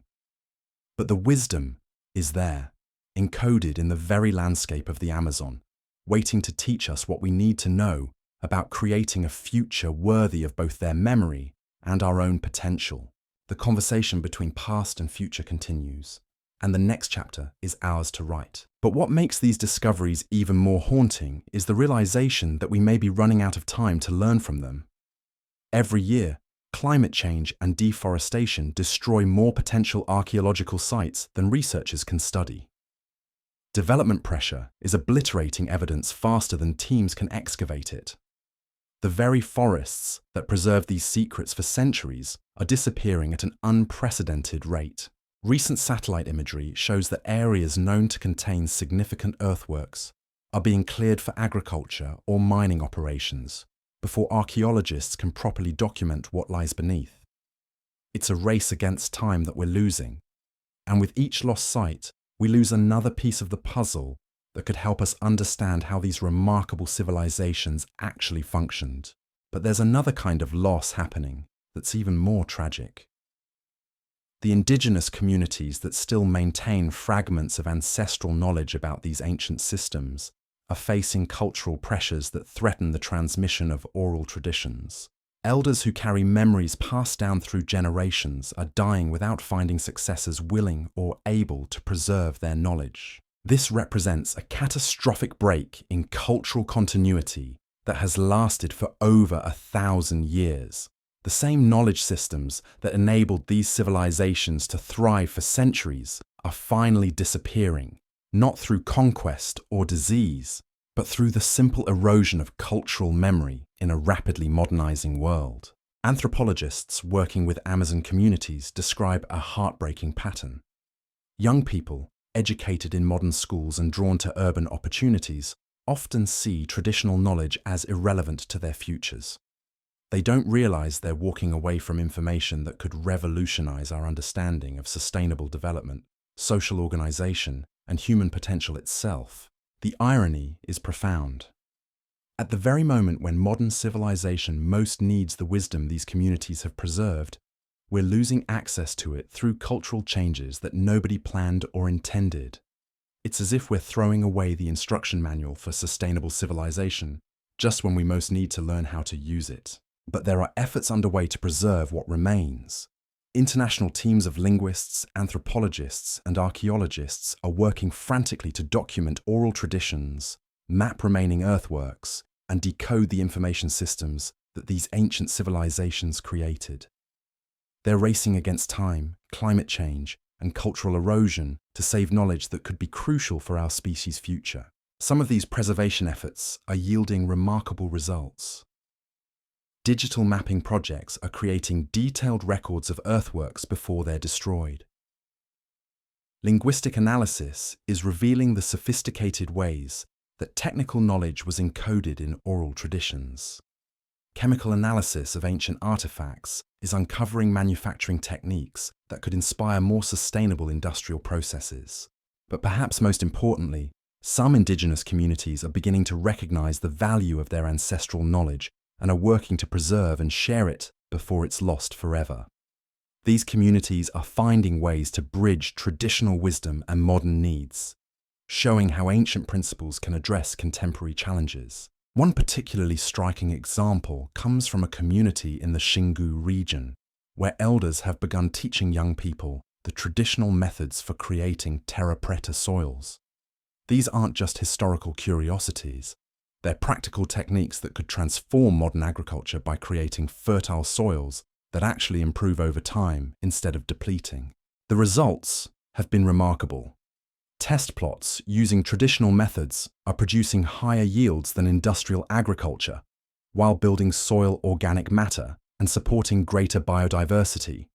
But the wisdom is there, encoded in the very landscape of the Amazon, waiting to teach us what we need to know about creating a future worthy of both their memory and our own potential. The conversation between past and future continues, and the next chapter is ours to write. But what makes these discoveries even more haunting is the realization that we may be running out of time to learn from them. Every year, climate change and deforestation destroy more potential archaeological sites than researchers can study. Development pressure is obliterating evidence faster than teams can excavate it. The very forests that preserve these secrets for centuries are disappearing at an unprecedented rate. Recent satellite imagery shows that areas known to contain significant earthworks are being cleared for agriculture or mining operations before archaeologists can properly document what lies beneath. It's a race against time that we're losing, and with each lost site, we lose another piece of the puzzle that could help us understand how these remarkable civilizations actually functioned. But there's another kind of loss happening that's even more tragic. The indigenous communities that still maintain fragments of ancestral knowledge about these ancient systems are facing cultural pressures that threaten the transmission of oral traditions. Elders who carry memories passed down through generations are dying without finding successors willing or able to preserve their knowledge. This represents a catastrophic break in cultural continuity that has lasted for over 1,000 years. The same knowledge systems that enabled these civilizations to thrive for centuries are finally disappearing, not through conquest or disease, but through the simple erosion of cultural memory in a rapidly modernizing world. Anthropologists working with Amazon communities describe a heartbreaking pattern. Young people, educated in modern schools and drawn to urban opportunities, often see traditional knowledge as irrelevant to their futures. They don't realize they're walking away from information that could revolutionize our understanding of sustainable development, social organization, and human potential itself. The irony is profound. At the very moment when modern civilization most needs the wisdom these communities have preserved, we're losing access to it through cultural changes that nobody planned or intended. It's as if we're throwing away the instruction manual for sustainable civilization just when we most need to learn how to use it. But there are efforts underway to preserve what remains. International teams of linguists, anthropologists, and archaeologists are working frantically to document oral traditions, map remaining earthworks, and decode the information systems that these ancient civilizations created. They're racing against time, climate change, and cultural erosion to save knowledge that could be crucial for our species' future. Some of these preservation efforts are yielding remarkable results. Digital mapping projects are creating detailed records of earthworks before they're destroyed. Linguistic analysis is revealing the sophisticated ways that technical knowledge was encoded in oral traditions. Chemical analysis of ancient artifacts is uncovering manufacturing techniques that could inspire more sustainable industrial processes. But perhaps most importantly, some indigenous communities are beginning to recognize the value of their ancestral knowledge and are working to preserve and share it before it's lost forever. These communities are finding ways to bridge traditional wisdom and modern needs, showing how ancient principles can address contemporary challenges. One particularly striking example comes from a community in the Xingu region, where elders have begun teaching young people the traditional methods for creating terra preta soils. These aren't just historical curiosities, they're practical techniques that could transform modern agriculture by creating fertile soils that actually improve over time instead of depleting. The results have been remarkable. Test plots using traditional methods are producing higher yields than industrial agriculture, while building soil organic matter and supporting greater biodiversity.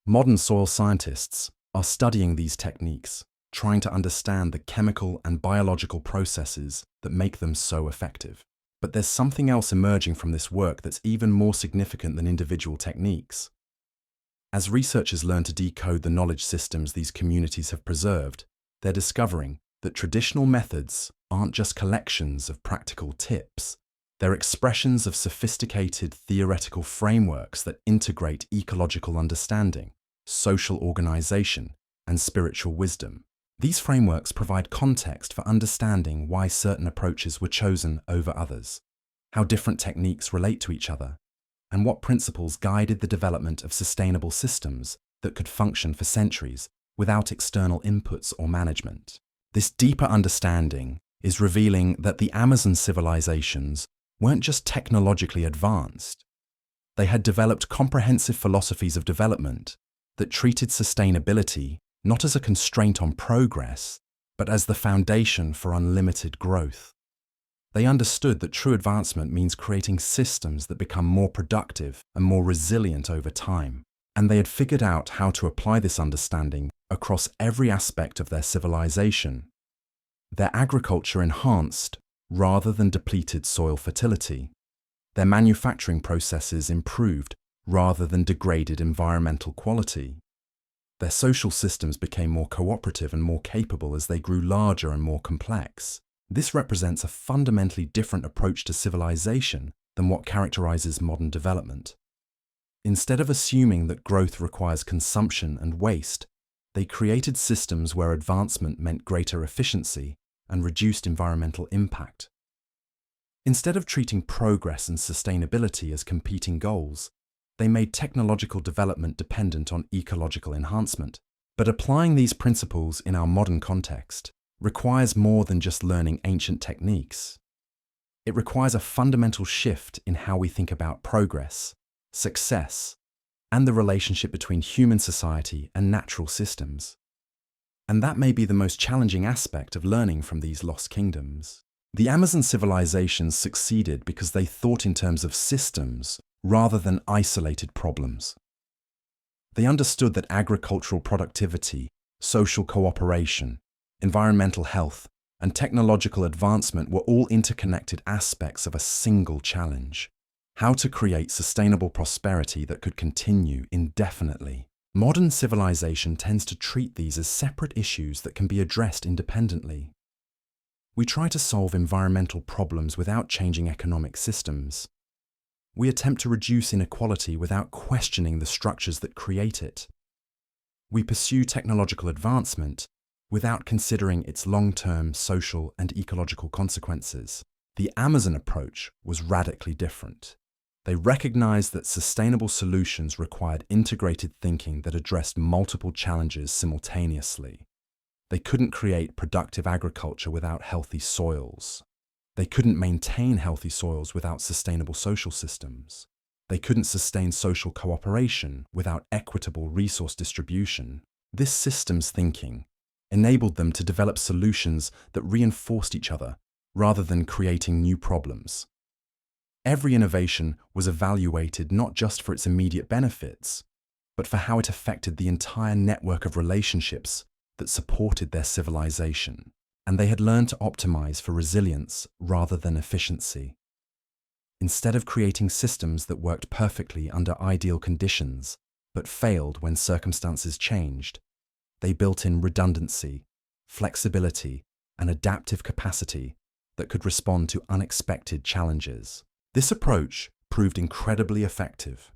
Modern soil scientists are studying these techniques, trying to understand the chemical and biological processes that make them so effective. But there's something else emerging from this work that's even more significant than individual techniques. As researchers learn to decode the knowledge systems these communities have preserved, they're discovering that traditional methods aren't just collections of practical tips. They're expressions of sophisticated theoretical frameworks that integrate ecological understanding, social organization, and spiritual wisdom. These frameworks provide context for understanding why certain approaches were chosen over others, how different techniques relate to each other, and what principles guided the development of sustainable systems that could function for centuries without external inputs or management. This deeper understanding is revealing that the Amazon civilizations weren't just technologically advanced. They had developed comprehensive philosophies of development that treated sustainability not as a constraint on progress, but as the foundation for unlimited growth. They understood that true advancement means creating systems that become more productive and more resilient over time, and they had figured out how to apply this understanding across every aspect of their civilization. Their agriculture enhanced rather than depleted soil fertility. Their manufacturing processes improved rather than degraded environmental quality. Their social systems became more cooperative and more capable as they grew larger and more complex. This represents a fundamentally different approach to civilization than what characterizes modern development. Instead of assuming that growth requires consumption and waste, they created systems where advancement meant greater efficiency and reduced environmental impact. Instead of treating progress and sustainability as competing goals, they made technological development dependent on ecological enhancement. But applying these principles in our modern context requires more than just learning ancient techniques. It requires a fundamental shift in how we think about progress, success, and the relationship between human society and natural systems. And that may be the most challenging aspect of learning from these lost kingdoms. The Amazon civilizations succeeded because they thought in terms of systems rather than isolated problems. They understood that agricultural productivity, social cooperation, environmental health, and technological advancement were all interconnected aspects of a single challenge: how to create sustainable prosperity that could continue indefinitely. Modern civilization tends to treat these as separate issues that can be addressed independently. We try to solve environmental problems without changing economic systems. We attempt to reduce inequality without questioning the structures that create it. We pursue technological advancement without considering its long-term social and ecological consequences. The Amazon approach was radically different. They recognized that sustainable solutions required integrated thinking that addressed multiple challenges simultaneously. They couldn't create productive agriculture without healthy soils. They couldn't maintain healthy soils without sustainable social systems. They couldn't sustain social cooperation without equitable resource distribution. This systems thinking enabled them to develop solutions that reinforced each other rather than creating new problems. Every innovation was evaluated not just for its immediate benefits, but for how it affected the entire network of relationships that supported their civilization. And they had learned to optimize for resilience rather than efficiency. Instead of creating systems that worked perfectly under ideal conditions, but failed when circumstances changed, they built in redundancy, flexibility, and adaptive capacity that could respond to unexpected challenges. This approach proved incredibly effective.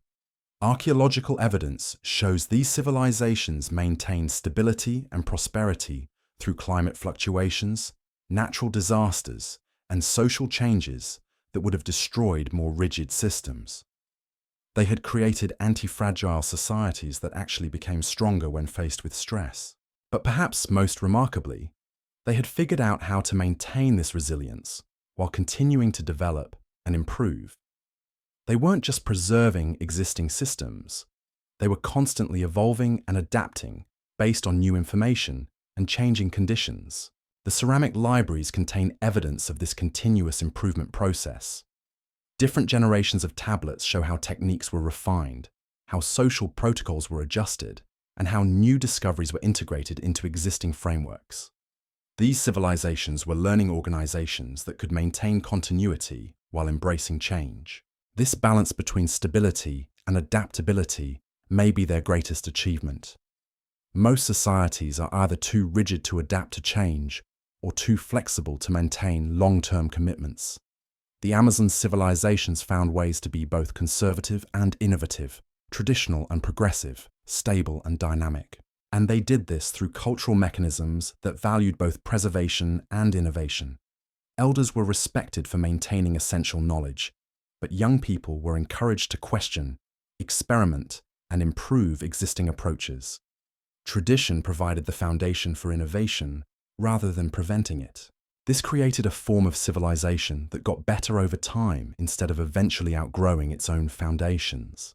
Archaeological evidence shows these civilizations maintained stability and prosperity through climate fluctuations, natural disasters, and social changes that would have destroyed more rigid systems. They had created anti-fragile societies that actually became stronger when faced with stress. But perhaps most remarkably, they had figured out how to maintain this resilience while continuing to develop and improve. They weren't just preserving existing systems, they were constantly evolving and adapting based on new information and changing conditions. The ceramic libraries contain evidence of this continuous improvement process. Different generations of tablets show how techniques were refined, how social protocols were adjusted, and how new discoveries were integrated into existing frameworks. These civilizations were learning organizations that could maintain continuity while embracing change. This balance between stability and adaptability may be their greatest achievement. Most societies are either too rigid to adapt to change or too flexible to maintain long-term commitments. The Amazon civilizations found ways to be both conservative and innovative, traditional and progressive, stable and dynamic. And they did this through cultural mechanisms that valued both preservation and innovation. Elders were respected for maintaining essential knowledge, but young people were encouraged to question, experiment, and improve existing approaches. Tradition provided the foundation for innovation rather than preventing it. This created a form of civilization that got better over time instead of eventually outgrowing its own foundations.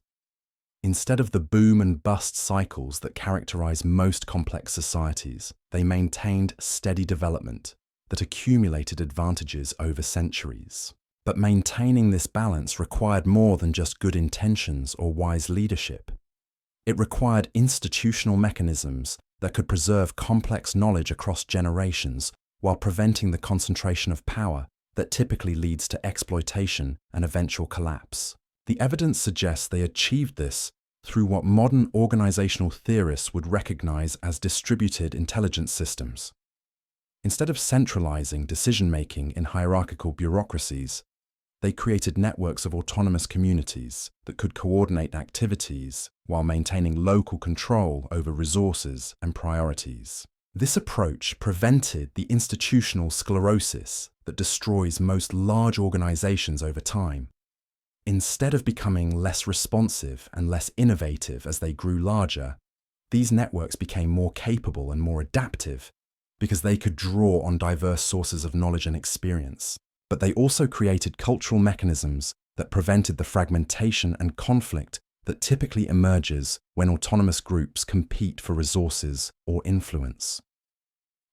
Instead of the boom and bust cycles that characterize most complex societies, they maintained steady development that accumulated advantages over centuries. But maintaining this balance required more than just good intentions or wise leadership. It required institutional mechanisms that could preserve complex knowledge across generations while preventing the concentration of power that typically leads to exploitation and eventual collapse. The evidence suggests they achieved this through what modern organizational theorists would recognize as distributed intelligence systems. Instead of centralizing decision-making in hierarchical bureaucracies, they created networks of autonomous communities that could coordinate activities while maintaining local control over resources and priorities. This approach prevented the institutional sclerosis that destroys most large organizations over time. Instead of becoming less responsive and less innovative as they grew larger, these networks became more capable and more adaptive because they could draw on diverse sources of knowledge and experience. But they also created cultural mechanisms that prevented the fragmentation and conflict that typically emerges when autonomous groups compete for resources or influence.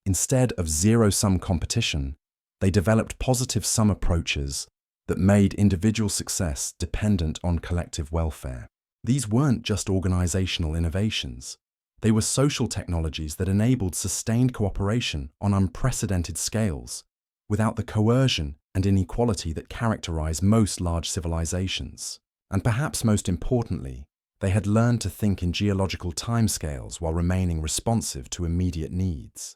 Instead of zero-sum competition, they developed positive-sum approaches that made individual success dependent on collective welfare. These weren't just organizational innovations. They were social technologies that enabled sustained cooperation on unprecedented scales, without the coercion and inequality that characterize most large civilizations. And perhaps most importantly, they had learned to think in geological timescales while remaining responsive to immediate needs.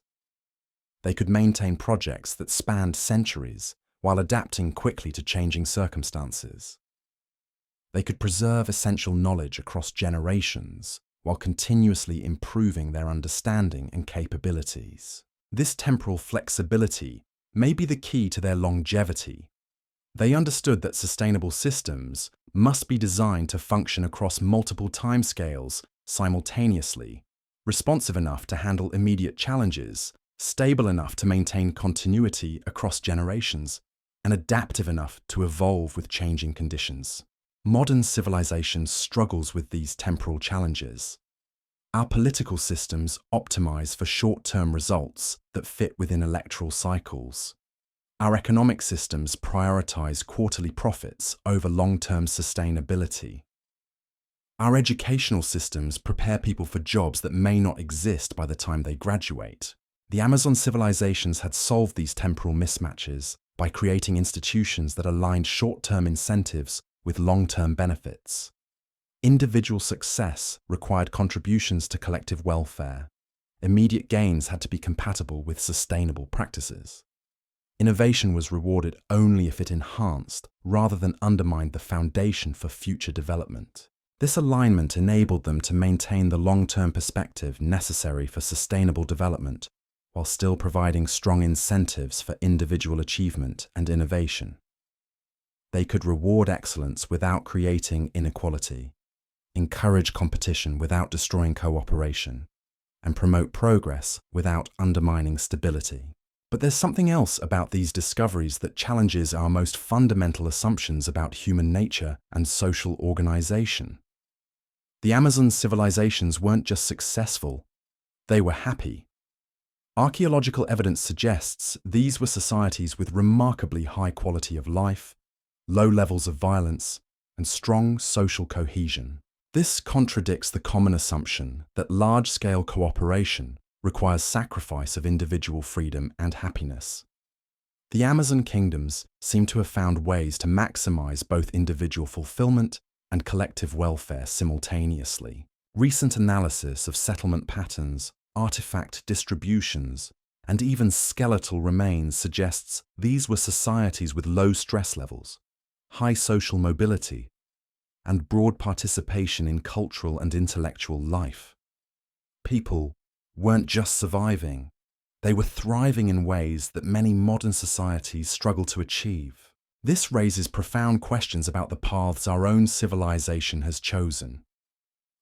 They could maintain projects that spanned centuries while adapting quickly to changing circumstances. They could preserve essential knowledge across generations while continuously improving their understanding and capabilities. This temporal flexibility may be the key to their longevity. They understood that sustainable systems must be designed to function across multiple timescales simultaneously, responsive enough to handle immediate challenges, stable enough to maintain continuity across generations, and adaptive enough to evolve with changing conditions. Modern civilization struggles with these temporal challenges. Our political systems optimize for short-term results that fit within electoral cycles. Our economic systems prioritize quarterly profits over long-term sustainability. Our educational systems prepare people for jobs that may not exist by the time they graduate. The Amazon civilizations had solved these temporal mismatches by creating institutions that aligned short-term incentives with long-term benefits. Individual success required contributions to collective welfare. Immediate gains had to be compatible with sustainable practices. Innovation was rewarded only if it enhanced rather than undermined the foundation for future development. This alignment enabled them to maintain the long-term perspective necessary for sustainable development while still providing strong incentives for individual achievement and innovation. They could reward excellence without creating inequality, encourage competition without destroying cooperation, and promote progress without undermining stability. But there's something else about these discoveries that challenges our most fundamental assumptions about human nature and social organization. The Amazon civilizations weren't just successful, they were happy. Archaeological evidence suggests these were societies with remarkably high quality of life, low levels of violence, and strong social cohesion. This contradicts the common assumption that large-scale cooperation requires sacrifice of individual freedom and happiness. The Amazon kingdoms seem to have found ways to maximize both individual fulfillment and collective welfare simultaneously. Recent analysis of settlement patterns, artifact distributions, and even skeletal remains suggests these were societies with low stress levels, high social mobility, and broad participation in cultural and intellectual life. People weren't just surviving, they were thriving in ways that many modern societies struggle to achieve. This raises profound questions about the paths our own civilization has chosen.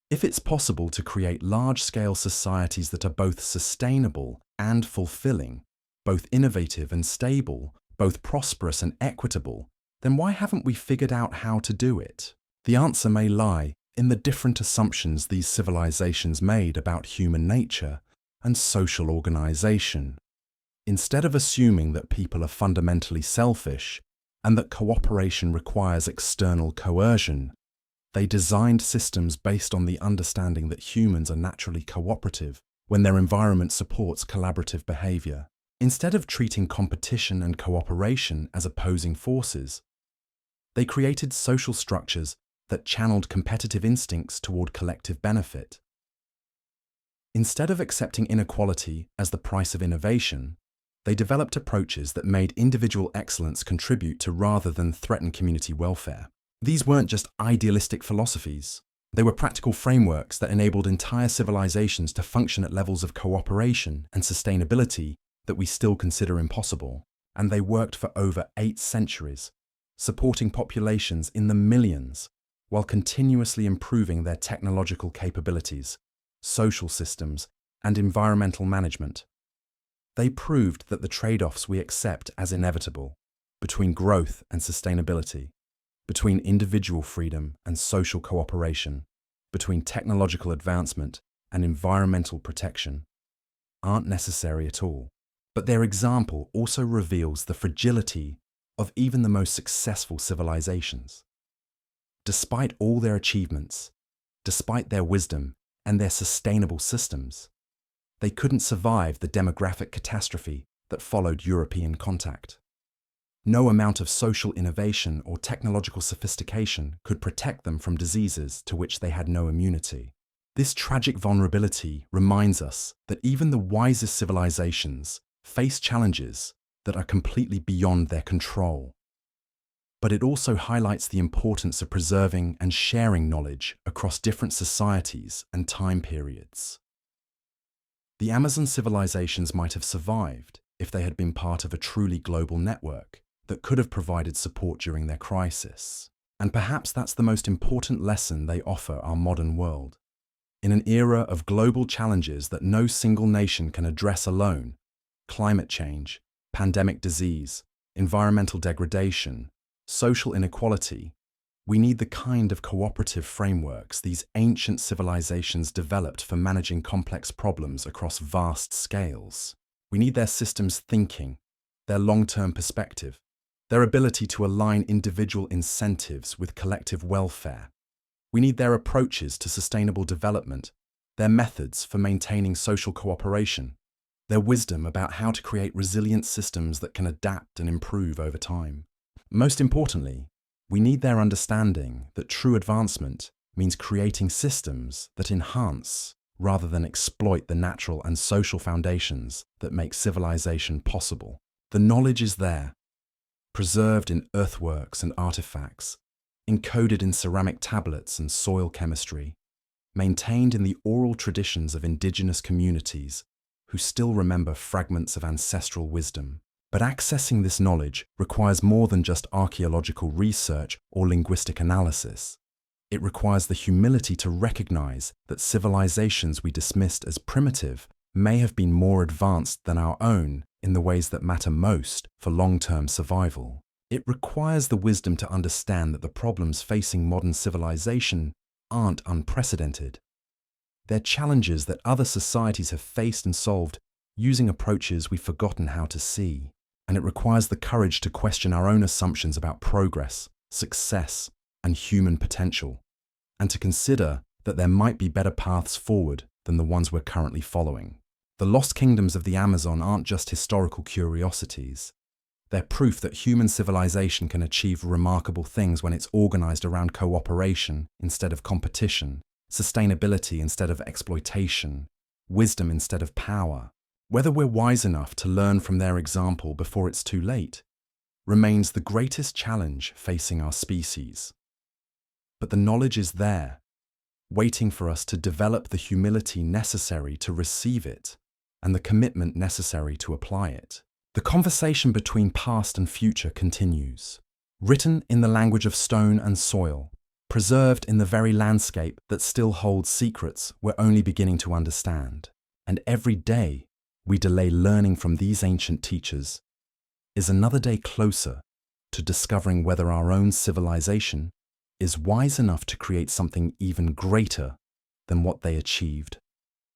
If it's possible to create large-scale societies that are both sustainable and fulfilling, both innovative and stable, both prosperous and equitable, then why haven't we figured out how to do it? The answer may lie in the different assumptions these civilizations made about human nature and social organization. Instead of assuming that people are fundamentally selfish and that cooperation requires external coercion, they designed systems based on the understanding that humans are naturally cooperative when their environment supports collaborative behavior. Instead of treating competition and cooperation as opposing forces, they created social structures that channeled competitive instincts toward collective benefit. Instead of accepting inequality as the price of innovation, they developed approaches that made individual excellence contribute to rather than threaten community welfare. These weren't just idealistic philosophies. They were practical frameworks that enabled entire civilizations to function at levels of cooperation and sustainability that we still consider impossible. And they worked for over 8 centuries, supporting populations in the millions while continuously improving their technological capabilities, social systems, and environmental management. They proved that the trade-offs we accept as inevitable between growth and sustainability, between individual freedom and social cooperation, between technological advancement and environmental protection, aren't necessary at all. But their example also reveals the fragility of even the most successful civilizations. Despite all their achievements, despite their wisdom and their sustainable systems, they couldn't survive the demographic catastrophe that followed European contact. No amount of social innovation or technological sophistication could protect them from diseases to which they had no immunity. This tragic vulnerability reminds us that even the wisest civilizations face challenges that are completely beyond their control. But it also highlights the importance of preserving and sharing knowledge across different societies and time periods. The Amazon civilizations might have survived if they had been part of a truly global network that could have provided support during their crisis. And perhaps that's the most important lesson they offer our modern world. In an era of global challenges that no single nation can address alone, climate change, pandemic disease, environmental degradation, social inequality, We need the kind of cooperative frameworks these ancient civilizations developed for managing complex problems across vast scales. We need their systems thinking, their long-term perspective, their ability to align individual incentives with collective welfare. We need their approaches to sustainable development, their methods for maintaining social cooperation, their wisdom about how to create resilient systems that can adapt and improve over time. Most importantly, we need their understanding that true advancement means creating systems that enhance rather than exploit the natural and social foundations that make civilization possible. The knowledge is there, preserved in earthworks and artifacts, encoded in ceramic tablets and soil chemistry, maintained in the oral traditions of indigenous communities who still remember fragments of ancestral wisdom. But accessing this knowledge requires more than just archaeological research or linguistic analysis. It requires the humility to recognize that civilizations we dismissed as primitive may have been more advanced than our own in the ways that matter most for long-term survival. It requires the wisdom to understand that the problems facing modern civilization aren't unprecedented. They're challenges that other societies have faced and solved using approaches we've forgotten how to see. And it requires the courage to question our own assumptions about progress, success, and human potential, and to consider that there might be better paths forward than the ones we're currently following. The lost kingdoms of the Amazon aren't just historical curiosities. They're proof that human civilization can achieve remarkable things when it's organized around cooperation instead of competition, sustainability instead of exploitation, wisdom instead of power. Whether we're wise enough to learn from their example before it's too late remains the greatest challenge facing our species. But the knowledge is there, waiting for us to develop the humility necessary to receive it and the commitment necessary to apply it. The conversation between past and future continues, written in the language of stone and soil, preserved in the very landscape that still holds secrets we're only beginning to understand. And every day we delay learning from these ancient teachers is another day closer to discovering whether our own civilization is wise enough to create something even greater than what they achieved,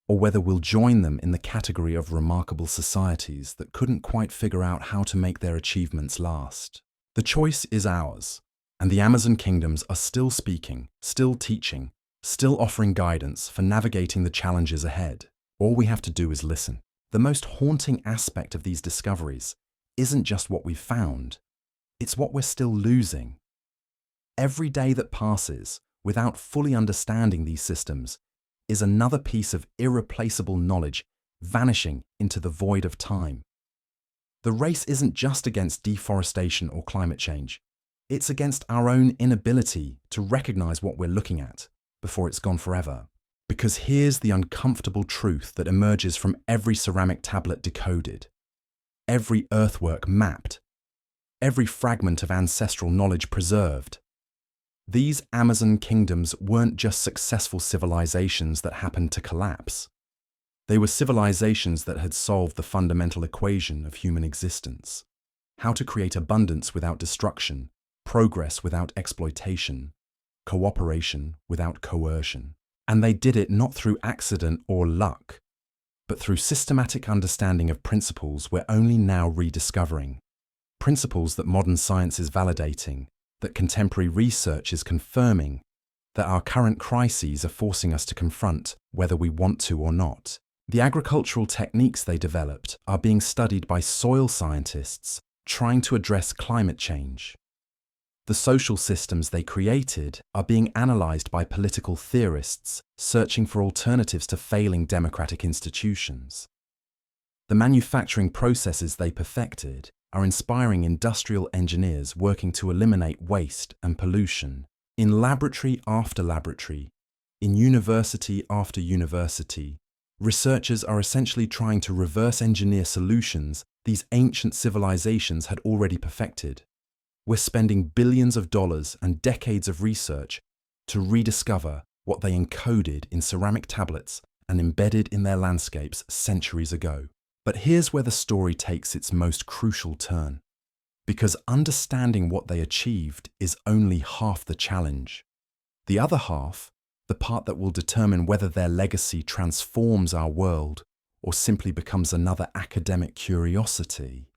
or whether we'll join them in the category of remarkable societies that couldn't quite figure out how to make their achievements last. The choice is ours, and the Amazon kingdoms are still speaking, still teaching, still offering guidance for navigating the challenges ahead. All we have to do is listen. The most haunting aspect of these discoveries isn't just what we've found, it's what we're still losing. Every day that passes without fully understanding these systems is another piece of irreplaceable knowledge vanishing into the void of time. The race isn't just against deforestation or climate change, it's against our own inability to recognize what we're looking at before it's gone forever. Because here's the uncomfortable truth that emerges from every ceramic tablet decoded, every earthwork mapped, every fragment of ancestral knowledge preserved. These Amazon kingdoms weren't just successful civilizations that happened to collapse. They were civilizations that had solved the fundamental equation of human existence: how to create abundance without destruction, progress without exploitation, cooperation without coercion. And they did it not through accident or luck, but through systematic understanding of principles we're only now rediscovering. Principles that modern science is validating, that contemporary research is confirming, that our current crises are forcing us to confront whether we want to or not. The agricultural techniques they developed are being studied by soil scientists trying to address climate change. The social systems they created are being analysed by political theorists searching for alternatives to failing democratic institutions. The manufacturing processes they perfected are inspiring industrial engineers working to eliminate waste and pollution. In laboratory after laboratory, in university after university, researchers are essentially trying to reverse engineer solutions these ancient civilizations had already perfected. We're spending billions of dollars and decades of research to rediscover what they encoded in ceramic tablets and embedded in their landscapes centuries ago. But here's where the story takes its most crucial turn. Because understanding what they achieved is only half the challenge. The other half, the part that will determine whether their legacy transforms our world or simply becomes another academic curiosity,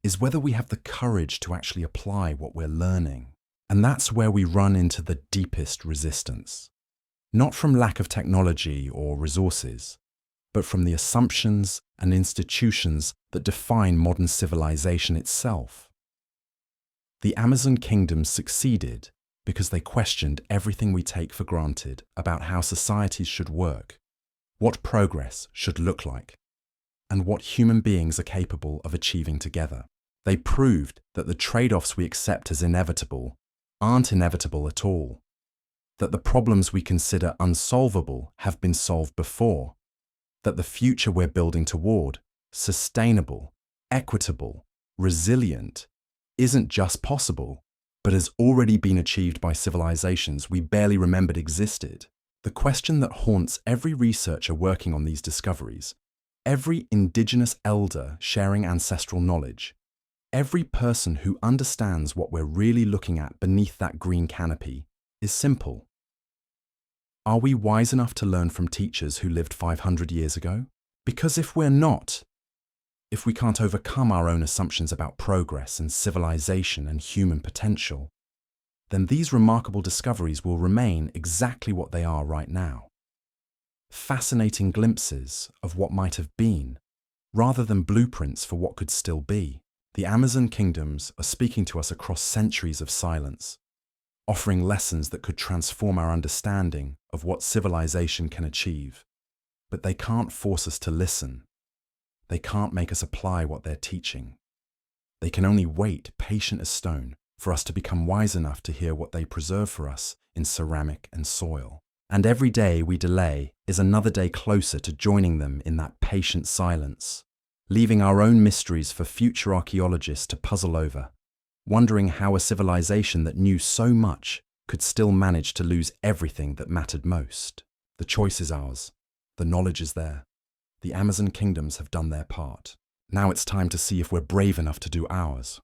is whether we have the courage to actually apply what we're learning. And that's where we run into the deepest resistance. Not from lack of technology or resources, but from the assumptions and institutions that define modern civilization itself. The Amazon kingdom succeeded because they questioned everything we take for granted about how societies should work, what progress should look like, and what human beings are capable of achieving together. They proved that the trade-offs we accept as inevitable aren't inevitable at all, that the problems we consider unsolvable have been solved before, that the future we're building toward, sustainable, equitable, resilient, isn't just possible, but has already been achieved by civilizations we barely remembered existed. The question that haunts every researcher working on these discoveries, every indigenous elder sharing ancestral knowledge, every person who understands what we're really looking at beneath that green canopy, is simple. Are we wise enough to learn from teachers who lived 500 years ago? Because if we're not, if we can't overcome our own assumptions about progress and civilization and human potential, then these remarkable discoveries will remain exactly what they are right now. Fascinating glimpses of what might have been, rather than blueprints for what could still be. The Amazon kingdoms are speaking to us across centuries of silence, offering lessons that could transform our understanding of what civilization can achieve. But they can't force us to listen. They can't make us apply what they're teaching. They can only wait, patient as stone, for us to become wise enough to hear what they preserve for us in ceramic and soil. And every day we delay is another day closer to joining them in that patient silence, leaving our own mysteries for future archaeologists to puzzle over, wondering how a civilization that knew so much could still manage to lose everything that mattered most. The choice is ours. The knowledge is there. The Amazon kingdoms have done their part. Now it's time to see if we're brave enough to do ours.